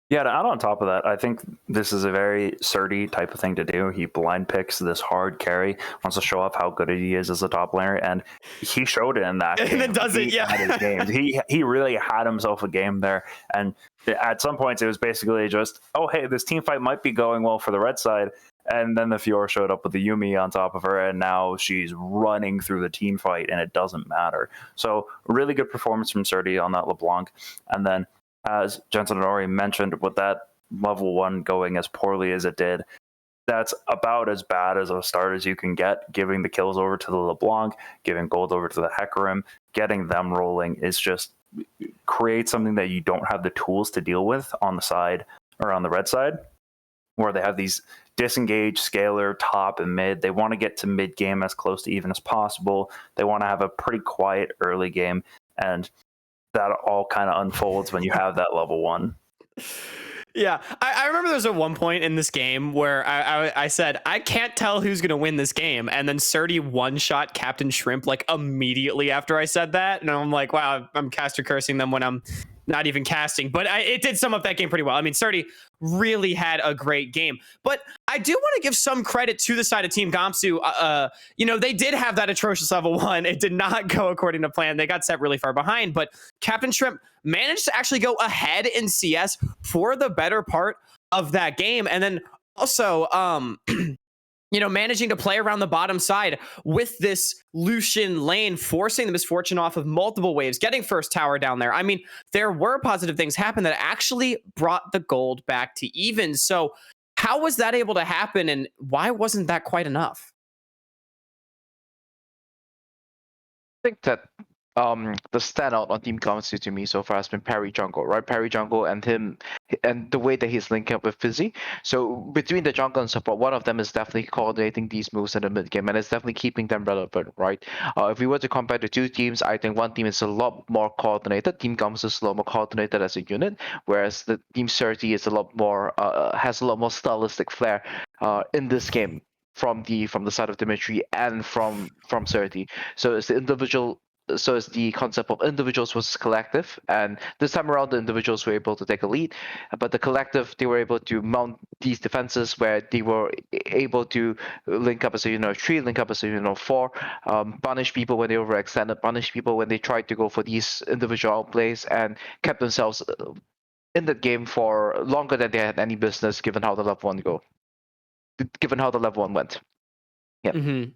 Yeah, to add on top of that, I think this is a very Srtty type of thing to do. He blind picks this hard carry, wants to show off how good he is as a top laner, and he showed it in that game. And then does it, yeah. His games. He really had himself a game there, and at some points it was basically just, oh, hey, this team fight might be going well for the red side, and then the Fiora showed up with the Yuumi on top of her, and now she's running through the team fight, and it doesn't matter. So really good performance from Srtty on that LeBlanc, and then as Jensen had already mentioned, with that level 1 going as poorly as it did, that's about as bad as a start as you can get. Giving the kills over to the LeBlanc, giving gold over to the Hecarim, getting them rolling is just create something that you don't have the tools to deal with on the side or on the red side, where they have these disengaged scalar top and mid. They want to get to mid game as close to even as possible. They want to have a pretty quiet early game, and that all kind of unfolds when you have that level 1. Yeah, I remember there was at one point in this game where I said, I can't tell who's going to win this game. And then Srtty one-shot CptShrimps like immediately after I said that. And I'm like, wow, I'm caster cursing them when I'm not even casting. But it did sum up that game pretty well. I mean, Srtty really had a great game. But I do want to give some credit to the side of Team Gamsu. You know, they did have that atrocious level 1. It did not go according to plan. They got set really far behind. But CptShrimps managed to actually go ahead in CS for the better part of that game. And then also, you know, managing to play around the bottom side with this Lucian lane, forcing the misfortune off of multiple waves, getting first tower down there. I mean, there were positive things happen that actually brought the gold back to even. So how was that able to happen, and why wasn't that quite enough? I think that the standout on Team Gamsu to me so far has been Parry Jungle, right? Parry Jungle and him, and the way that he's linking up with Fizzi. So between the jungle and support, one of them is definitely coordinating these moves in the mid game, and it's definitely keeping them relevant, right? If we were to compare the two teams, I think one team is a lot more coordinated. Team Gamsu is a lot more coordinated as a unit, whereas the Team Srtty is a lot more has a lot more stylistic flair in this game from the side of Dimitry and from Srtty. So it's the individual. So it's the concept of individuals versus collective, and this time around the individuals were able to take a lead, but the collective, they were able to mount these defenses where they were able to link up as a unit of 3, link up as a unit of 4, punish people when they overextended, punish people when they tried to go for these individual outplays, and kept themselves in the game for longer than they had any business, given how the level 1 went. Yeah. Mm-hmm.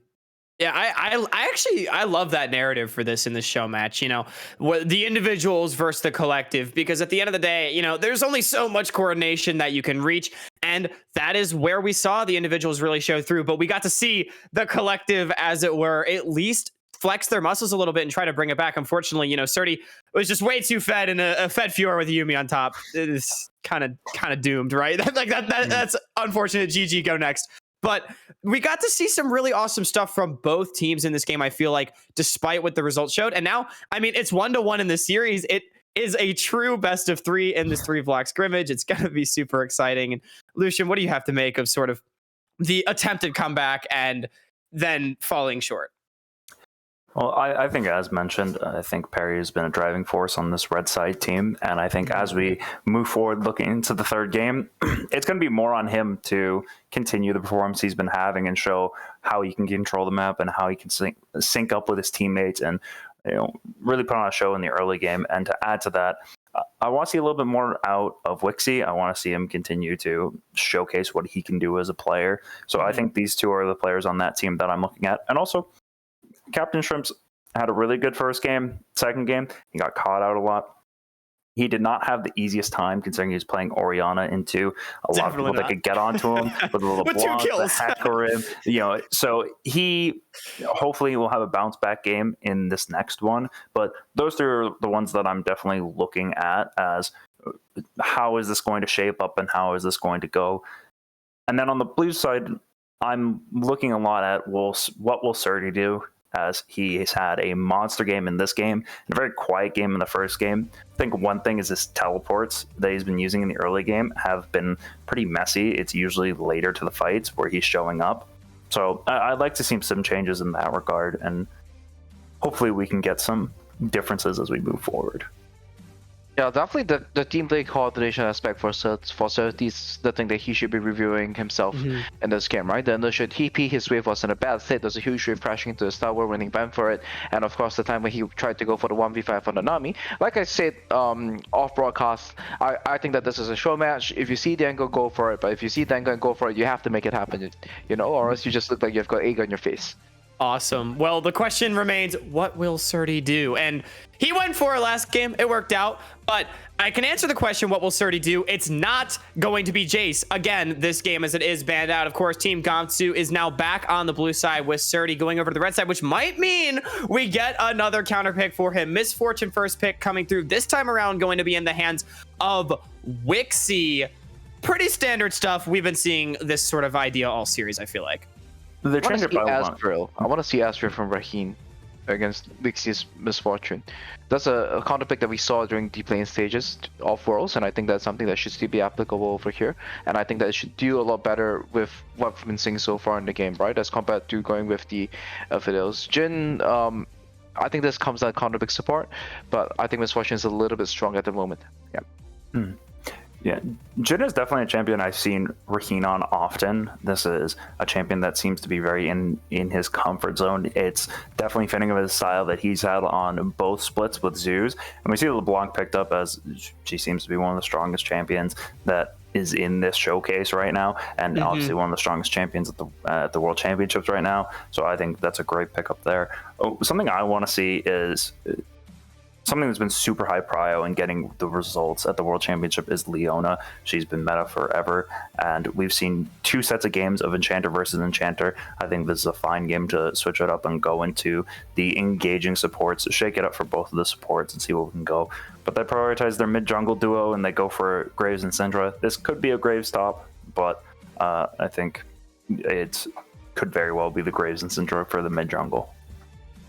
Yeah, I love that narrative for this in this show match, you know, the individuals versus the collective, because at the end of the day, you know, there's only so much coordination that you can reach. And that is where we saw the individuals really show through. But we got to see the collective, as it were, at least flex their muscles a little bit and try to bring it back. Unfortunately, you know, Srtty was just way too fed, and a fed Fiora with Yuumi on top. It is kind of doomed, right? That's unfortunate. GG, go next. But we got to see some really awesome stuff from both teams in this game, I feel like, despite what the results showed. And now, I mean, it's 1-1 in this series. It is a true best of 3 in this 3-block scrimmage. It's going to be super exciting. And Lucian, what do you have to make of sort of the attempted comeback and then falling short? Well, I think, as mentioned, I think Parry has been a driving force on this red side team. And I think as we move forward looking into the third game, it's going to be more on him to continue the performance he's been having and show how he can control the map and how he can sync up with his teammates and really put on a show in the early game. And to add to that, I want to see a little bit more out of Wixxi. I want to see him continue to showcase what he can do as a player. So I think these two are the players on that team that I'm looking at. And also, CptShrimps had a really good first game. Second game, he got caught out a lot. He did not have the easiest time, considering he was playing Orianna into a lot of people that could get onto him with a little With 2 kills. the heckler him. So he hopefully will have a bounce back game in this next one. But those three are the ones that I'm definitely looking at as how is this going to shape up and how is this going to go. And then on the blue side, I'm looking a lot at what will Srtty do, as he has had a monster game in this game and a very quiet game in the first game. I think one thing is his teleports that he's been using in the early game have been pretty messy. It's usually later to the fights where he's showing up. So I'd like to see some changes in that regard, and hopefully we can get some differences as we move forward. Yeah, definitely the team play coordination aspect for Srtty is the thing that he should be reviewing himself in this game, right? The initial TP, his wave was in a bad state. There's a huge wave crashing into the tower, winning ban for it. And of course, the time when he tried to go for the 1v5 on the Nami. Like I said off broadcast, I think that this is a show match. If you see the angle, go for it. But if you see the angle and go for it, you have to make it happen, or else you just look like you've got egg on your face. Awesome. Well, the question remains, what will Srtty do? And he went for it last game. It worked out. But I can answer the question, what will Srtty do? It's not going to be Jace. Again, this game, as it is banned out. Of course, Team Gamsu is now back on the blue side with Srtty going over to the red side, which might mean we get another counter pick for him. Misfortune first pick coming through. This time around, going to be in the hands of Wixxi. Pretty standard stuff. We've been seeing this sort of idea all series, I feel like. I want to see Astro from Raheen against Wixxi's Misfortune. That's a counter pick that we saw during the playing stages of Worlds, and I think that's something that should still be applicable over here. And I think that it should do a lot better with what we've been seeing so far in the game, right? As compared to going with the Fiddles. Jhin, I think this comes at counter pick support, but I think Misfortune is a little bit strong at the moment. Yeah. Yeah, Jhin is definitely a champion I've seen Raheen on often. This is a champion that seems to be very in his comfort zone. It's definitely fitting of his style that he's had on both splits with Zeus. And we see LeBlanc picked up as she seems to be one of the strongest champions that is in this showcase right now, and obviously one of the strongest champions at the World Championships right now. So I think that's a great pickup there. Something I want to see is something that's been super high prio and getting the results at the World Championship is Leona. She's been meta forever, and we've seen 2 sets of games of Enchanter versus Enchanter. I think this is a fine game to switch it up and go into the engaging supports, shake it up for both of the supports and see where we can go. But they prioritize their mid-jungle duo and they go for Graves and Syndra. This could be a Graves top, but I think it could very well be the Graves and Syndra for the mid-jungle.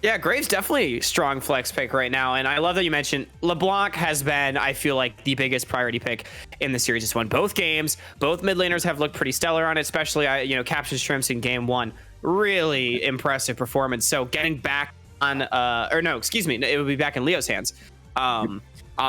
Yeah, Graves definitely strong flex pick right now. And I love that you mentioned LeBlanc has been, I feel like, the biggest priority pick in the series. It's won both games. Both mid laners have looked pretty stellar on it, especially, CptShrimps in game 1. Really impressive performance. So getting back on, it would be back in Leo's hands on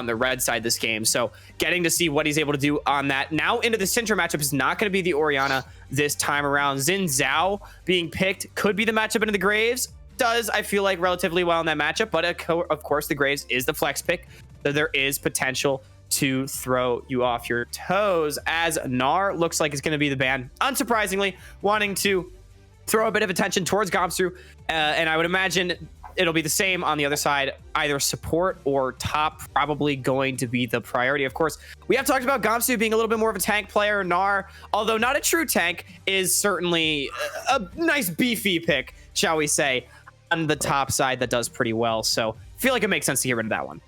the red side this game. So getting to see what he's able to do on that. Now into the Syndra matchup is not going to be the Orianna this time around. Xin Zhao being picked could be the matchup into the Graves. Does, I feel like, relatively well in that matchup, but of course the Graves is the flex pick, so there is potential to throw you off your toes, as Gnar looks like it's going to be the ban, unsurprisingly, wanting to throw a bit of attention towards Gamsu, and I would imagine it'll be the same on the other side. Either support or top probably going to be the priority. Of course, we have talked about Gamsu being a little bit more of a tank player. Gnar, although not a true tank, is certainly a nice beefy pick, shall we say, on the top side that does pretty well. So I feel like it makes sense to get rid of that one.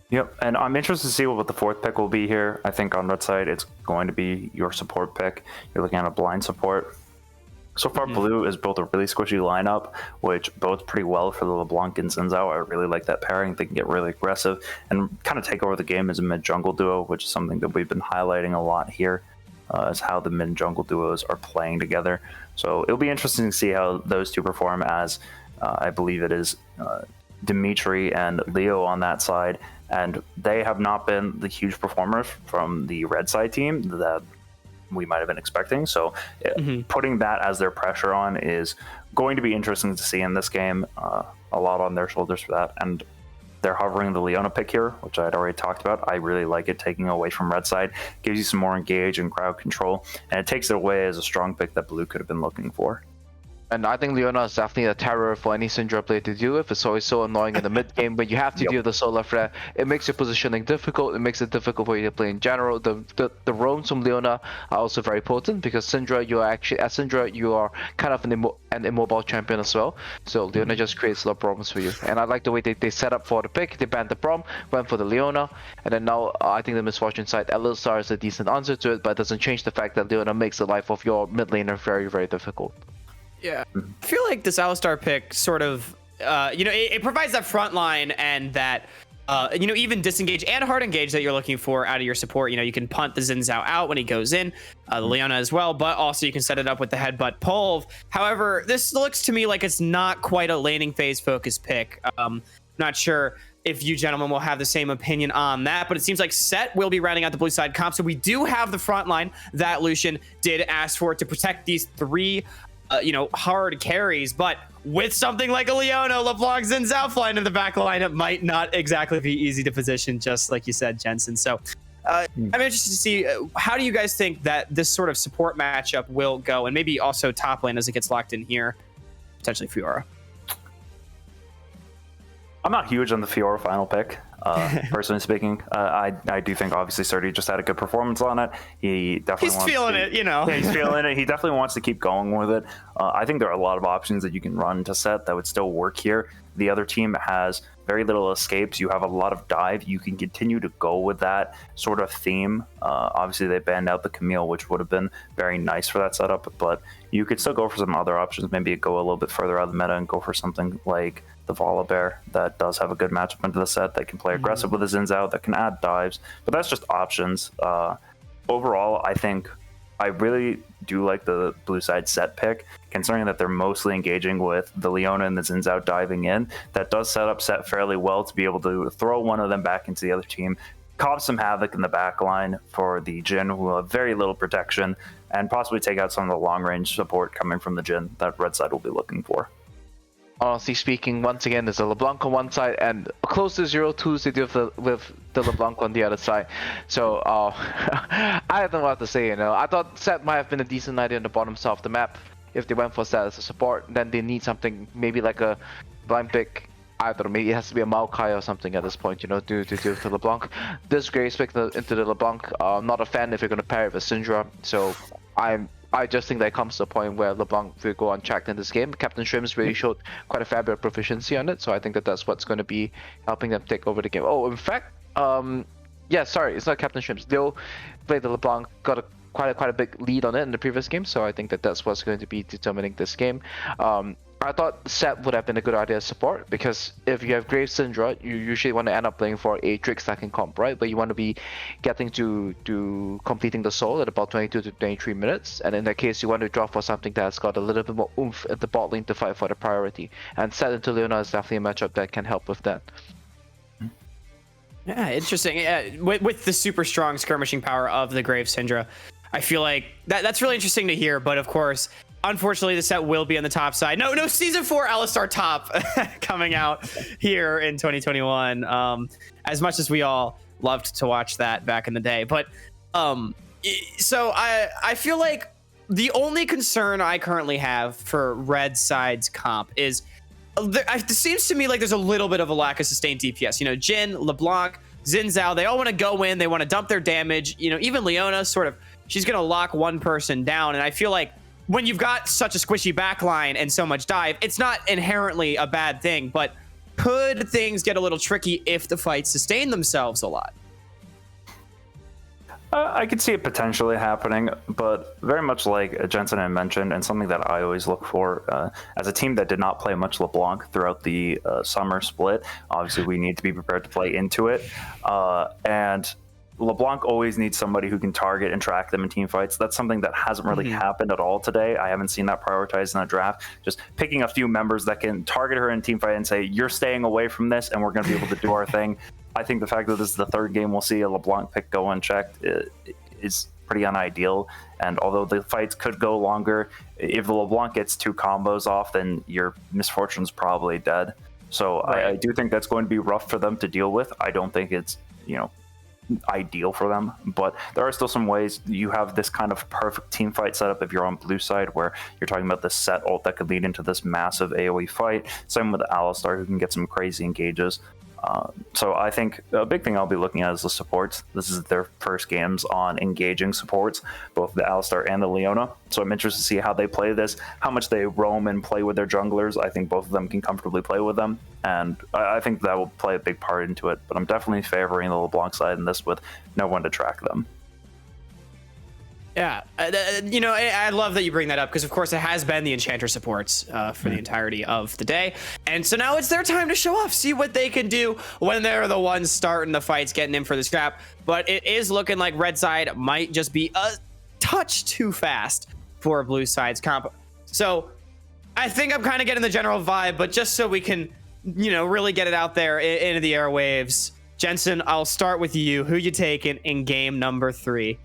Yep, and I'm interested to see what the 4th pick will be here. I think on red side, it's going to be your support pick. You're looking at a blind support. So far, blue is both a really squishy lineup, which bodes pretty well for the LeBlanc and Xin Zhao. I really like that pairing. They can get really aggressive and kind of take over the game as a mid-jungle duo, which is something that we've been highlighting a lot here, is how the mid-jungle duos are playing together. So it'll be interesting to see how those two perform, as I believe it is Dimitry and Leo on that side. And they have not been the huge performers from the red side team. The we might have been expecting. So putting that as their pressure on is going to be interesting to see in this game. A lot on their shoulders for that. And they're hovering the Leona pick here, which I had already talked about. I really like it, taking away from red side. Gives you some more engage and crowd control, and it takes it away as a strong pick that blue could have been looking for. And I think Leona is definitely a terror for any Syndra player to deal with. It's always so annoying in the mid game when you have to deal with the solar flare. It makes your positioning difficult. It makes it difficult for you to play in general. The roams from Leona are also very potent because Syndra, you are actually as Syndra, you are kind of an immobile champion as well. So Leona just creates a lot of problems for you. And I like the way they set up for the pick. They banned the Prom, went for the Leona, and then now I think the Misfortune side Alistar is a decent answer to it, but it doesn't change the fact that Leona makes the life of your mid laner very, very difficult. Yeah, I feel like this Alistar pick sort of, it provides that front line and that, even disengage and hard engage that you're looking for out of your support. You can punt the Xin Zhao out when he goes in, the Leona as well, but also you can set it up with the headbutt Pulve. However, this looks to me like it's not quite a laning phase focused pick. Not sure if you gentlemen will have the same opinion on that, but it seems like Set will be rounding out the blue side comp. So we do have the front line that Lucian did ask for to protect these three hard carries, but with something like a Leona, LeBlanc, Xin Zhao flying in the back line, it might not exactly be easy to position, just like you said, Jensen. So I'm interested to see how do you guys think that this sort of support matchup will go, and maybe also top lane as it gets locked in here, potentially Fiora. I'm not huge on the Fiora final pick. Personally speaking, I do think obviously Srtty just had a good performance on it. He definitely he's feeling it. Yeah, he's feeling it. He definitely wants to keep going with it. I think there are a lot of options that you can run to Set that would still work here. The other team has very little escapes. You have a lot of dive. You can continue to go with that sort of theme. Obviously, they banned out the Camille, which would have been very nice for that setup, but you could still go for some other options. Maybe go a little bit further out of the meta and go for something like the Volibear that does have a good matchup into the set, that can play aggressive with the Xin Zhao, that can add dives, but that's just options. Overall, I think I really do like the blue side Set pick, considering that they're mostly engaging with the Leona and the Xin Zhao diving in. That does set up Set fairly well to be able to throw one of them back into the other team, cause some havoc in the back line for the Jhin, who have very little protection, and possibly take out some of the long-range support coming from the Jhin that red side will be looking for. Honestly speaking, once again, there's a LeBlanc on one side and close to 0-2s to deal with the LeBlanc on the other side. So I don't know what to say. I thought Set might have been a decent idea in the bottom side of the map if they went for Set as a support. Then they need something, maybe like a blind pick. I don't know, maybe it has to be a Maokai or something at this point, to deal with the LeBlanc. This Graves pick into the LeBlanc, I'm not a fan if you're going to pair it with Syndra. So I just think that comes to a point where LeBlanc will go unchecked in this game. CptShrimps really showed quite a fair bit of proficiency on it, so I think that's what's going to be helping them take over the game. Oh, in fact, yeah, sorry, it's not CptShrimps. They'll play the LeBlanc, got quite a big lead on it in the previous game, so I think that's what's going to be determining this game. I thought Set would have been a good idea as support, because if you have Graves Syndra, you usually want to end up playing for a trick stacking comp, right? But you want to be getting to completing the soul at about 22 to 23 minutes, and in that case you want to draw for something that's got a little bit more oomph at the bot lane to fight for the priority. And Set into Leona is definitely a matchup that can help with that. Yeah, interesting. Yeah, with the super strong skirmishing power of the Graves Syndra, I feel like that's really interesting to hear, but of course, unfortunately, the Set will be on the top side. No Season 4 Alistar top coming out here in 2021. As much as we all loved to watch that back in the day. But so I feel like the only concern I currently have for red side's comp is it seems to me like there's a little bit of a lack of sustained DPS. Jhin, LeBlanc, Xin Zhao, they all want to go in. They want to dump their damage. Even Leona she's going to lock one person down. And I feel like when you've got such a squishy backline and so much dive, it's not inherently a bad thing, but could things get a little tricky if the fights sustain themselves a lot? I could see it potentially happening, but very much like Jensen had mentioned, and something that I always look for as a team that did not play much LeBlanc throughout the summer split, obviously we need to be prepared to play into it. And LeBlanc always needs somebody who can target and track them in team fights. That's something that hasn't really happened at all today. I haven't seen that prioritized in the draft. Just picking a few members that can target her in team fight and say, you're staying away from this and we're going to be able to do our thing. I think the fact that this is the third game we'll see a LeBlanc pick go unchecked is pretty unideal. And although the fights could go longer, if the LeBlanc gets 2 combos off, then your Misfortune's probably dead. So I do think that's going to be rough for them to deal with. I don't think it's, ideal for them, but there are still some ways. You have this kind of perfect team fight setup if you're on blue side, where you're talking about this set ult that could lead into this massive AoE fight. Same with Alistar, who can get some crazy engages. So I think a big thing I'll be looking at is the supports. This is their first games on engaging supports, both the Alistar and the Leona. So I'm interested to see how they play this, how much they roam and play with their junglers. I think both of them can comfortably play with them, and I think that will play a big part into it. But I'm definitely favoring the LeBlanc side in this with no one to track them. Yeah, I love that you bring that up, because of course it has been the Enchanter supports for the entirety of the day, and so now it's their time to show off, see what they can do when they're the ones starting the fights, getting in for the scrap. But it is looking like red side might just be a touch too fast for blue side's comp. So I think I'm kind of getting the general vibe, but just so we can, really get it out there into the airwaves, Jensen, I'll start with you. Who you taking in game number 3?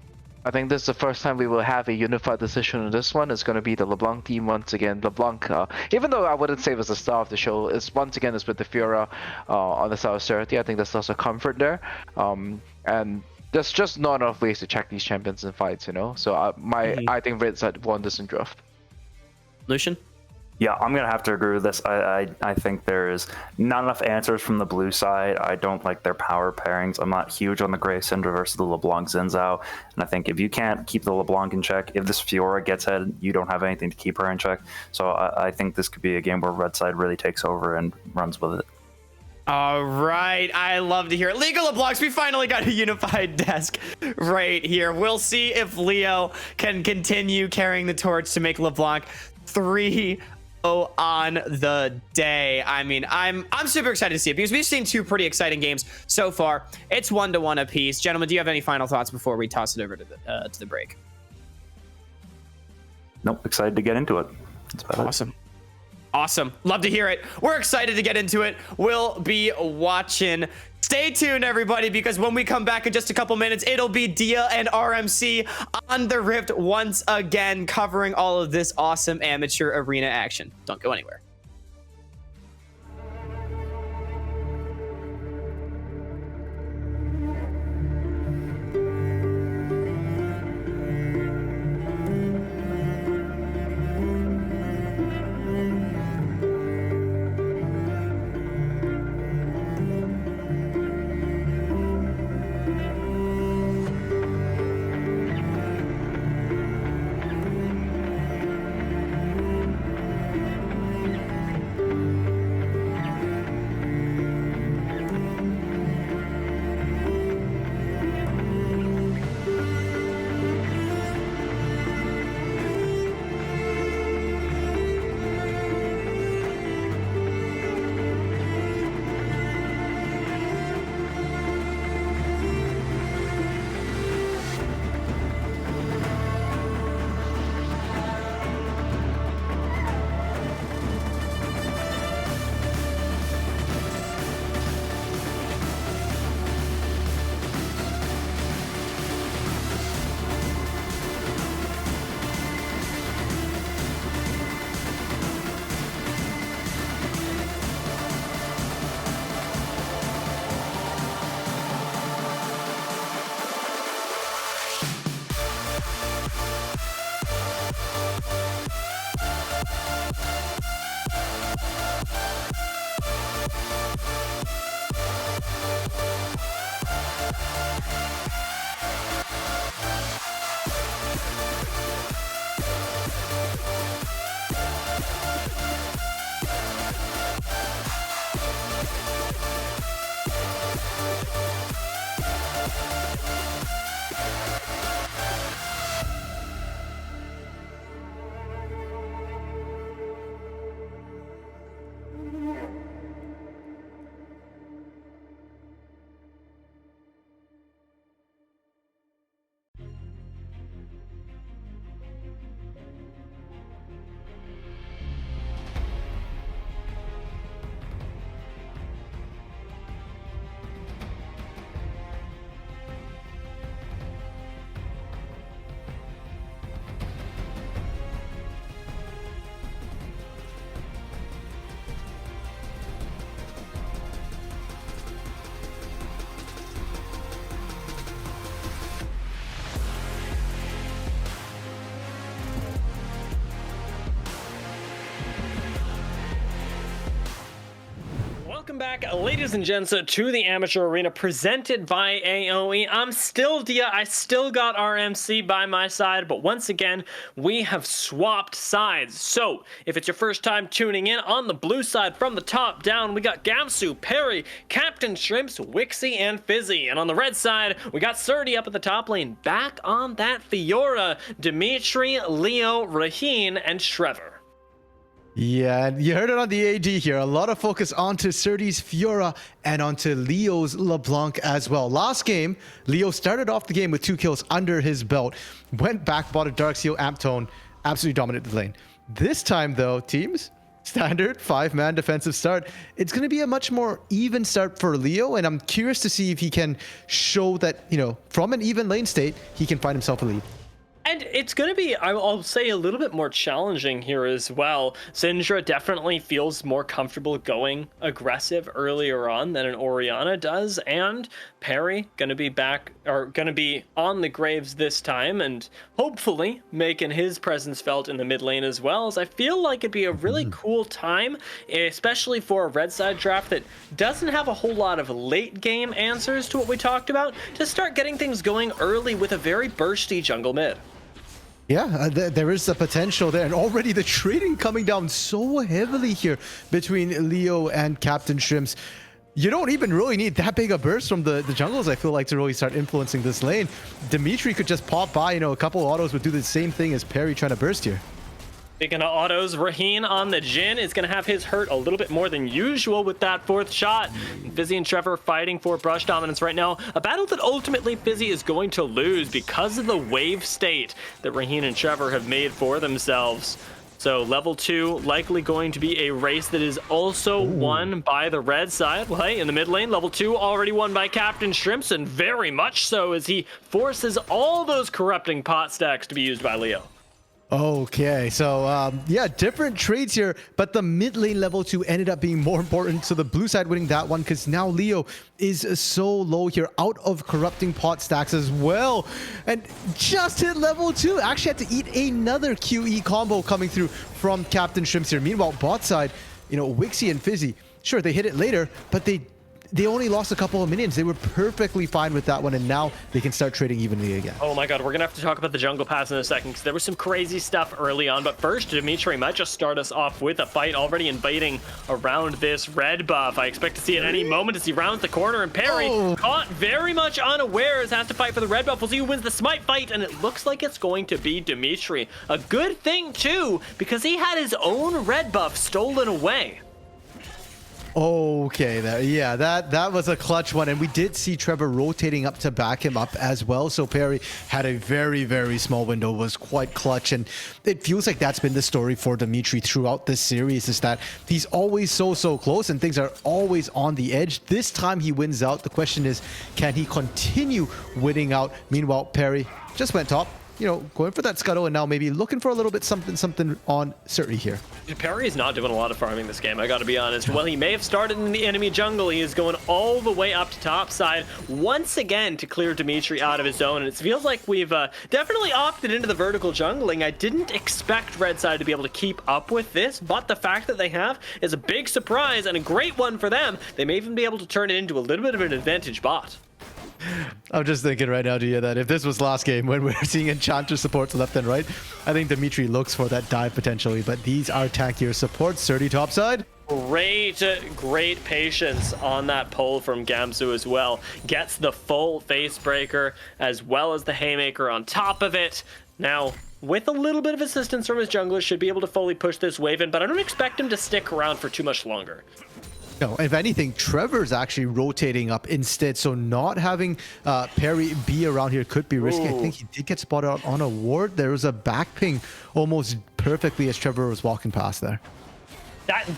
I think this is the first time we will have a unified decision on this one. It's going to be the LeBlanc team once again. LeBlanc, even though I wouldn't say it was the star of the show, is once again is with the Fiora on the side of Srtty. I think there's also comfort there. And there's just not enough ways to check these champions in fights, So I think red side won this in draft. Lucian? Yeah, I'm going to have to agree with this. I think there is not enough answers from the blue side. I don't like their power pairings. I'm not huge on the Grey Syndra versus the LeBlanc Xin Zhao. And I think if you can't keep the LeBlanc in check, if this Fiora gets head, you don't have anything to keep her in check. So I think this could be a game where red side really takes over and runs with it. All right, I love to hear it. League of LeBlancs, we finally got a unified desk right here. We'll see if Leo can continue carrying the torch to make LeBlanc 3-0 on the day. I mean, I'm super excited to see it, because we've seen 2 pretty exciting games so far. It's 1-1 apiece. Gentlemen, do you have any final thoughts before we toss it over to the break? Nope, excited to get into it. That's about it. Awesome. Love to hear it. We're excited to get into it. We'll be watching. Stay tuned, everybody, because when we come back in just a couple minutes, it'll be Dia and RMC on the Rift once again, covering all of this awesome amateur arena action. Don't go anywhere. Welcome back, ladies and gents, to the Amateur Arena presented by AOE. I'm still Dia. I still got RMC by my side, but once again, we have swapped sides. So, if it's your first time tuning in, on the blue side from the top down, we got Gamsu, Perry, CptShrimps, Wixxi, and Fizzi. And on the red side, we got Srtty up at the top lane. Back on that Fiora, Dimitry, Leo, Raheen, and Trevor. Yeah, and you heard it on the AD here. A lot of focus onto Srtty's Fiora and onto Leo's LeBlanc as well. Last game, Leo started off the game with 2 kills under his belt, went back, bought a Darkseal Amp Tone, absolutely dominated the lane. This time though, teams, standard 5-man defensive start. It's going to be a much more even start for Leo, and I'm curious to see if he can show that, you know, from an even lane state, he can find himself a lead. And it's going to be, I'll say, a little bit more challenging here as well. Syndra definitely feels more comfortable going aggressive earlier on than an Orianna does. And Perry going to be back, or going to be on the Graves this time, and hopefully making his presence felt in the mid lane as well. As I feel like it'd be a really cool time, especially for a red side draft that doesn't have a whole lot of late game answers to what we talked about, to start getting things going early with a very bursty jungle mid. Yeah, there is the potential there, and already the trading coming down so heavily here between Leo and CptShrimps. You don't even really need that big a burst from the jungles, I feel like, to really start influencing this lane. Dimitry could just pop by, you know, a couple autos would do the same thing as Perry trying to burst here. Speaking of autos, Raheen on the Jhin is going to have his hurt a little bit more than usual with that 4th shot. Fizzi and Trevor fighting for brush dominance right now. A battle that ultimately Fizzi is going to lose because of the wave state that Raheen and Trevor have made for themselves. So level 2 likely going to be a race that is also won by the red side. Well, hey, in the mid lane, level 2 already won by CptShrimps, and very much so as he forces all those corrupting pot stacks to be used by Leo. Okay, so yeah, different trades here, but the mid lane level 2 ended up being more important, so the blue side winning that one, because now Leo is so low here, out of corrupting pot stacks as well, and just hit level 2. Actually had to eat another QE combo coming through from CptShrimps here. Meanwhile, bot side, you know, Wixxi and Fizzi, sure, they hit it later, but they only lost a couple of minions. They were perfectly fine with that one, and now they can start trading evenly again. Oh my god, we're gonna have to talk about the jungle pass in a second, because there was some crazy stuff early on. But first, Dimitry might just start us off with a fight already invading around this red buff. I expect to see at any moment as he rounds the corner, and Perry caught very much unawares, has to fight for the red buff. We'll see who wins the smite fight, and it looks like it's going to be Dimitry. A good thing too, because he had his own red buff stolen away. Okay, yeah, that was a clutch one, and we did see Trevor rotating up to back him up as well, so Perry had a very, very small window, was quite clutch, and it feels like that's been the story for Dimitry throughout this series, is that he's always so close, and things are always on the edge. This time he wins out. The question is, can he continue winning out? Meanwhile, Perry just went top, you know, going for that scuttle, and now maybe looking for a little bit something on Srtty here. Perry is not doing a lot of farming this game, I gotta be honest. While he may have started in the enemy jungle, he is going all the way up to top side once again to clear Dimitry out of his zone, and it feels like we've definitely opted into the vertical jungling. I didn't expect red side to be able to keep up with this, but the fact that they have is a big surprise and a great one for them. They may even be able to turn it into a little bit of an advantage bot. I'm just thinking right now, Dia, that if this was last game when we're seeing Enchanter supports left and right, I think Dimitry looks for that dive potentially, but these are tankier supports. Srtty topside. Great patience on that pull from Gamsu as well. Gets the full face breaker as well as the haymaker on top of it. Now, with a little bit of assistance from his jungler, should be able to fully push this wave in, but I don't expect him to stick around for too much longer. No, if anything, Trevor's actually rotating up instead, so not having Perry be around here could be risky. I think he did get spotted out on a ward. There was a back ping almost perfectly as Trevor was walking past there.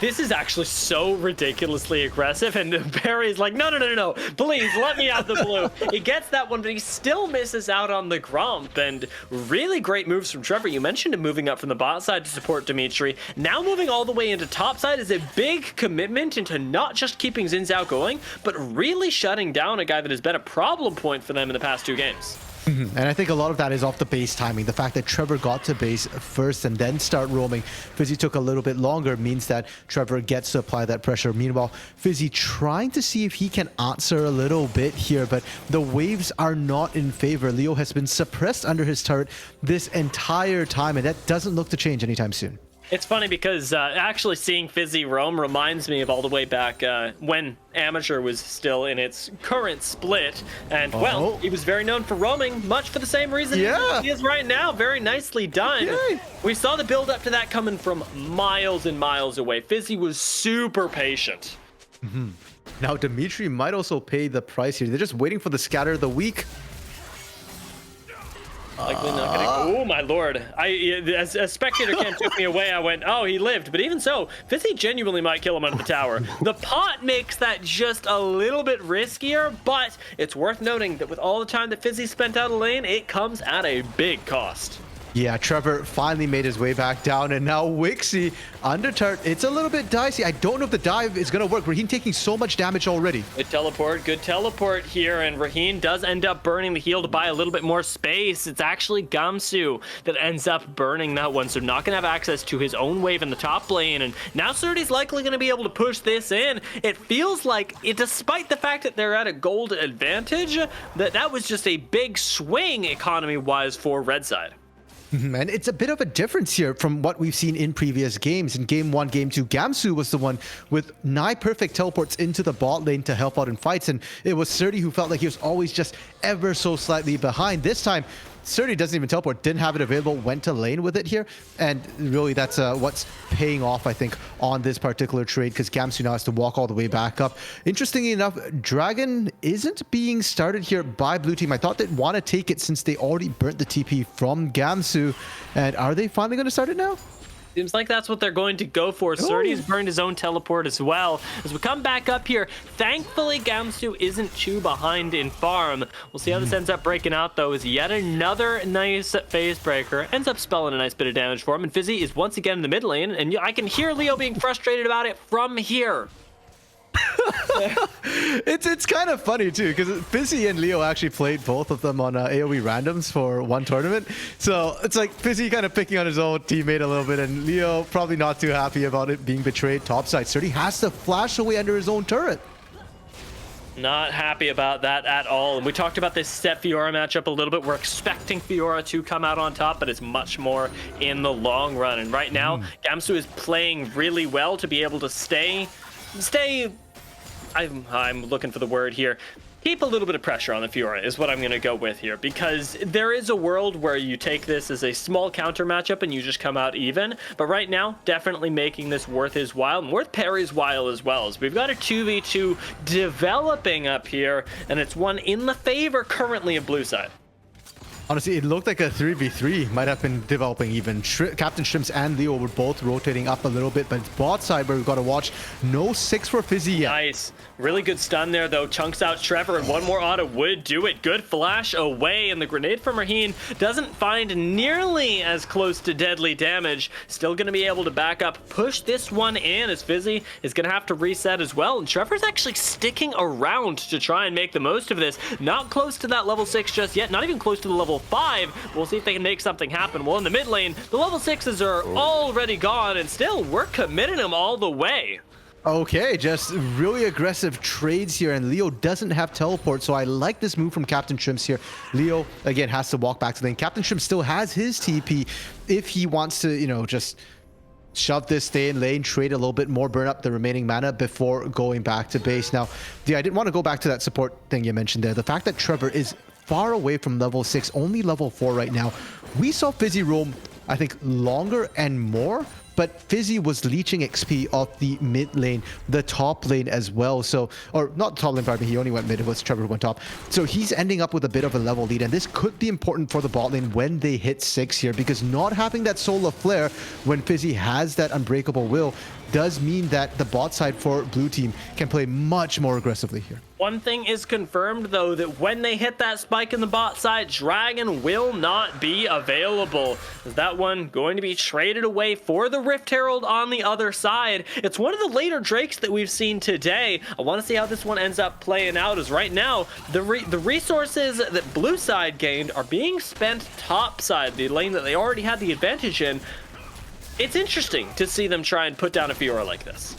This is actually so ridiculously aggressive, and Perry's like, no, please let me have the blue. He gets that one, but he still misses out on the Gromp, and really great moves from Trevor. You mentioned him moving up from the bot side to support Dimitry. Now moving all the way into top side is a big commitment into not just keeping Xin Zhao going, but really shutting down a guy that has been a problem point for them in the past 2 games. And I think a lot of that is off the base timing. The fact that Trevor got to base first and then start roaming. Fizzi took a little bit longer means that Trevor gets to apply that pressure. Meanwhile, Fizzi trying to see if he can answer a little bit here, but the waves are not in favor. Leo has been suppressed under his turret this entire time, and that doesn't look to change anytime soon. It's funny because actually seeing Fizzi roam reminds me of all the way back when Amateur was still in its current split. And, well, he was very known for roaming, much for the same reason he is right now. Very nicely done. Yay. We saw the build up to that coming from miles and miles away. Fizzi was super patient. Now, Dimitry might also pay the price here. They're just waiting for the scatter of the week. Likely not gonna. Oh my lord! As a spectator cam took me away, I went, oh, he lived. But even so, Fizzi genuinely might kill him under the tower. The pot makes that just a little bit riskier, but it's worth noting that with all the time that Fizzi spent out of lane, it comes at a big cost. Yeah, Trevor finally made his way back down, and now Wixxi under turret. It's a little bit dicey. I don't know if the dive is going to work. Raheen taking so much damage already. Good teleport here, and Raheen does end up burning the heal to buy a little bit more space. It's actually Gamsu that ends up burning that one, so not going to have access to his own wave in the top lane, and now Srtty's likely going to be able to push this in. It feels like, despite the fact that they're at a gold advantage, that was just a big swing economy-wise for red side. And it's a bit of a difference here from what we've seen in previous games. In game 1, game 2, Gamsu was the one with nigh perfect teleports into the bot lane to help out in fights, and it was Srtty who felt like he was always just ever so slightly behind. This time, Srtty doesn't even teleport, didn't have it available, went to lane with it here, and really that's what's paying off, I think, on this particular trade, because Gamsu now has to walk all the way back up. Interestingly enough, Dragon isn't being started here by blue team. I thought they'd want to take it since they already burnt the TP from Gamsu, and are they finally going to start it now? Seems like that's what they're going to go for. Srtty's burned his own teleport as well. As we come back up here, thankfully Gamsu isn't too behind in farm. We'll see how this ends up breaking out though, as yet another nice phase breaker ends up spelling a nice bit of damage for him, and Fizzi is once again in the mid lane, and I can hear Leo being frustrated about it from here. It's kind of funny too, because Fizzi and Leo actually played both of them on AoE randoms for one tournament, so it's like Fizzi kind of picking on his own teammate a little bit, and Leo probably not too happy about it being betrayed topside. Srtty has to flash away under his own turret. Not happy about that at all. And we talked about this Set Fiora matchup a little bit. We're expecting Fiora to come out on top, but it's much more in the long run. And right now, Gamsu is playing really well to be able to stay. I'm looking for the word here. Keep a little bit of pressure on the Fiora is what I'm going to go with here, because there is a world where you take this as a small counter matchup and you just come out even. But right now, definitely making this worth his while and worth Perry's while as well. As we've got a 2v2 developing up here, and it's one in the favor currently of blue side. Honestly, it looked like a 3v3 might have been developing even. CptShrimps and Leo were both rotating up a little bit, but it's bot side where we've got to watch. No 6 for Fizzi yet. Nice. Really good stun there, though. Chunks out Trevor, and one more auto would do it. Good flash away, and the grenade from Raheen doesn't find nearly as close to deadly damage. Still going to be able to back up, push this one in, as Fizzi is going to have to reset as well. And Trevor's actually sticking around to try and make the most of this. Not close to that level 6 just yet, not even close to the level 5. We'll see if they can make something happen. Well, in the mid lane, the level 6s are already gone, and still, we're committing them all the way. Okay, just really aggressive trades here, and Leo doesn't have teleport, so I like this move from CptShrimps here. Leo, again, has to walk back to lane. CptShrimps still has his TP if he wants to, you know, just shove this, stay in lane, trade a little bit more, burn up the remaining mana before going back to base. Now, I didn't want to go back to that support thing you mentioned there. The fact that Trevor is far away from level 6, only level 4 right now. We saw Fizzi roam, I think, longer and more, but Fizzi was leeching XP off the mid lane, the top lane as well. So, or not top lane, pardon me, he only went mid, it was Trevor who went top. So he's ending up with a bit of a level lead, and this could be important for the bot lane when they hit 6 here, because not having that Solar Flare when Fizzi has that Unbreakable Will does mean that the bot side for blue team can play much more aggressively here. One thing is confirmed, though, that when they hit that spike in the bot side, Dragon will not be available. Is that one going to be traded away for the Rift Herald on the other side? It's one of the later Drakes that we've seen today. I want to see how this one ends up playing out, as right now, the resources that blue side gained are being spent top side, the lane that they already had the advantage in. It's interesting to see them try and put down a Fiora like this.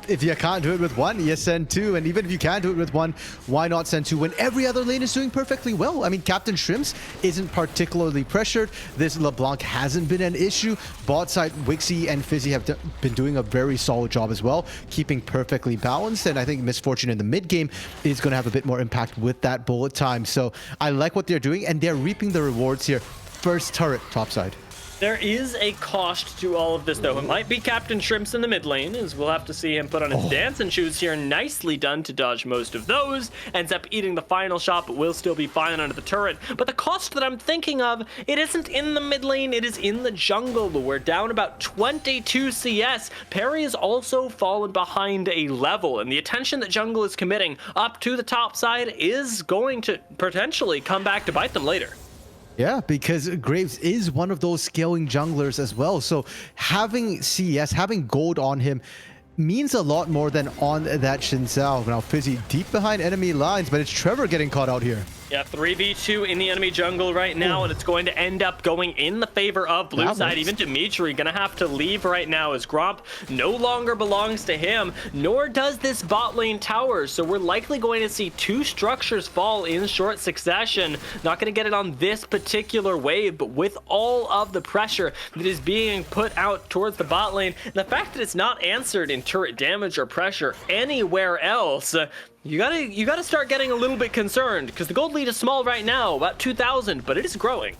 If you can't do it with one, you send two. And even if you can do it with one, why not send two when every other lane is doing perfectly well? I mean, CptShrimps isn't particularly pressured. This LeBlanc hasn't been an issue. Bot side, Wixxi and Fizzi have been doing a very solid job as well, keeping perfectly balanced. And I think Misfortune in the mid game is going to have a bit more impact with that bullet time. So I like what they're doing, and they're reaping the rewards here. First turret topside. There is a cost to all of this, though. It might be CptShrimps in the mid lane, as we'll have to see him put on his dancing shoes here. Nicely done to dodge most of those. Ends up eating the final shot, but will still be fine under the turret. But the cost that I'm thinking of, it isn't in the mid lane, it is in the jungle. We're down about 22 CS. Perry has also fallen behind a level, and the attention that jungle is committing up to the top side is going to potentially come back to bite them later. Yeah, because Graves is one of those scaling junglers as well. So having CS, having gold on him means a lot more than on that Xin Zhao. Now Fizzi deep behind enemy lines, but it's Trevor getting caught out here. Yeah, 3v2 in the enemy jungle right now, and it's going to end up going in the favor of blue side. Even Dimitry gonna have to leave right now, as Gromp no longer belongs to him, nor does this bot lane tower. So we're likely going to see two structures fall in short succession. Not gonna get it on this particular wave, but with all of the pressure that is being put out towards the bot lane, and the fact that it's not answered in turret damage or pressure anywhere else, you gotta start getting a little bit concerned, because the gold lead is small right now, about 2,000, but it is growing.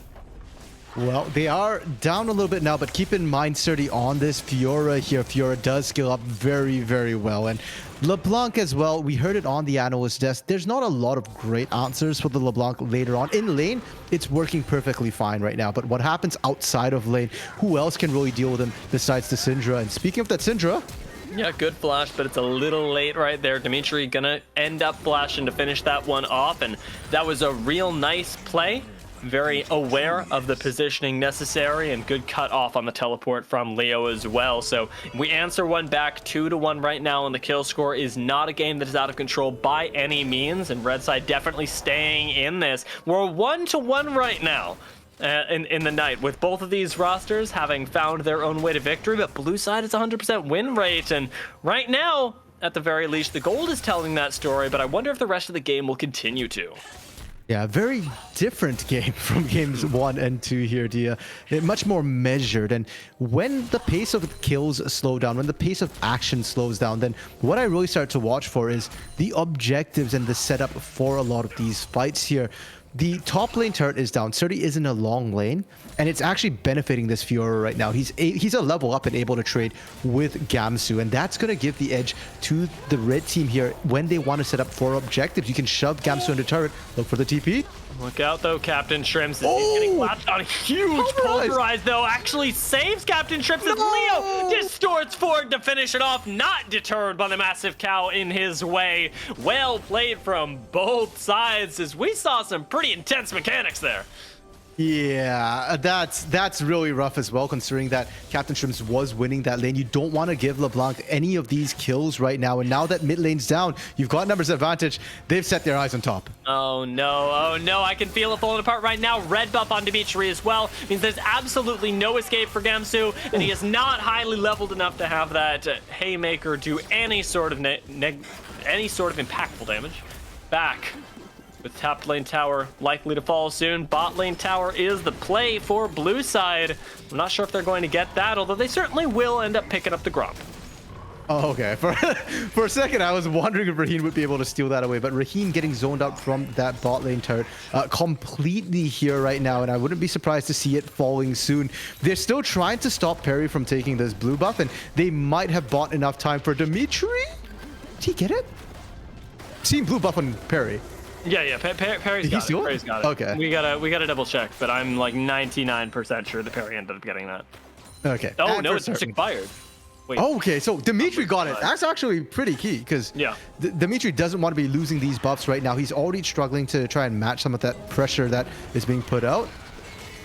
Well, they are down a little bit now, but keep in mind, Srtty, on this Fiora here, Fiora does scale up very, very well. And LeBlanc as well, we heard it on the analyst desk. There's not a lot of great answers for the LeBlanc later on. In lane, it's working perfectly fine right now. But what happens outside of lane, who else can really deal with him besides the Syndra? And speaking of that Syndra... Yeah, good flash, but it's a little late right there. Dimitry gonna end up flashing to finish that one off, and that was a real nice play. Very aware of the positioning necessary, and good cut off on the teleport from Leo as well. So we answer one back 2-1 right now, and the kill score is not a game that is out of control by any means, and red side definitely staying in this. We're 1-1 right now. In the night, with both of these rosters having found their own way to victory, but blue side is 100% win rate, and right now, at the very least, the gold is telling that story, but I wonder if the rest of the game will continue to. Yeah, very different game from games 1 and 2 here, Dia. Much more measured, and when the pace of kills slow down, when the pace of action slows down, then what I really start to watch for is the objectives and the setup for a lot of these fights here. The top lane turret is down. Srtty is in a long lane, and it's actually benefiting this Fiora right now. He's a level up and able to trade with Gamsu, and that's going to give the edge to the red team here when they want to set up for objectives. You can shove Gamsu into turret, look for the TP. Look out, though, CptShrimps. He's getting clapped on. Huge pulverize, though, actually saves CptShrimps as Leo distorts forward to finish it off, not deterred by the massive cow in his way. Well played from both sides, as we saw some pretty intense mechanics there. Yeah, that's really rough as well, considering that CptShrimps was winning that lane. You don't want to give LeBlanc any of these kills right now, and now that mid lane's down, you've got numbers advantage. They've set their eyes on top. Oh no, I can feel it falling apart right now. Red buff on Dimitry as well means there's absolutely no escape for Gamsu, and he is not highly leveled enough to have that haymaker do any sort of impactful damage. Back with top lane tower likely to fall soon. Bot lane tower is the play for blue side. I'm not sure if they're going to get that, although they certainly will end up picking up the Gromp. Oh, okay. For a second, I was wondering if Raheen would be able to steal that away, but Raheen getting zoned out from that bot lane turret completely here right now, and I wouldn't be surprised to see it falling soon. They're still trying to stop Perry from taking this blue buff, and they might have bought enough time for Dimitry. Did he get it? Seen blue buff on Perry. Yeah, Perry's got it. Perry's got it. Okay. We gotta double check, but I'm like 99% sure that Perry ended up getting that. Okay. Oh no, it's expired. Oh, okay, so Dimitry got it. That's actually pretty key because Yeah. Dimitry doesn't want to be losing these buffs right now. He's already struggling to try and match some of that pressure that is being put out.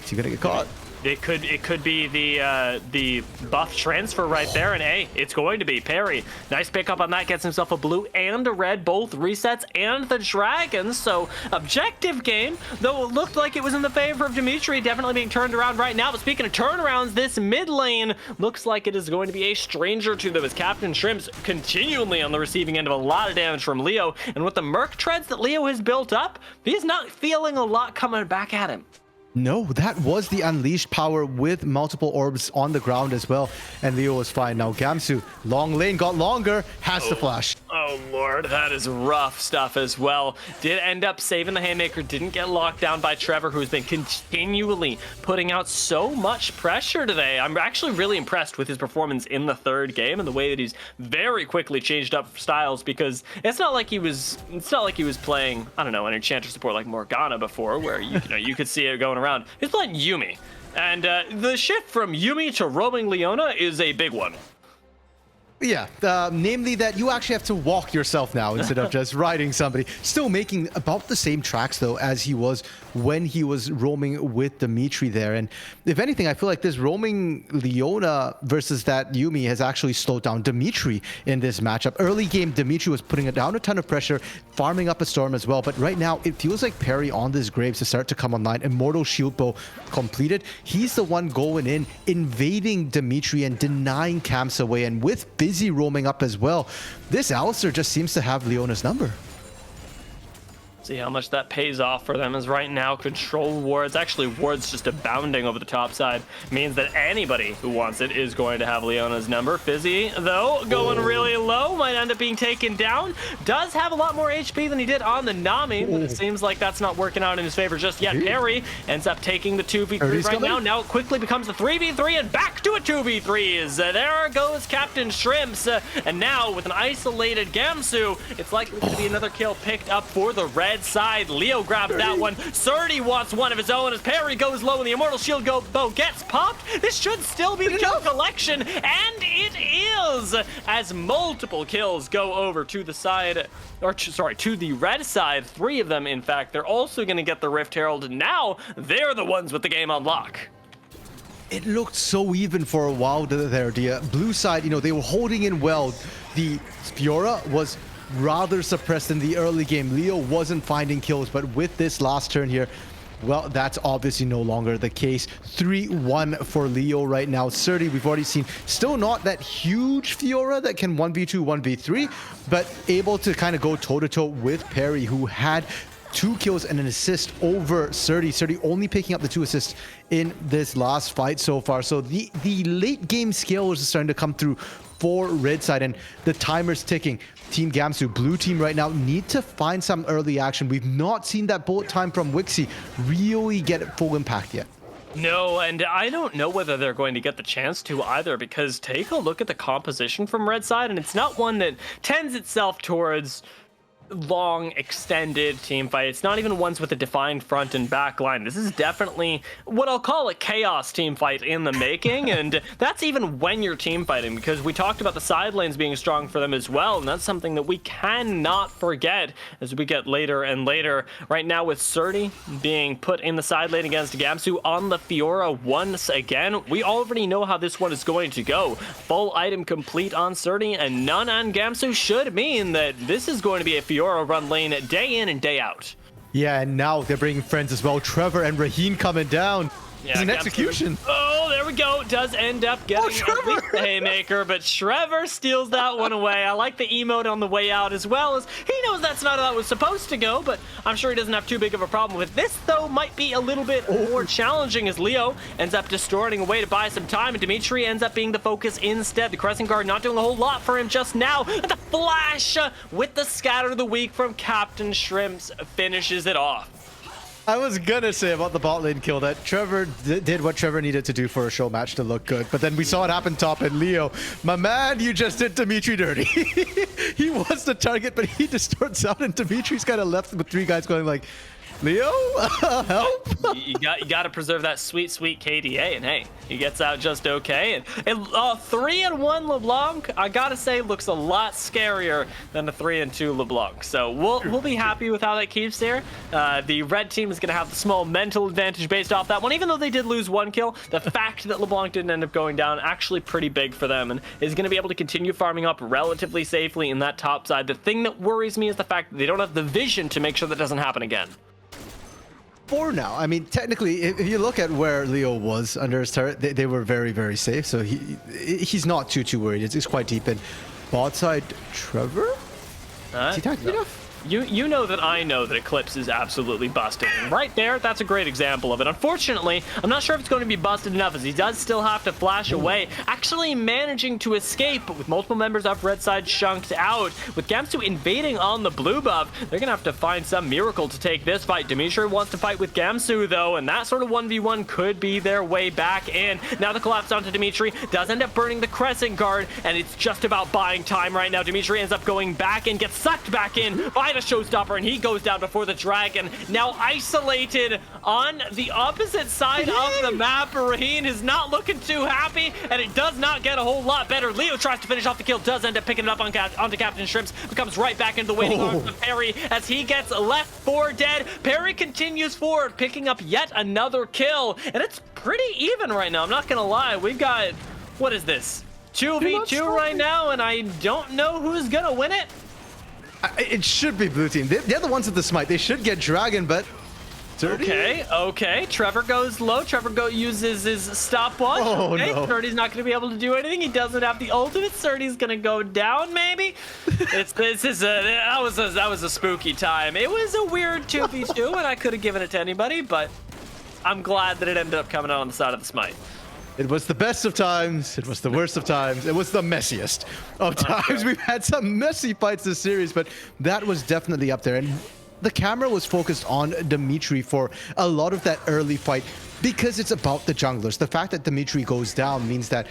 Is he gonna get caught? It could be the buff transfer right there, and hey, it's going to be Perry. Nice pickup on that, gets himself a blue and a red, both resets and the dragons. So objective game, though it looked like it was in the favor of Dimitry, definitely being turned around right now. But speaking of turnarounds, this mid lane looks like it is going to be a stranger to them as CptShrimps continually on the receiving end of a lot of damage from Leo. And with the Merc treads that Leo has built up, he's not feeling a lot coming back at him. No, that was the unleashed power with multiple orbs on the ground as well. And Leo was fine. Now Gamsu, long lane got longer, has to flash. Oh lord, that is rough stuff as well. Did end up saving the Haymaker, didn't get locked down by Trevor, who's been continually putting out so much pressure today. I'm actually really impressed with his performance in the third game and the way that he's very quickly changed up styles, because it's not like he was playing, I don't know, an enchanter support like Morgana before, where you could see it going around. He's playing Yuumi, and the shift from Yuumi to roaming Leona is a big one. Yeah, namely that you actually have to walk yourself now instead of just riding somebody. Still making about the same tracks though as he was when he was roaming with Dimitry there. And if anything, I feel like this roaming Leona versus that Yuumi has actually slowed down Dimitry in this matchup. Early game, Dimitry was putting down a ton of pressure, farming up a storm as well. But right now, it feels like Perry on this Graves to start to come online. Immortal Shield Bow completed. He's the one going in, invading Dimitry and denying camps away. And with Fizzi roaming up as well, this Alistair just seems to have Leona's number. See how much that pays off for them, as right now control wards, actually wards just abounding over the top side, means that anybody who wants it is going to have Leona's number. Fizzi, though, going really low, might end up being taken down. Does have a lot more HP than he did on the Nami, but it seems like that's not working out in his favor just yet. Perry ends up taking the 2v3 right now. Now it quickly becomes the 3v3 and back to a 2v3. There goes CptShrimps, and now with an isolated Gamsu, it's likely to be another kill picked up for the red side. Leo grabs that one. Srtty wants one of his own as Perry goes low and the Immortal Shield Bow gets popped. This should still be the kill collection, and it is, as multiple kills go over to the side, or sorry, to the red side. 3 of them, in fact. They're also going to get the Rift Herald. Now they're the ones with the game on lock. It looked so even for a while there, Dia. Blue side, they were holding in well. The Fiora was rather suppressed in the early game. Leo wasn't finding kills, but with this last turn here, well, that's obviously no longer the case. 3-1 for Leo right now. Srtty, we've already seen, still not that huge Fiora that can 1v2, 1v3, but able to kind of go toe-to-toe with Perry, who had 2 kills and an assist over Srtty. Srtty only picking up the 2 assists in this last fight so far. So the late game scale is starting to come through for red side, and the timer's ticking. Team Gamsu, blue team right now, need to find some early action. We've not seen that bullet time from Wixxi really get full impact yet. No, and I don't know whether they're going to get the chance to either, because take a look at the composition from red side, and it's not one that tends itself towards long extended team fight. It's not even ones with a defined front and back line. This is definitely what I'll call a chaos team fight in the making, and that's even when you're team fighting, because we talked about the side lanes being strong for them as well, and that's something that we cannot forget as we get later and later. Right now with Srtty being put in the side lane against Gamsu on the Fiora once again, we already know how this one is going to go. Full item complete on Srtty and none on Gamsu should mean that this is going to be a Fiora run lane day in and day out. Yeah, and now they're bringing friends as well. Trevor and Raheen coming down. It's an execution. Oh, there we go. Does end up getting at least the Haymaker, but Trevor steals that one away. I like the emote on the way out, as well as he knows that's not how it was supposed to go, but I'm sure he doesn't have too big of a problem with this, though. Might be a little bit more challenging as Leo ends up distorting away to buy some time, and Dimitry ends up being the focus instead. The Crescent Guard not doing a whole lot for him just now. The flash with the scatter of the week from CptShrimps finishes it off. I was gonna say about the bot lane kill that Trevor did what Trevor needed to do for a show match to look good, but then we saw it happen top, and Leo, my man, you just did Dimitry dirty. He was the target, but he distorts out, and Dimitri's kind of left with 3 guys going like, Leo, help! You got to preserve that sweet KDA, and hey, he gets out just okay. And 3-1 LeBlanc, I gotta say, looks a lot scarier than a 3-2 LeBlanc. So we'll be happy with how that keeps there. The red team is gonna have the small mental advantage based off that one, even though they did lose 1 kill. The fact that LeBlanc didn't end up going down actually pretty big for them, and is gonna be able to continue farming up relatively safely in that top side. The thing that worries me is the fact that they don't have the vision to make sure that doesn't happen again. For now, I mean, technically, if you look at where Leo was under his turret, they were very, very safe. So he's not too worried. It's quite deep in. Bot side, Trevor? Is he tagged enough? You know that I know that Eclipse is absolutely busted. And right there, that's a great example of it. Unfortunately, I'm not sure if it's going to be busted enough, as he does still have to flash away, actually managing to escape, but with multiple members up red side chunked out. With Gamsu invading on the blue buff, they're going to have to find some miracle to take this fight. Dimitry wants to fight with Gamsu, though, and that sort of 1v1 could be their way back in. Now the collapse onto Dimitry does end up burning the Crescent Guard, and it's just about buying time right now. Dimitry ends up going back and gets sucked back in by the Showstopper, and he goes down before the Dragon. Now isolated on the opposite side of the map. Raheen is not looking too happy, and it does not get a whole lot better. Leo tries to finish off the kill, does end up picking it up onto CptShrimps, but comes right back into the waiting arms of Perry as he gets left for dead. Perry continues forward, picking up yet another kill, and it's pretty even right now. I'm not gonna lie. We've got, what is this? 2v2 right now, and I don't know who's gonna win it. It should be blue team. They're the ones with the smite. They should get Dragon, but... Srtty? Okay. Trevor goes low. Trevor uses his stopwatch. Oh, okay, no. Srtty's not going to be able to do anything. He doesn't have the ultimate. Srtty's going to go down, maybe. That was a spooky time. It was a weird 2v2, and I could have given it to anybody, but I'm glad that it ended up coming out on the side of the smite. It was the best of times. It was the worst of times. It was the messiest of times. We've had some messy fights this series, but that was definitely up there. And the camera was focused on Dimitry for a lot of that early fight because it's about the junglers. The fact that Dimitry goes down means that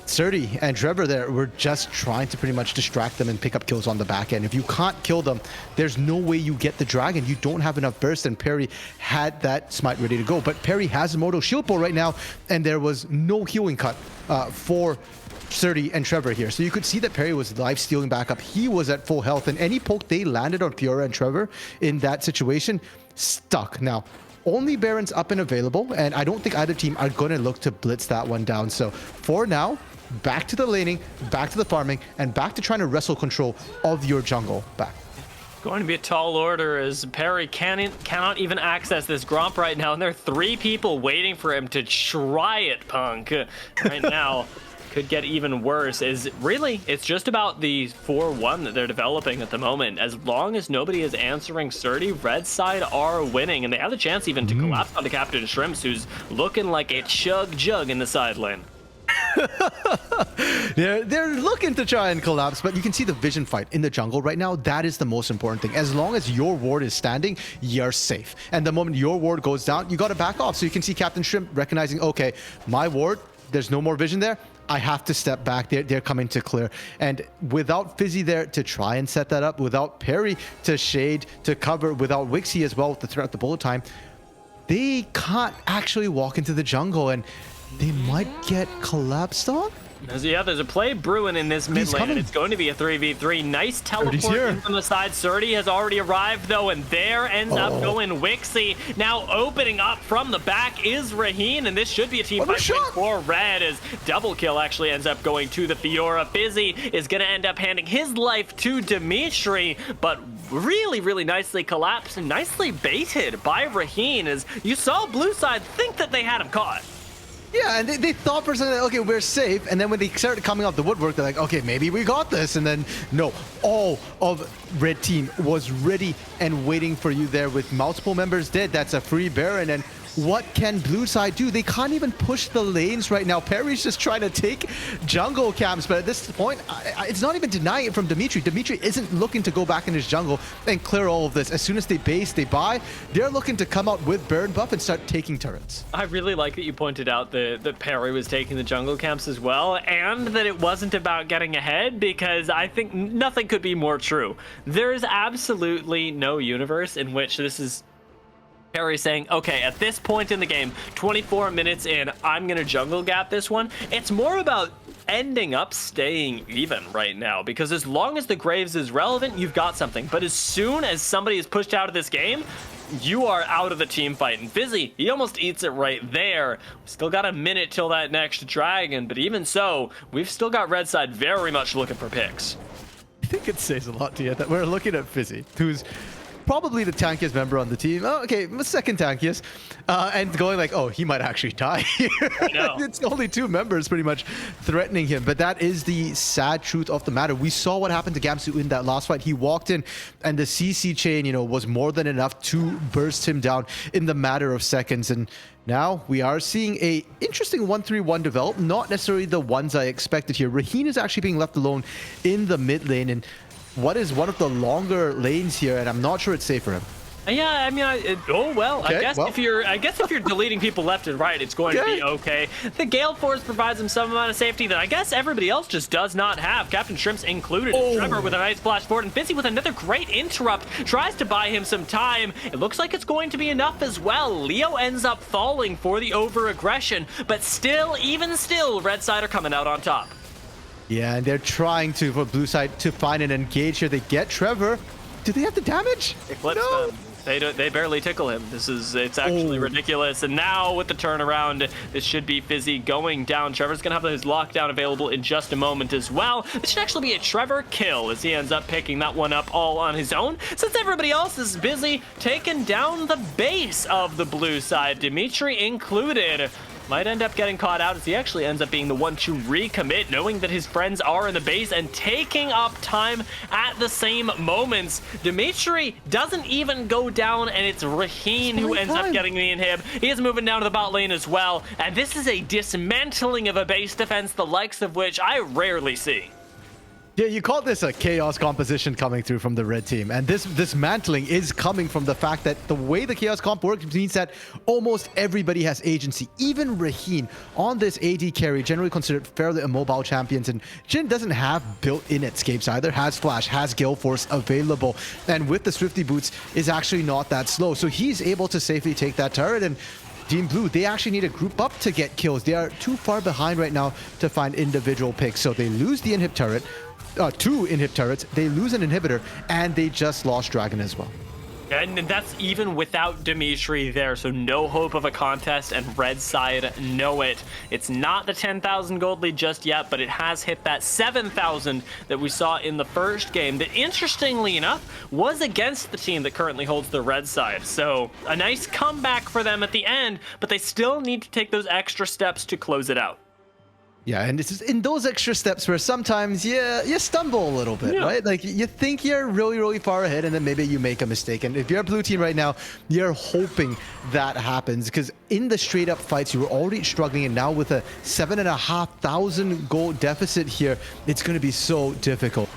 Srtty and Trevor there were just trying to pretty much distract them and pick up kills on the back end. If you can't kill them, there's no way you get the Dragon. You don't have enough burst, and Perry had that smite ready to go. But Perry has Immortal Shield Pull right now, and there was no healing cut for Srtty and Trevor here. So you could see that Perry was life stealing back up. He was at full health, and any poke they landed on Fiora and Trevor in that situation stuck. Now, only Baron's up and available, and I don't think either team are going to look to blitz that one down. So for now, back to the laning, back to the farming, and back to trying to wrestle control of your jungle back. Going to be a tall order as Perry cannot even access this Gromp right now, and there are 3 people waiting for him to try it, Punk. Right now, could get even worse. It's just about the 4-1 that they're developing at the moment. As long as nobody is answering Srtty, red side are winning, and they have the chance even to collapse onto CptShrimps, who's looking like a jug in the side lane. They're looking to try and collapse, but you can see the vision fight in the jungle right now. That is the most important thing. As long as your ward is standing, you're safe. And the moment your ward goes down, you got to back off. So you can see CptShrimp recognizing, okay, my ward, there's no more vision there. I have to step back. They're coming to clear. And without Fizzi there to try and set that up, without Perry to shade, to cover, without Wixxi as well with the threat of the bullet time, they can't actually walk into the jungle, and they might get collapsed on. Yeah, there's a play brewing in this mid lane, and it's going to be a 3v3. Nice teleport in from the side. Srtty has already arrived, though, and there ends up going Wixxi. Now opening up from the back is Raheen, and this should be a team fight for red, as double kill actually ends up going to the Fiora. Fizzi is going to end up handing his life to Dimitry, but really nicely collapsed and nicely baited by Raheen, as you saw blue side think that they had him caught. Yeah, and they thought for a second, okay, we're safe. And then when they started coming off the woodwork, they're like, okay, maybe we got this. And then, no, all of red team was ready and waiting for you there with multiple members dead. That's a free Baron. And what can blue side do? They can't even push the lanes right now. Perry's just trying to take jungle camps, but at this point, it's not even denying it from Dimitry. Dimitry isn't looking to go back in his jungle and clear all of this. As soon as they base, they buy, they're looking to come out with Baron buff and start taking turrets. I really like that you pointed out that Perry was taking the jungle camps as well, and that it wasn't about getting ahead, because I think nothing could be more true. There is absolutely no universe in which this is Perry saying, okay, at this point in the game, 24 minutes in, I'm going to jungle gap this one. It's more about ending up staying even right now, because as long as the Graves is relevant, you've got something. But as soon as somebody is pushed out of this game, you are out of the team fight. And Fizzi, he almost eats it right there. We've still got a minute till that next dragon, but even so, we've still got red side very much looking for picks. I think it says a lot to you that we're looking at Fizzi, who's probably the tankiest member on the team. Oh, okay, second tankiest. And going like, oh, he might actually die here. It's only 2 members pretty much threatening him. But that is the sad truth of the matter. We saw what happened to Gamsu in that last fight. He walked in and the CC chain, you know, was more than enough to burst him down in the matter of seconds. And now we are seeing a interesting 1-3-1 develop. Not necessarily the ones I expected here. Raheen is actually being left alone in the mid lane. And what is one of the longer lanes here, and I'm not sure it's safe for him. Yeah, I mean, Okay, I guess if you're deleting people left and right, it's going to be okay. The Gale Force provides him some amount of safety that I guess everybody else just does not have. CptShrimps included. Trevor with a nice splash forward, and Fizzi with another great interrupt tries to buy him some time. It looks like it's going to be enough as well. Leo ends up falling for the over aggression, but still, even still, red side are coming out on top. Yeah, and they're trying to, for blue side, to find an engage here. They get Trevor. Do they have the damage? It flips them. They barely tickle him. It's actually ridiculous. And now with the turnaround, this should be Fizzi going down. Trevor's gonna have his lockdown available in just a moment as well. This should actually be a Trevor kill as he ends up picking that one up all on his own, since everybody else is busy taking down the base of the blue side, Dimitry included. Might end up getting caught out as he actually ends up being the one to recommit, knowing that his friends are in the base and taking up time at the same moments. Dimitry doesn't even go down, and it's Raheen who ends up getting the inhib. He is moving down to the bot lane as well, and this is a dismantling of a base defense, the likes of which I rarely see. Yeah, you called this a chaos composition coming through from the red team, and this dismantling is coming from the fact that the way the chaos comp works means that almost everybody has agency. Even Raheen on this AD carry, generally considered fairly immobile champions, and Jhin doesn't have built-in escapes either, has flash, has Gale Force available, and with the Srtty boots is actually not that slow, so he's able to safely take that turret. And Team Blue, they actually need to group up to get kills. They are too far behind right now to find individual picks, so they lose the inhib turret. 2 inhib turrets, they lose an inhibitor, and they just lost Dragon as well. And that's even without Dimitry there, so no hope of a contest, and red side know it. It's not the 10,000 gold lead just yet, but it has hit that 7,000 that we saw in the first game that, interestingly enough, was against the team that currently holds the red side. So a nice comeback for them at the end, but they still need to take those extra steps to close it out. Yeah, and this is in those extra steps where sometimes you stumble a little bit, right? Like you think you're really, really far ahead, and then maybe you make a mistake. And if you're a blue team right now, you're hoping that happens, because in the straight up fights, you were already struggling, and now with a 7,500 gold deficit here, it's going to be so difficult.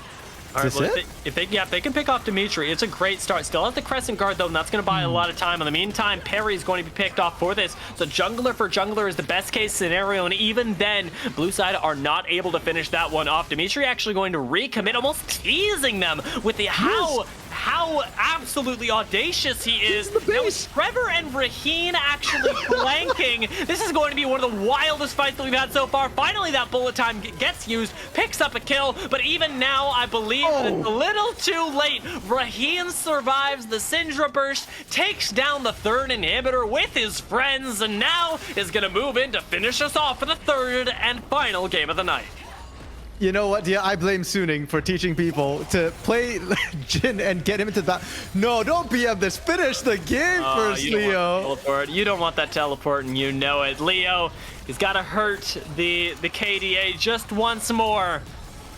All right, well, if they can pick off Dimitry, it's a great start. Still has the Crescent Guard, though, and that's going to buy a lot of time. In the meantime, Perry is going to be picked off for this. So jungler for jungler is the best case scenario, and even then, blue side are not able to finish that one off. Dimitry actually going to recommit, almost teasing them with the how absolutely audacious he is. Now with Trevor and Raheen actually flanking, this is going to be one of the wildest fights that we've had so far. Finally, that bullet time gets used, picks up a kill, but even now, I believe that it's a little too late. Raheen survives the Syndra burst, takes down the 3rd inhibitor with his friends, and now is going to move in to finish us off for the 3rd and final game of the night. You know what, yeah, I blame Suning for teaching people to play Jhin and get him into that. No, don't BM this. Finish the game first, Leo. You don't want that teleport, and you know it. Leo, he's got to hurt the KDA just once more.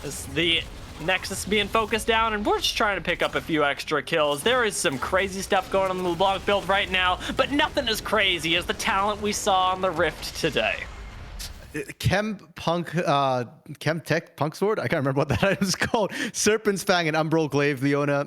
As the Nexus being focused down, and we're just trying to pick up a few extra kills. There is some crazy stuff going on in the LeBlanc build right now, but nothing as crazy as the talent we saw on the Rift today. Chem Tech Punk Sword? I can't remember what that item is called. Serpent's Fang and Umbral Glaive, Leona,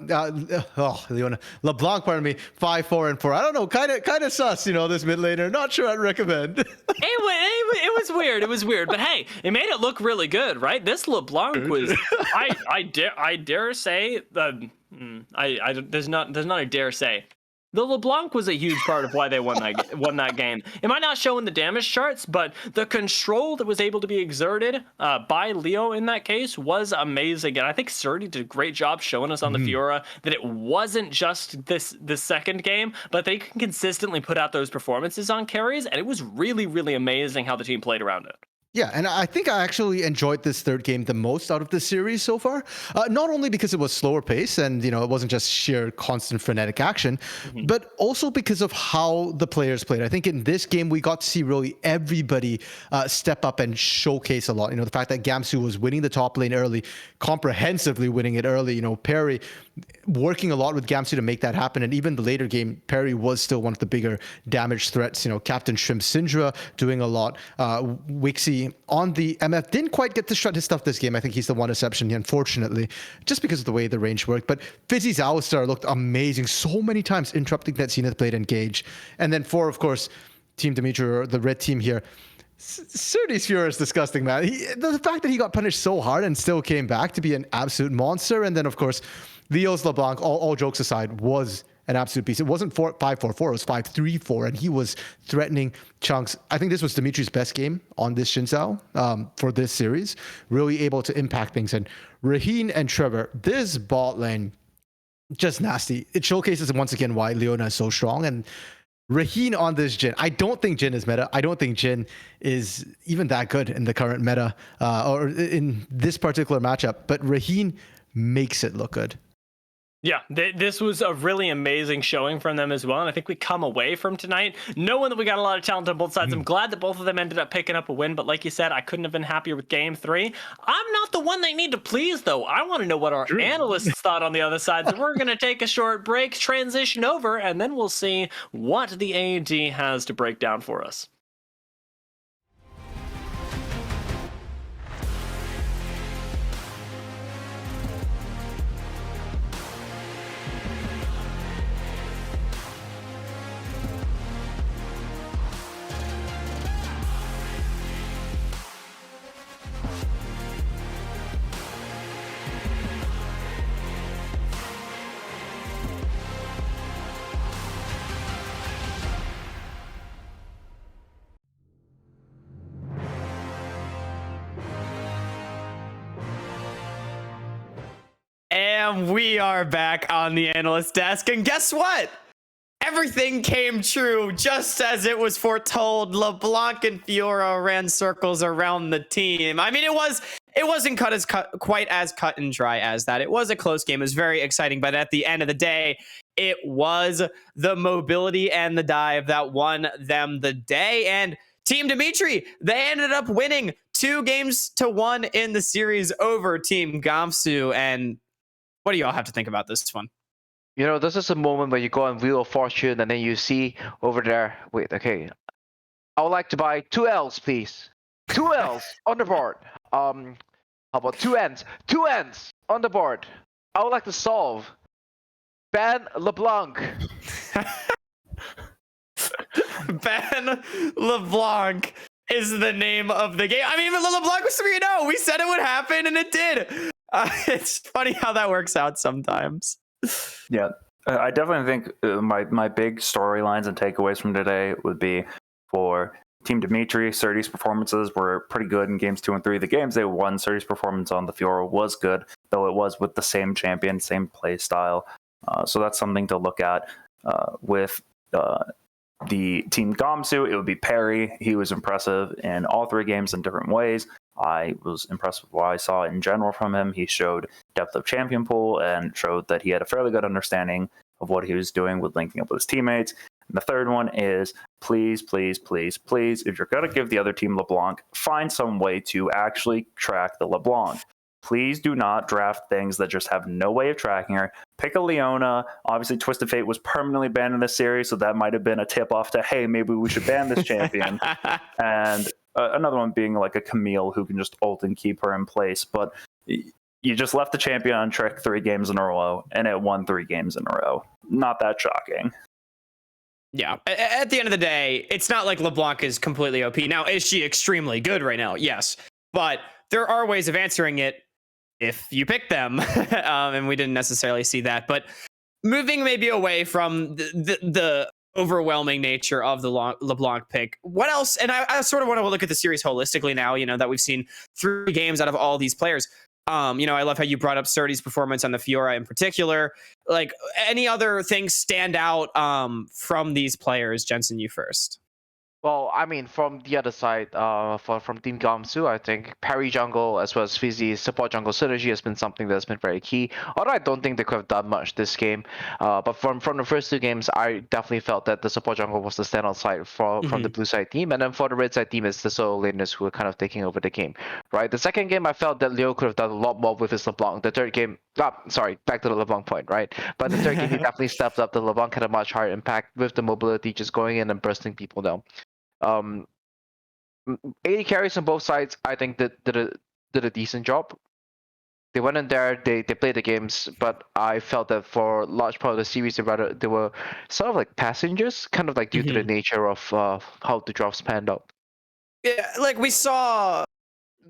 LeBlanc, pardon me, 5, 4, and 4. I don't know, kind of sus, you know, this mid laner. Not sure I'd recommend. It was weird. It was weird, but hey, it made it look really good, right? This LeBlanc was, I dare say, there's not a dare say. the LeBlanc was a huge part of why they won that game. It might not show in the damage charts, but the control that was able to be exerted by Leo in that case was amazing. And I think Srtty did a great job showing us on the Fiora that it wasn't just this second game, but they can consistently put out those performances on carries, and it was really, really amazing how the team played around it. Yeah, and I think I actually enjoyed this third game the most out of the series so far. Not only because it was slower pace and, it wasn't just sheer constant frenetic action, but also because of how the players played. I think in this game, we got to see really everybody step up and showcase a lot. The fact that Gamsu was winning the top lane early, comprehensively winning it early. Perry working a lot with Gamsu to make that happen. And even the later game, Perry was still one of the bigger damage threats. CptShrimps Syndra doing a lot. Wixxi on the MF didn't quite get to shred his stuff this game. I think he's the one exception, unfortunately, just because of the way the range worked. But Fizzi's Alistar looked amazing so many times, interrupting that Zenith Blade engage. And then of course, Team Dimitry, or the red team here, Srtty's Fiora is disgusting, man. The fact that he got punished so hard and still came back to be an absolute monster. And then, of course, Leo's LeBlanc, all jokes aside, was an absolute beast. It wasn't 5-4-4, it was 5-3-4, and he was threatening chunks. I think this was Dimitri's best game on this Xin Zhao for this series. Really able to impact things. And Raheen and Trevor, this bot lane, just nasty. It showcases once again why Leona is so strong. And Raheen on this Jhin, I don't think Jhin is meta. I don't think Jhin is even that good in the current meta or in this particular matchup. But Raheen makes it look good. Yeah, this was a really amazing showing from them as well, and I think we come away from tonight knowing that we got a lot of talent on both sides. I'm glad that both of them ended up picking up a win, but like you said, I couldn't have been happier with Game 3. I'm not the one they need to please, though. I want to know what our analysts thought on the other side, so we're going to take a short break, transition over, and then we'll see what the AD has to break down for us. And we are back on the analyst desk, and guess what? Everything came true just as it was foretold. LeBlanc and Fiora ran circles around the team. I mean, it wasn't quite as cut and dry as that. It was a close game. It was very exciting, but at the end of the day, it was the mobility and the dive that won them the day. And Team Dimitry, they ended up winning 2-1 in the series over Team Gamsu. And what do y'all have to think about this one? This is a moment where you go on Wheel of Fortune and then you see over there, wait, okay. I would like to buy 2 L's, please. 2 L's on the board. How about 2 N's? 2 N's on the board. I would like to solve. Ban LeBlanc. Ban LeBlanc is the name of the game. I mean, LeBlanc was 3-0. We said it would happen, and it did. It's funny how that works out sometimes. Yeah, I definitely think my big storylines and takeaways from today would be for Team Dimitry. Srtty's performances were pretty good in games 2 and 3. The games they won, Srtty's performance on the Fiora was good, though it was with the same champion, same play style. So that's something to look at. With the Team Gamsu, it would be Perry. He was impressive in all 3 games in different ways. I was impressed with what I saw in general from him. He showed depth of champion pool and showed that he had a fairly good understanding of what he was doing with linking up with his teammates. And the third one is, please, please, please, please, if you're going to give the other team LeBlanc, find some way to actually track the LeBlanc. Please do not draft things that just have no way of tracking her. Pick a Leona. Obviously, Twisted Fate was permanently banned in this series, so that might have been a tip-off to, hey, maybe we should ban this champion. And another one being like a Camille who can just ult and keep her in place. But you just left the champion on trick 3 games in a row, and it won 3 games in a row. Not that shocking. Yeah, at the end of the day, it's not like LeBlanc is completely OP. Now, is she extremely good right now? Yes. But there are ways of answering it if you pick them. And we didn't necessarily see that. But moving maybe away from the overwhelming nature of the LeBlanc pick, what else? And I sort of want to look at the series holistically now, that we've seen 3 games out of all these players. I love how you brought up Srtty's performance on the Fiora in particular. Like, any other things stand out from these players? Jensen, you first. Well, I mean, from the other side, from Team Gamsu, I think parry jungle as well as Fizzi's support jungle synergy has been something that's been very key. Although I don't think they could have done much this game, but from the first 2 games, I definitely felt that the support jungle was the standout side from the blue side team, and then for the red side team, it's the solo laners who were kind of taking over the game, right? The second game, I felt that Leo could have done a lot more with his LeBlanc. The third game, sorry, back to the LeBlanc point, right? But the third game, he definitely stepped up. The LeBlanc had a much higher impact with the mobility, just going in and bursting people down. 80 carries on both sides, I think did a decent job. They went in there, they played the games, but I felt that for a large part of the series, they were sort of like passengers, kind of like due to the nature of how the drafts panned out. Yeah, like we saw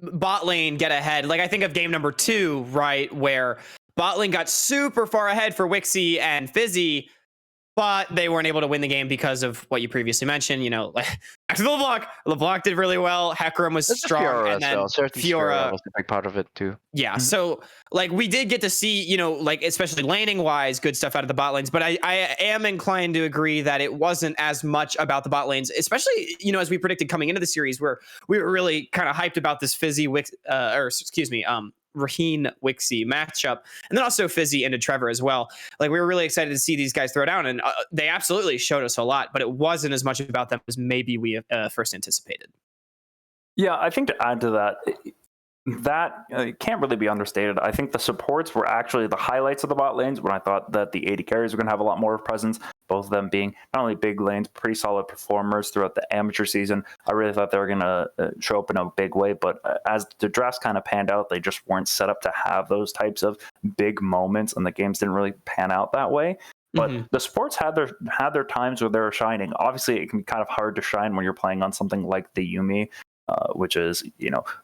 bot lane get ahead. Like, I think of game number 2, right, where bot lane got super far ahead for Wixxi and Fizzi, but they weren't able to win the game because of what you previously mentioned. Like, back to the LeBlanc. LeBlanc did really well. Hecarim was strong, Fiora and then well. Fiora was a big part of it too. Yeah, so like we did get to see, like especially laning wise, good stuff out of the bot lanes. But I am inclined to agree that it wasn't as much about the bot lanes, especially as we predicted coming into the series, where we were really kind of hyped about this Raheen Wixxi matchup, and then also Fizzi into Trevor as well. Like, we were really excited to see these guys throw down, and they absolutely showed us a lot, but it wasn't as much about them as maybe we first anticipated. Yeah, I think to add to that, it can't really be understated. I think the supports were actually the highlights of the bot lanes, when I thought that the 80 carries were going to have a lot more presence, both of them being not only big lanes, pretty solid performers throughout the amateur season. I really thought they were going to show up in a big way, but as the drafts kind of panned out, they just weren't set up to have those types of big moments, and the games didn't really pan out that way. But the sports had their times where they were shining. Obviously, it can be kind of hard to shine when you're playing on something like the Yuumi, which is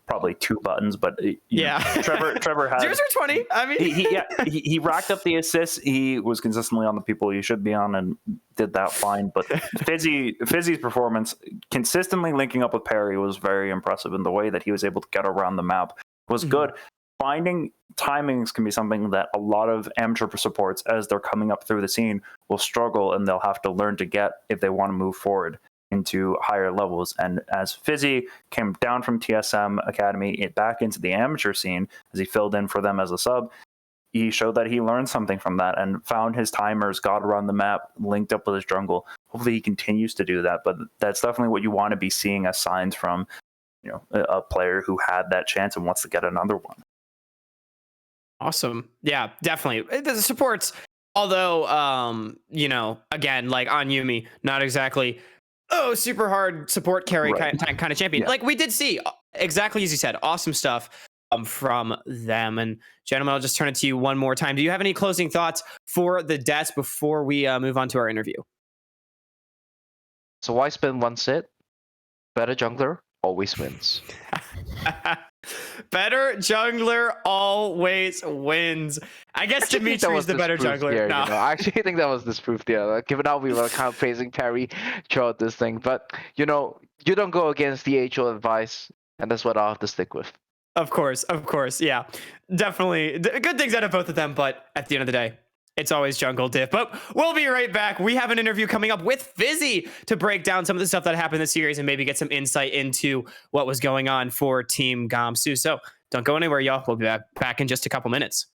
probably 2 buttons, but Trevor had 0 through 20. I mean, he racked up the assists. He was consistently on the people he should be on and did that fine. But Fizzi's performance, consistently linking up with Perry, was very impressive, and the way that he was able to get around the map was good. Finding timings can be something that a lot of amateur supports, as they're coming up through the scene, will struggle, and they'll have to learn to get if they want to move forward into higher levels. And as Fizzi came down from TSM Academy back into the amateur scene, as he filled in for them as a sub, he showed that he learned something from that and found his timers, got around the map, linked up with his jungle. Hopefully he continues to do that, but that's definitely what you want to be seeing as signs from a player who had that chance and wants to get another one. Awesome. Yeah, definitely. The supports, although again, like on Yuumi, not exactly super hard support carry kind of champion. Like, we did see, exactly as you said, awesome stuff from them. And gentlemen, I'll just turn it to you one more time. Do you have any closing thoughts for the desk before we move on to our interview? So why spend one set? Better jungler always wins. Better jungler always wins. I guess Dimitry's the better jungler. Here, no. I actually think that was disproved here. Like, given how we were kind of praising Perry throughout this thing, but you don't go against the HO advice, and that's what I'll have to stick with. Of course, yeah, definitely good things out of both of them. But at the end of the day, it's always jungle diff. But we'll be right back. We have an interview coming up with Fizzi to break down some of the stuff that happened this series and maybe get some insight into what was going on for Team Gamsu. So don't go anywhere, y'all. We'll be back in just a couple minutes.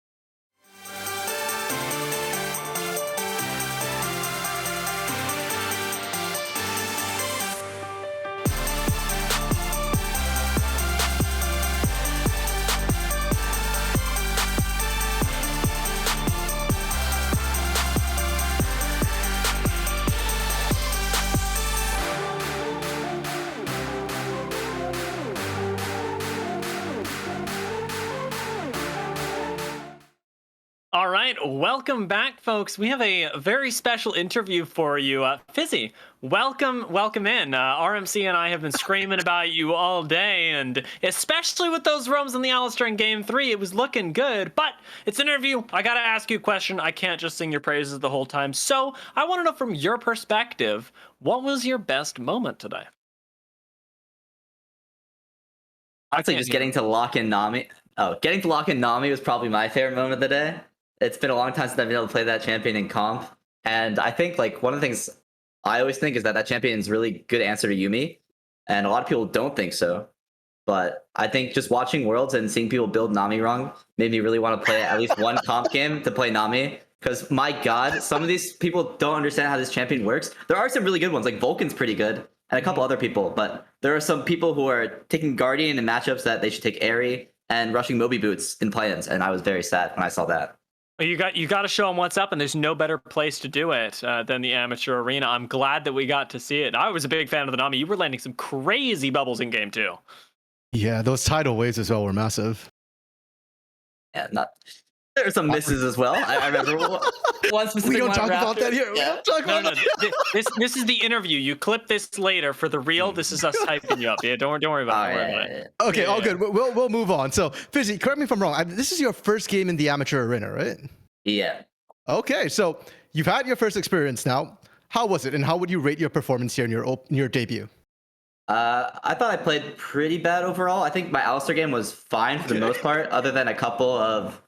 welcome back, folks. We have a very special interview for you. Fizzi, welcome in. RMC and I have been screaming about you all day, and especially with those roams in the Alistair in Game 3, it was looking good, but it's an interview. I gotta ask you a question. I can't just sing your praises the whole time, so I want to know from your perspective, what was your best moment today? Honestly, just getting to lock in Nami. Oh, getting to lock in Nami was probably my favorite moment of the day. It's been a long time since I've been able to play that champion in comp. And I think like one of the things I always think is that champion is really good answer to Yumi. And a lot of people don't think so. But I think just watching Worlds and seeing people build Nami wrong made me really want to play at least one comp game to play Nami. Because my god, some of these people don't understand how this champion works. There are some really good ones, like Vulcan's pretty good, and a couple other people. But there are some people who are taking Guardian in matchups that they should take Airy and rushing Moby Boots in play-ins. And I was very sad when I saw that. You got to show them what's up, and there's no better place to do it than the amateur arena. I'm glad that we got to see it. I was a big fan of the Nami. You were landing some crazy bubbles in Game 2. Yeah, those tidal waves as well were massive. Yeah, there were some misses as well. I remember one specific We don't one talk about Raptor. that here. Yeah. We don't talk about that. This is the interview. You clip this later for the real. This is us hyping you up. Yeah, don't worry about it. Okay, all good. We'll move on. So, Fizzi, correct me if I'm wrong. This is your first game in the amateur arena, right? Yeah. Okay, so you've had your first experience now. How was it, and how would you rate your performance here in your debut? I thought I played pretty bad overall. I think my Alistair game was fine for the most part, other than a couple of,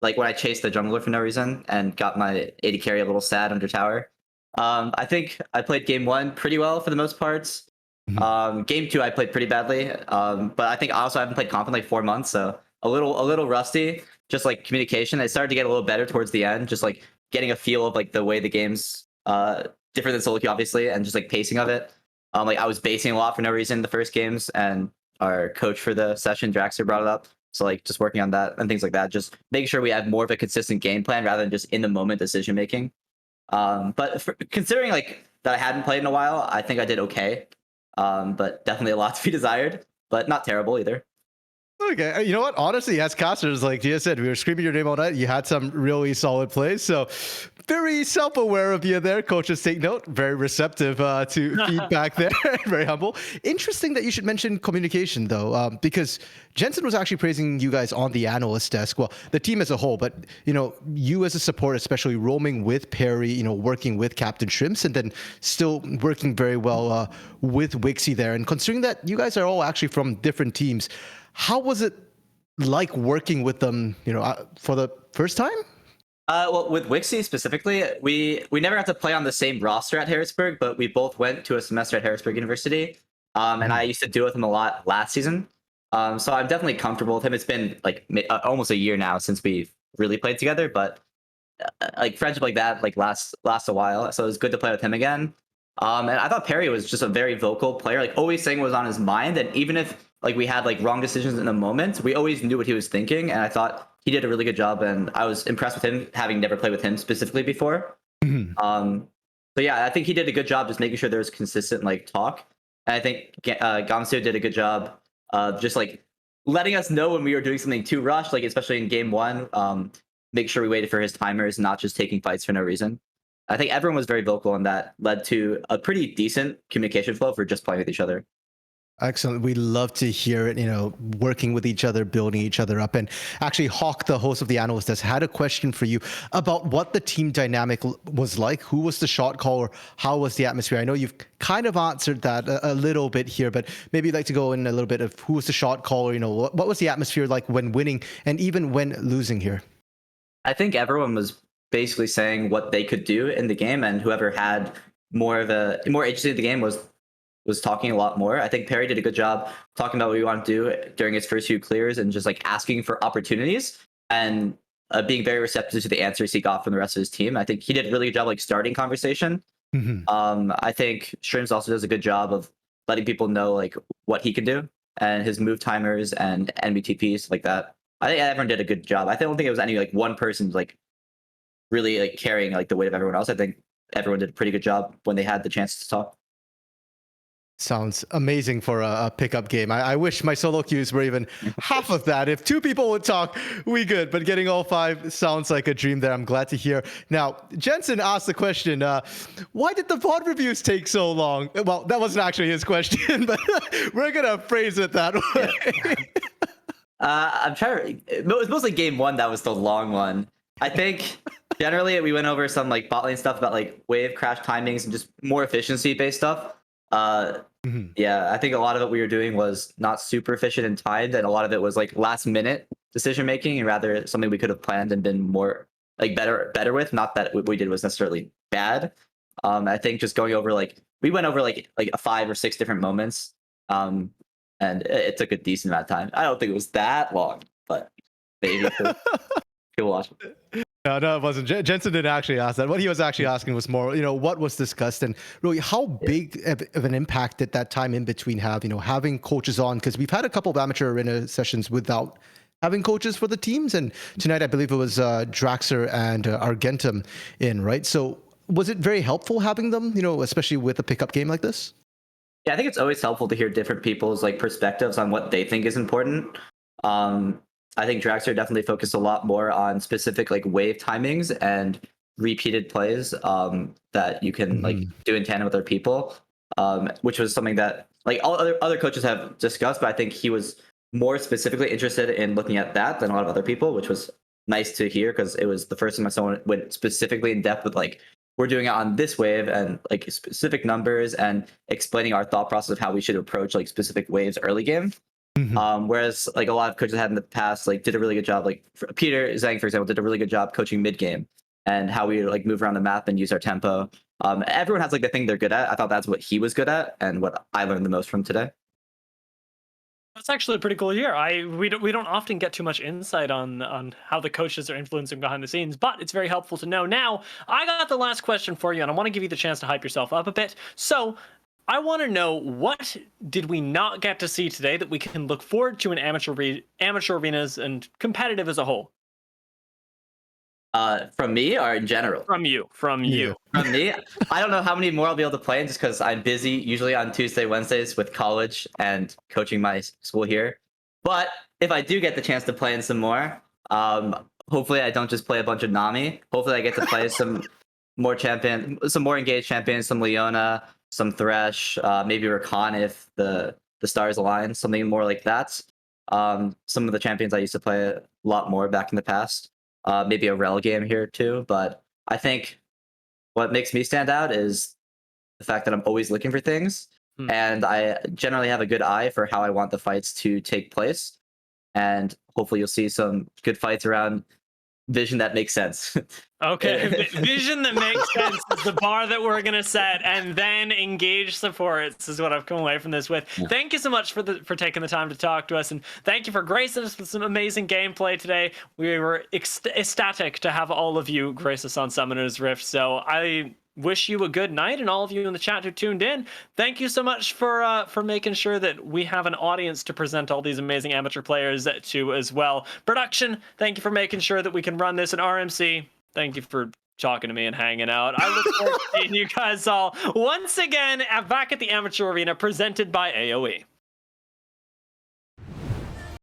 like when I chased the jungler for no reason and got my AD carry a little sad under tower. I think I played game 1 pretty well for the most parts. Game 2 I played pretty badly, but I think also I haven't played comp in like 4 months, so a little rusty. Just like communication, it started to get a little better towards the end. Just like getting a feel of like the way the game's different than solo queue, obviously, and just like pacing of it. Like I was basing a lot for no reason the first games, and our coach for the session, Draxler, brought it up. So like just working on that and things like that, just making sure we have more of a consistent game plan rather than just in the moment decision making. But considering like that I hadn't played in a while, I think I did okay. But definitely a lot to be desired, but not terrible either. Okay, you know what? Honestly, as casters, like Gia said, we were screaming your name all night. You had some really solid plays, so very self-aware of you there. Coaches take note. Very receptive to feedback there. Very humble. Interesting that you should mention communication, though, because Jensen was actually praising you guys on the analyst desk. Well, the team as a whole, but you as a support, especially roaming with Perry, working with CptShrimps, and then still working very well with Wixxi there. And considering that you guys are all actually from different teams, how was it like working with them, for the first time? Well, with Wixxi specifically, we never got to play on the same roster at Harrisburg, but we both went to a semester at Harrisburg University. And I used to deal with him a lot last season. So I'm definitely comfortable with him. It's been like almost a year now since we've really played together, but like friendship like that like lasts a while. So it was good to play with him again. And I thought Perry was just a very vocal player, like always saying what was on his mind. And even if like we had like wrong decisions in the moment, we always knew what he was thinking. And I thought he did a really good job, and I was impressed with him, having never played with him specifically before. So yeah, I think he did a good job just making sure there was consistent like talk. And I think Gamsu did a good job of just like letting us know when we were doing something too rushed, like especially in game 1, make sure we waited for his timers, not just taking fights for no reason. I think everyone was very vocal, and that led to a pretty decent communication flow for just playing with each other. Excellent. We love to hear it, working with each other, building each other up. And actually, Hawk, the host of the Analyst Desk, had a question for you about what the team dynamic was like. Who was the shot caller? How was the atmosphere? I know you've kind of answered that a little bit here, but maybe you'd like to go in a little bit of who was the shot caller? What was the atmosphere like when winning and even when losing here? I think everyone was basically saying what they could do in the game, and whoever had more agency in the game was talking a lot more. I think Perry did a good job talking about what we want to do during his first few clears, and just like asking for opportunities and being very receptive to the answers he got from the rest of his team. I think he did a really good job like starting conversation. I think Shrimps also does a good job of letting people know like what he can do and his move timers and NBTPs like that. I think everyone did a good job. I don't think it was any like one person like really like carrying like the weight of everyone else. I think everyone did a pretty good job when they had the chance to talk. Sounds amazing for a pickup game. I wish my solo queues were even half of that. If 2 people would talk, we good. But getting all 5 sounds like a dream there. I'm glad to hear. Now, Jensen asked the question, why did the VOD reviews take so long? Well, that wasn't actually his question, but we're going to phrase it that way. I'm trying to. It was mostly game 1 that was the long one. I think generally we went over some like bot lane stuff about like wave crash timings and just more efficiency based stuff. Yeah, I think a lot of what we were doing was not super efficient and timed, and a lot of it was like last minute decision making, and rather something we could have planned and been more like better with. Not that what we did was necessarily bad. I think just going over like we went over like 5 or 6 different moments, and it took a decent amount of time. I don't think it was that long, but maybe people watch. No, it wasn't. Jensen didn't actually ask that. What he was actually asking was more, what was discussed and really how big of an impact did that time in between have, having coaches on? Because we've had a couple of amateur arena sessions without having coaches for the teams. And tonight, I believe it was Draxer and Argentum in, right? So was it very helpful having them, especially with a pickup game like this? Yeah, I think it's always helpful to hear different people's like perspectives on what they think is important. I think Draxler definitely focused a lot more on specific like wave timings and repeated plays that you can like do in tandem with other people, which was something that like all other coaches have discussed, but I think he was more specifically interested in looking at that than a lot of other people, which was nice to hear because it was the first time someone went specifically in depth with like we're doing it on this wave and like specific numbers and explaining our thought process of how we should approach like specific waves early game. Whereas like a lot of coaches had in the past, like did a really good job. Like Peter Zhang, for example, did a really good job coaching mid game and how we like move around the map and use our tempo. Everyone has like the thing they're good at. I thought that's what he was good at and what I learned the most from today. That's actually pretty cool here. We don't often get too much insight on how the coaches are influencing behind the scenes, but it's very helpful to know. Now, I got the last question for you, and I want to give you the chance to hype yourself up a bit. So I want to know, what did we not get to see today that we can look forward to in amateur arenas and competitive as a whole? From me or in general? From you. From me? I don't know how many more I'll be able to play just because I'm busy usually on Tuesday, Wednesdays with college and coaching my school here. But if I do get the chance to play in some more, hopefully I don't just play a bunch of Nami. Hopefully I get to play some more engaged champions, some Leona, some Thresh, maybe Rakan if the stars align, something more like that. Some of the champions I used to play a lot more back in the past. Maybe a rel game here too, but I think what makes me stand out is the fact that I'm always looking for things, and I generally have a good eye for how I want the fights to take place, and hopefully you'll see some good fights around vision that makes sense. Okay, vision that makes sense is the bar that we're gonna set, and then engage supports is what I've come away from this with. Yeah. Thank you so much for taking the time to talk to us, and thank you for gracing us with some amazing gameplay today. We were ecstatic to have all of you grace us on Summoner's Rift, so I wish you a good night, and all of you in the chat who tuned in, thank you so much for making sure that we have an audience to present all these amazing amateur players to as well. Production, thank you for making sure that we can run this in RMC. Thank you for talking to me and hanging out. I look forward to seeing you guys all once again back at the Amateur Arena presented by AOE.